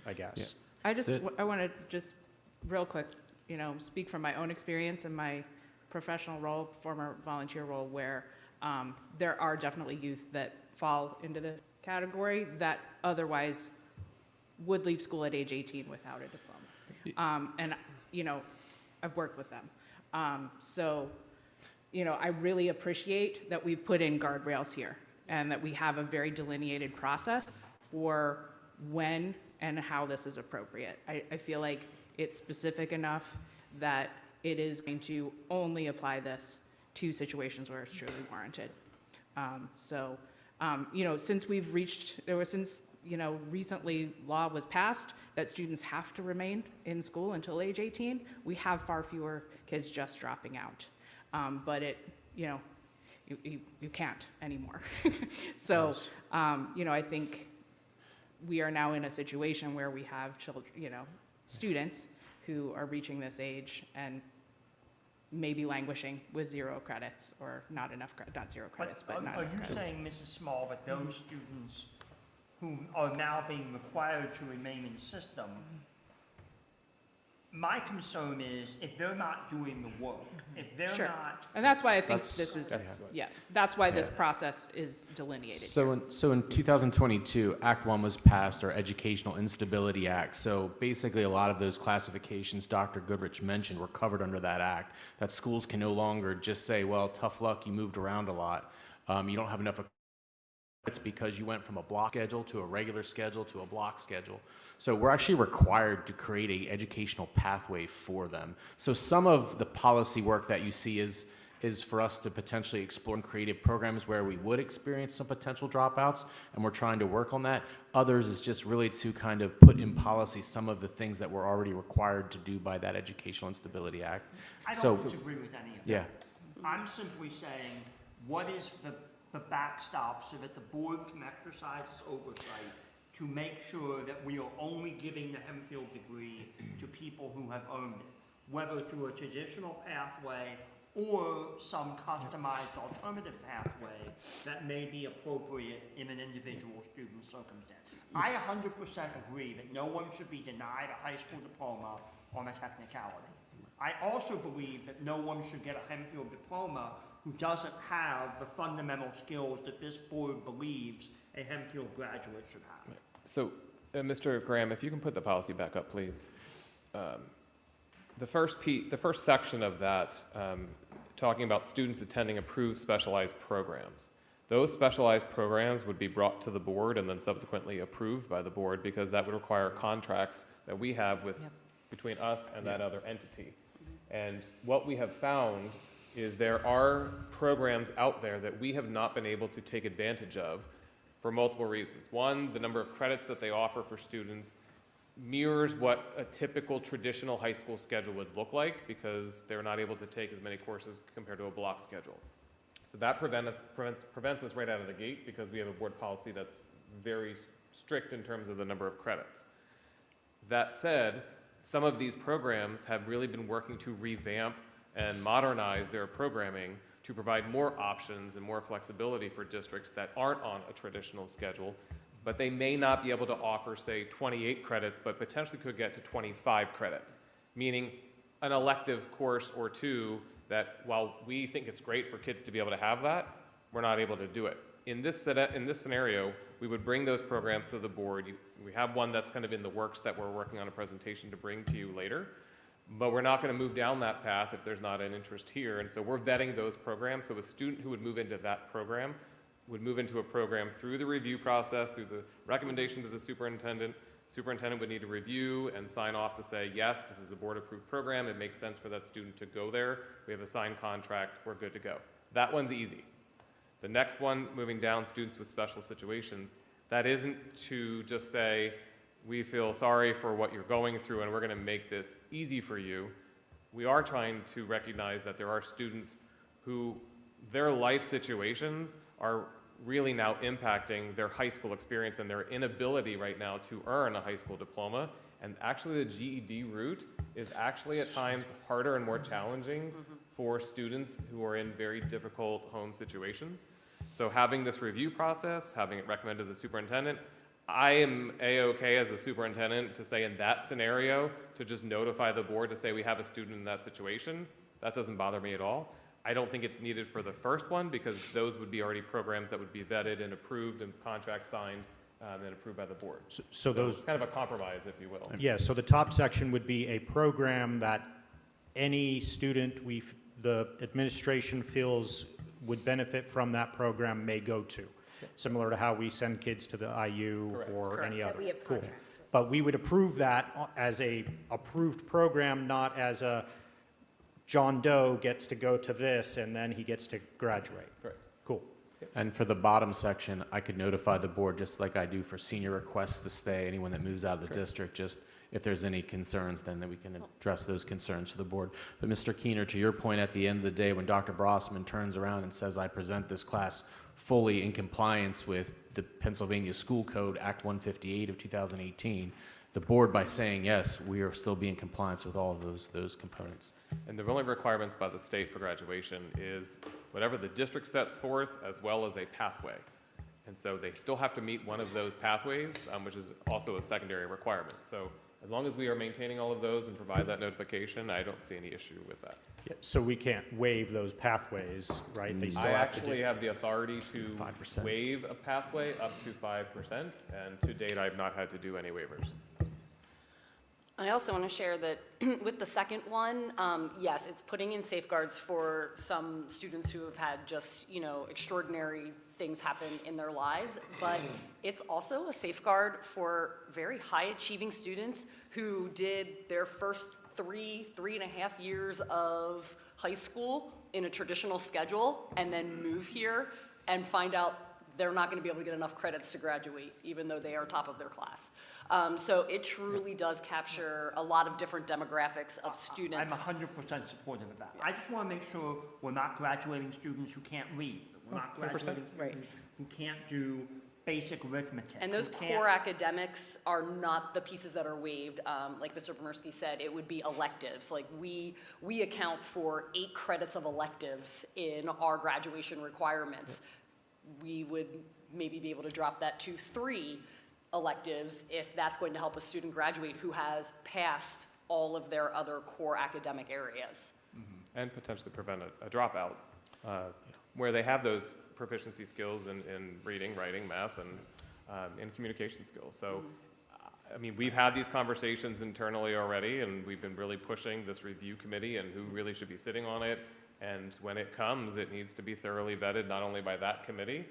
I guess. Yeah. I want to just real quick, speak from my own experience in my professional role, former volunteer role, where there are definitely youth that fall into this category that otherwise would leave school at age 18 without a diploma. And I've worked with them. So, I really appreciate that we've put in guardrails here and that we have a very delineated process for when and how this is appropriate. I feel like it's specific enough that it is going to only apply this to situations where it's truly warranted. Since recently law was passed that students have to remain in school until age 18, we have far fewer kids just dropping out. But you can't anymore. So, I think we are now in a situation where we have children, students who are reaching this age and maybe languishing with 0 credits or not 0 credits, but not enough credits. Are you saying, Mrs. Small, that those students who are now being required to remain in the system, my concern is if they're not doing the work, if they're not... And that's why I think that's why this process is delineated. So in 2022, Act 1 was passed, our Educational Instability Act. So basically a lot of those classifications Dr. Goodrich mentioned were covered under that act, that schools can no longer just say, well, tough luck, you moved around a lot. You don't have enough It's because you went from a block schedule to a regular schedule to a block schedule. So we're actually required to create a educational pathway for them. So some of the policy work that you see is for us to potentially explore creative programs where we would experience some potential dropouts, and we're trying to work on that. Others is just really to kind of put in policy some of the things that we're already required to do by that Educational Instability Act. I don't disagree with any of that. Yeah. I'm simply saying, what is the backstop so that the board can exercise its oversight to make sure that we are only giving the Hempfield degree to people who have earned it, whether through a traditional pathway or some customized alternative pathway that may be appropriate in an individual student's circumstance. I 100% agree that no one should be denied a high school diploma on a technicality. I also believe that no one should get a Hempfield diploma who doesn't have the fundamental skills that this board believes a Hempfield graduate should have. So, Mr. Graham, if you can put the policy back up, please. The first section of that, talking about students attending approved specialized programs. Those specialized programs would be brought to the board and then subsequently approved by the board, because that would require contracts that we have with, between us and that other entity. And what we have found is there are programs out there that we have not been able to take advantage of for multiple reasons. One, the number of credits that they offer for students mirrors what a typical traditional high school schedule would look like, because they're not able to take as many courses compared to a block schedule. So that prevents us right out of the gate, because we have a board policy that's very strict in terms of the number of credits. That said, some of these programs have really been working to revamp and modernize their programming to provide more options and more flexibility for districts that aren't on a traditional schedule, but they may not be able to offer, say, 28 credits, but potentially could get to 25 credits, meaning an elective course or two that, while we think it's great for kids to be able to have that, we're not able to do it. In this scenario, we would bring those programs to the board. We have one that's kind of in the works that we're working on a presentation to bring to you later, but we're not going to move down that path if there's not an interest here. And so we're vetting those programs. So a student who would move into that program would move into a program through the review process, through the recommendation to the superintendent. Superintendent would need to review and sign off to say, yes, this is a board-approved program. It makes sense for that student to go there. We have a signed contract. We're good to go. That one's easy. The next one, moving down, students with special situations, that isn't to just say, we feel sorry for what you're going through and we're going to make this easy for you. We are trying to recognize that there are students who their life situations are really now impacting their high school experience and their inability right now to earn a high school diploma. And actually the GED route is actually at times harder and more challenging for students who are in very difficult home situations. So having this review process, having it recommended to the superintendent, I am A-okay as a superintendent to say in that scenario, to just notify the board to say we have a student in that situation. That doesn't bother me at all. I don't think it's needed for the first one, because those would be already programs that would be vetted and approved and contracts signed and approved by the board. So those, it's kind of a compromise, if you will. yeah, so the top section would be a program that any student the administration feels would benefit from that program may go to, similar to how we send kids to the IU or any other. We have Cool. contracts. But we would approve that as a approved program, not as a John Doe gets to go to this and then he gets to graduate. Correct. Cool. And for the bottom section, I could notify the board, just like I do for senior requests to stay, anyone that moves out of the district, just if there's any concerns, then we can address those concerns to the board. But Mr. Keener, to your point, at the end of the day, when Dr. Brossman turns around and says, I present this class fully in compliance with the Pennsylvania School Code, Act 158 of 2018, the board, by saying yes, we are still being in compliance with all of those components. And the only requirements by the state for graduation is whatever the district sets forth, as well as a pathway. And so they still have to meet one of those pathways, which is also a secondary requirement. So as long as we are maintaining all of those and provide that notification, I don't see any issue with that. Yeah, so we can't waive those pathways, right? They still I have to actually do. have the authority to 5%. waive a pathway up to 5%, and to date, I've not had to do any waivers. I also want to share that with the second one, yes, it's putting in safeguards for some students who have had just, extraordinary things happen in their lives, but it's also a safeguard for very high-achieving students who did their first 3.5 years of high school in a traditional schedule and then move here and find out they're not going to be able to get enough credits to graduate, even though they are top of their class. So it truly does capture a lot of different demographics of students. I'm 100% supportive of that. I just want to make sure we're not graduating students who can't read. We're not graduating students who can't do basic arithmetic. And those core academics are not the pieces that are waived. Like Mr. Pomersky said, it would be electives. Like we account for 8 credits of electives in our graduation requirements. We would maybe be able to drop that to 3 electives if that's going to help a student graduate who has passed all of their other core academic areas. And potentially prevent a dropout where they have those proficiency skills in reading, writing, math, and in communication skills. So, I mean, we've had these conversations internally already, and we've been really pushing this review committee and who really should be sitting on it. And when it comes, it needs to be thoroughly vetted, not only by that committee,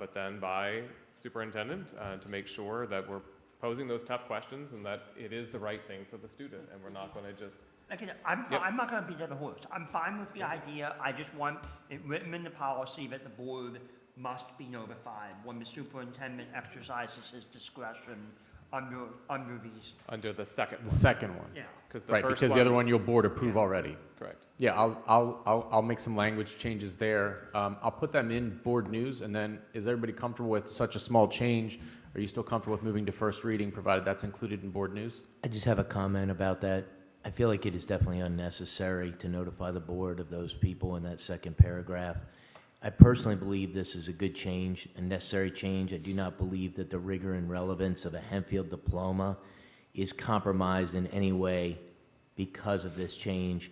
but then by superintendent to make sure that we're posing those tough questions and that it is the right thing for the student, and we're not going to just... Again, I'm not going to beat the horse. I'm fine with the idea. I just want it written in the policy that the board must be notified when the superintendent exercises his discretion under these. Under the second one. Yeah. Right, because the other one you'll board approve already. Correct. Yeah, I'll make some language changes there. I'll put them in board news, and then is everybody comfortable with such a small change? Are you still comfortable with moving to first reading, provided that's included in board news? I just have a comment about that. I feel like it is definitely unnecessary to notify the board of those people in that second paragraph. I personally believe this is a good change, a necessary change. I do not believe that the rigor and relevance of a Hempfield diploma is compromised in any way because of this change.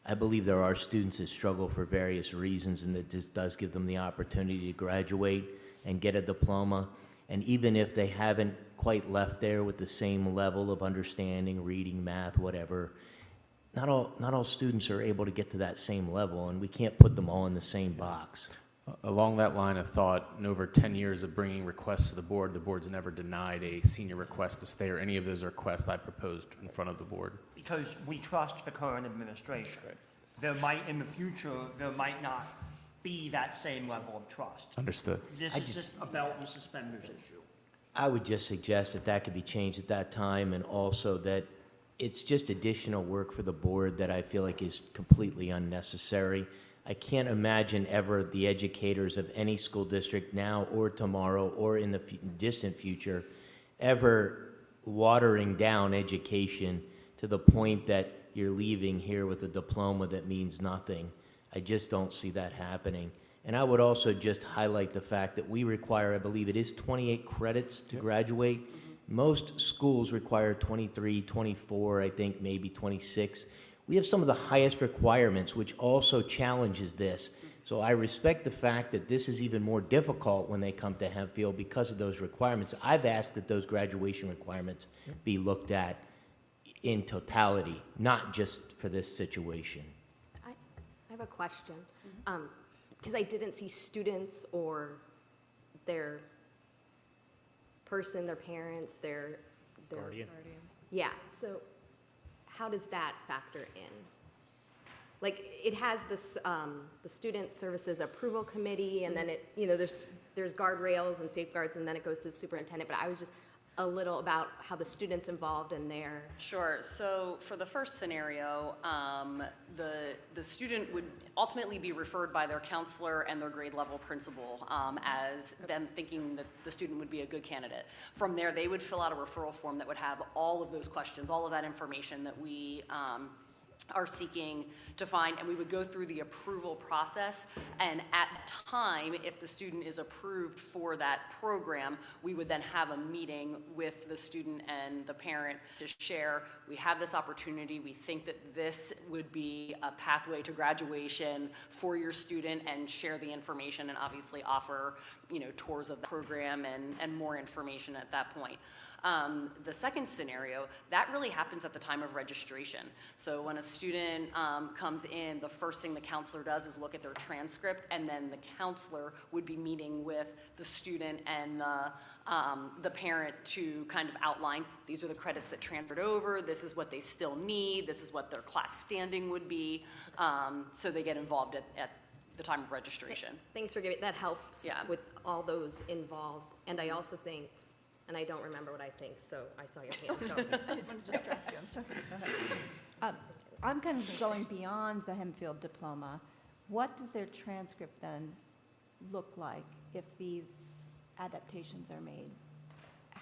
I believe there are students that struggle for various reasons, and that this does give them the opportunity to graduate and get a diploma. And even if they haven't quite left there with the same level of understanding, reading, math, whatever, not all students are able to get to that same level, and we can't put them all in the same box. Along that line of thought, in over 10 years of bringing requests to the board's never denied a senior request to stay or any of those requests I proposed in front of the board. Because we trust the current administration. There might, in the future, there might not be that same level of trust. Understood. This is just a belt and suspenders issue. I would just suggest that that could be changed at that time, and also that it's just additional work for the board that I feel like is completely unnecessary. I can't imagine ever the educators of any school district now or tomorrow or in the distant future ever watering down education to the point that you're leaving here with a diploma that means nothing. I just don't see that happening. And I would also just highlight the fact that we require, I believe it is 28 credits to graduate. Most schools require 23, 24, I think maybe 26. We have some of the highest requirements, which also challenges this. So I respect the fact that this is even more difficult when they come to Hempfield because of those requirements. I've asked that those graduation requirements be looked at in totality, not just for this situation. I have a question, because I didn't see students or their person, their parents, their Guardian. Yeah, so how does that factor in? Like, it has this, the Student Services Approval Committee, and then it, there's guardrails and safeguards, and then it goes to the superintendent, but I was just a little about how the students involved in their... Sure. So for the first scenario, the student would ultimately be referred by their counselor and their grade level principal as them thinking that the student would be a good candidate. From there, they would fill out a referral form that would have all of those questions, all of that information that we are seeking to find, and we would go through the approval process, and at the time, if the student is approved for that program, we would then have a meeting with the student and the parent to share, we have this opportunity, we think that this would be a pathway to graduation for your student, and share the information, and obviously offer, tours of the program and more information at that point. The second scenario, that really happens at the time of registration. So when a student comes in, the first thing the counselor does is look at their transcript, and then the counselor would be meeting with the student and the parent to kind of outline, these are the credits that transferred over, this is what they still need, this is what their class standing would be. So they get involved at the time of registration. Thanks for giving, that helps Yeah. with all those involved. And I also think, and I don't remember what I think, so I saw your hand go. I didn't want to distract you, I'm sorry. Go ahead. I'm kind of going beyond the Hempfield diploma. What does their transcript then look like if these adaptations are made?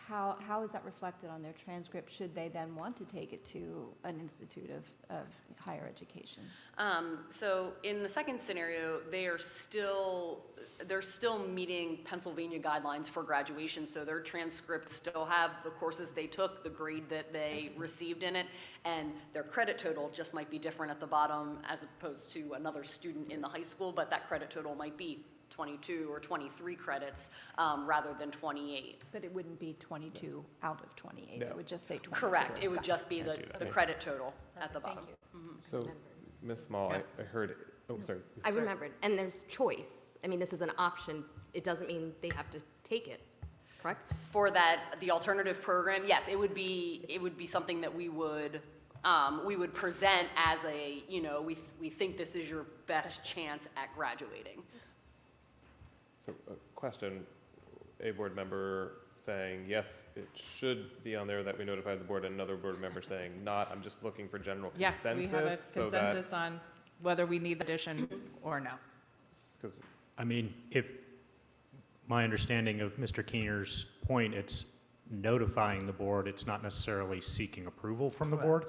How is that reflected on their transcript, should they then want to take it to an institute of higher education? So in the second scenario, they're still meeting Pennsylvania guidelines for graduation, so their transcripts still have the courses they took, the grade that they received in it, and their credit total just might be different at the bottom as opposed to another student in the high school, but that credit total might be 22 or 23 credits rather than 28. But it wouldn't be 22 out of 28, No. it would just say 22. Correct, it would just be Can't do that. the credit total at the bottom. So, Ms. Small, I heard, oh, sorry. I remembered, and there's choice. I mean, this is an option. It doesn't mean they have to take it, correct? For that, the alternative program, yes, it would be something that we would present as a, we think this is your best chance at graduating. So, question, a board member saying, yes, it should be on there that we notified the board, and another board member saying not, I'm just looking for general Yes, consensus. we have a so that- consensus on whether we need the addition or no. 'cause I mean, if, my understanding of Mr. Keener's point, it's notifying the board, it's not necessarily seeking approval from the board?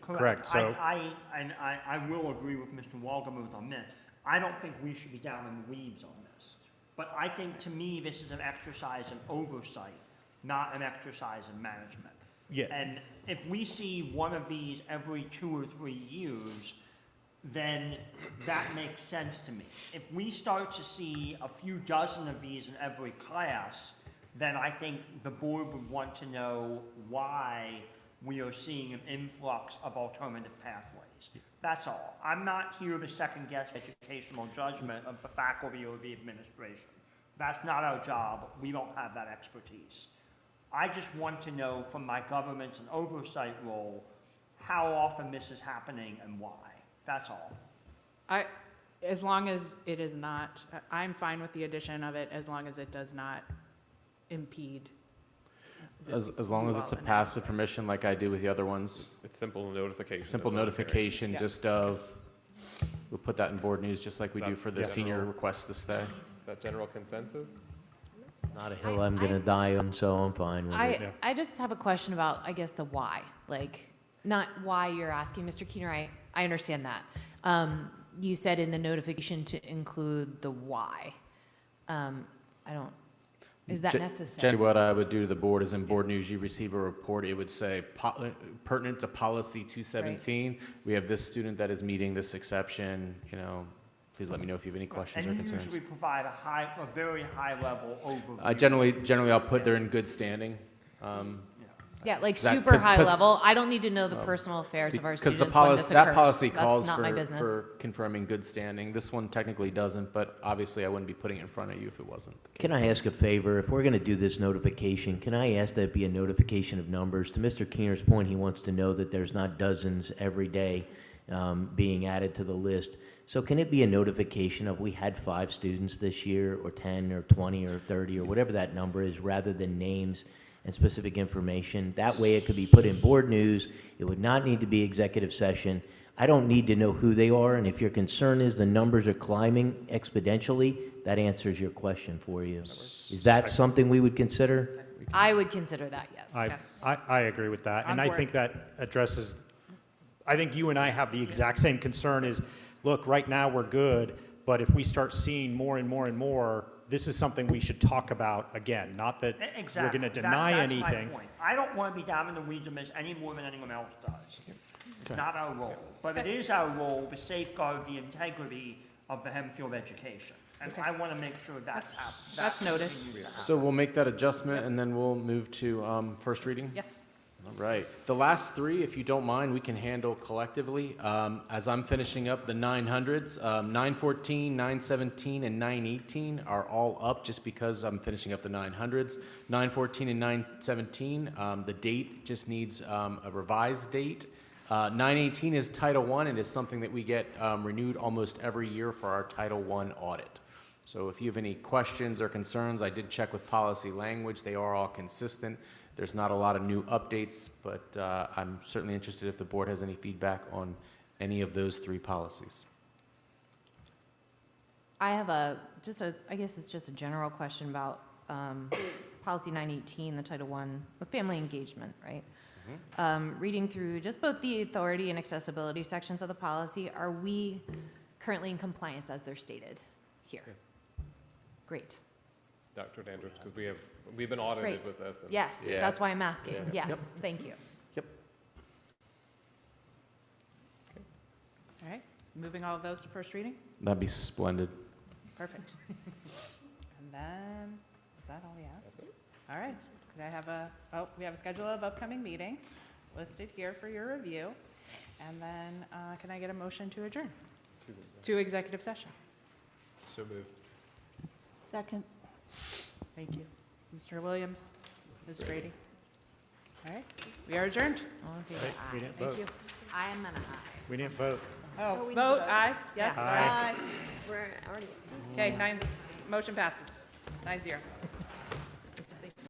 Correct, so, I will agree with Mr. Walgemuth on this. I don't think we should be down in the weeds on this. But I think, to me, this is an exercise in oversight, not an exercise in management. Yeah. And if we see one of these every 2 or 3 years, then that makes sense to me. If we start to see a few dozen of these in every class, then I think the board would want to know why we are seeing an influx of alternative pathways. That's all. I'm not here to second guess educational judgment of the faculty or the administration. That's not our job. We don't have that expertise. I just want to know from my governance and oversight role how often this is happening and why. That's all. As long as it is not, I'm fine with the addition of it as long as it does not impede. As long as it's a passive permission like I do with the other ones. It's simple notification. Simple is what I'm hearing. notification, Yeah. just of, we'll put that in board news, just like we Is do that for the general? senior request to stay. Is that general consensus? Not a hill I'm gonna die on, so I'm fine with it. I just have a question about, I guess, the why. Like, not why you're asking, Mr. Keener, I understand that. You said in the notification to include the why. Is that necessary? Generally, what I would do to the board is in board news, you receive a report, it would say pertinent to policy 217. We have this student that is meeting this exception, please let me know if you have any questions or And you concerns. usually provide a very high level overview. Generally, I'll put they're in good standing. Yeah, like That- super high 'cause- level. I don't need to know the personal affairs of our Because students the when policy, this that occurs. policy That's calls not my business. for confirming good standing. This one technically doesn't, but obviously I wouldn't be putting it in front of you if it wasn't. Can I ask a favor? If we're going to do this notification, can I ask that it be a notification of numbers? To Mr. Keener's point, he wants to know that there's not dozens every day being added to the list. So can it be a notification of we had 5 students this year, or 10, or 20, or 30, or whatever that number is, rather than names and specific information? That way it could be put in board news. It would not need to be executive session. I don't need to know who they are, and if your concern is the numbers are climbing exponentially, that answers your question for you. Is that something we would consider? I would consider that, yes. I agree with that, and On I board. think that addresses, I think you and I have the exact same concern is, look, right now we're good, but if we start seeing more and more and more, this is something we should talk about again, not that we're Exactly. going to deny That's anything. my point. I don't want to be down in the weeds on this any more than anyone else does. It's not our role. But it is our role to safeguard the integrity of the Hempfield education. And I want to make sure that's noted. So we'll make that adjustment, and then we'll move to first reading? Yes. All right. The last three, if you don't mind, we can handle collectively. As I'm finishing up the 900s, 914, 917, and 918 are all up just because I'm finishing up the 900s. 914 and 917, the date just needs a revised date. 918 is Title I, and is something that we get renewed almost every year for our Title I audit. So if you have any questions or concerns, I did check with policy language. They are all consistent. There's not a lot of new updates, but I'm certainly interested if the board has any feedback on any of those three policies. I have I guess it's just a general question about policy 918, the Title I, with family engagement, right? Reading through just both the authority and accessibility sections of the policy, are we currently in compliance as they're stated here? Yes. Great. Dr. Dandridge, because we've been audited Great. with this. and- Yes, Yeah. that's why I'm asking. Yeah. Yes, Yep. thank you. Yep. All right, moving all of those to first reading? That'd be splendid. Perfect. And then, is that all we have? That's it. All right, could I have we have a schedule of upcoming meetings listed here for your review. And then, can I get a motion to adjourn to executive session? So moved. Second. Thank you. Mr. Williams, Ms. Brady. All right, we are adjourned. All in favor? Right, we didn't Thank vote. you. I am an aye. We didn't vote. Oh, we need vote, to vote. aye? Yes, Aye. aye. We're already. Okay, motion passes, 9-0.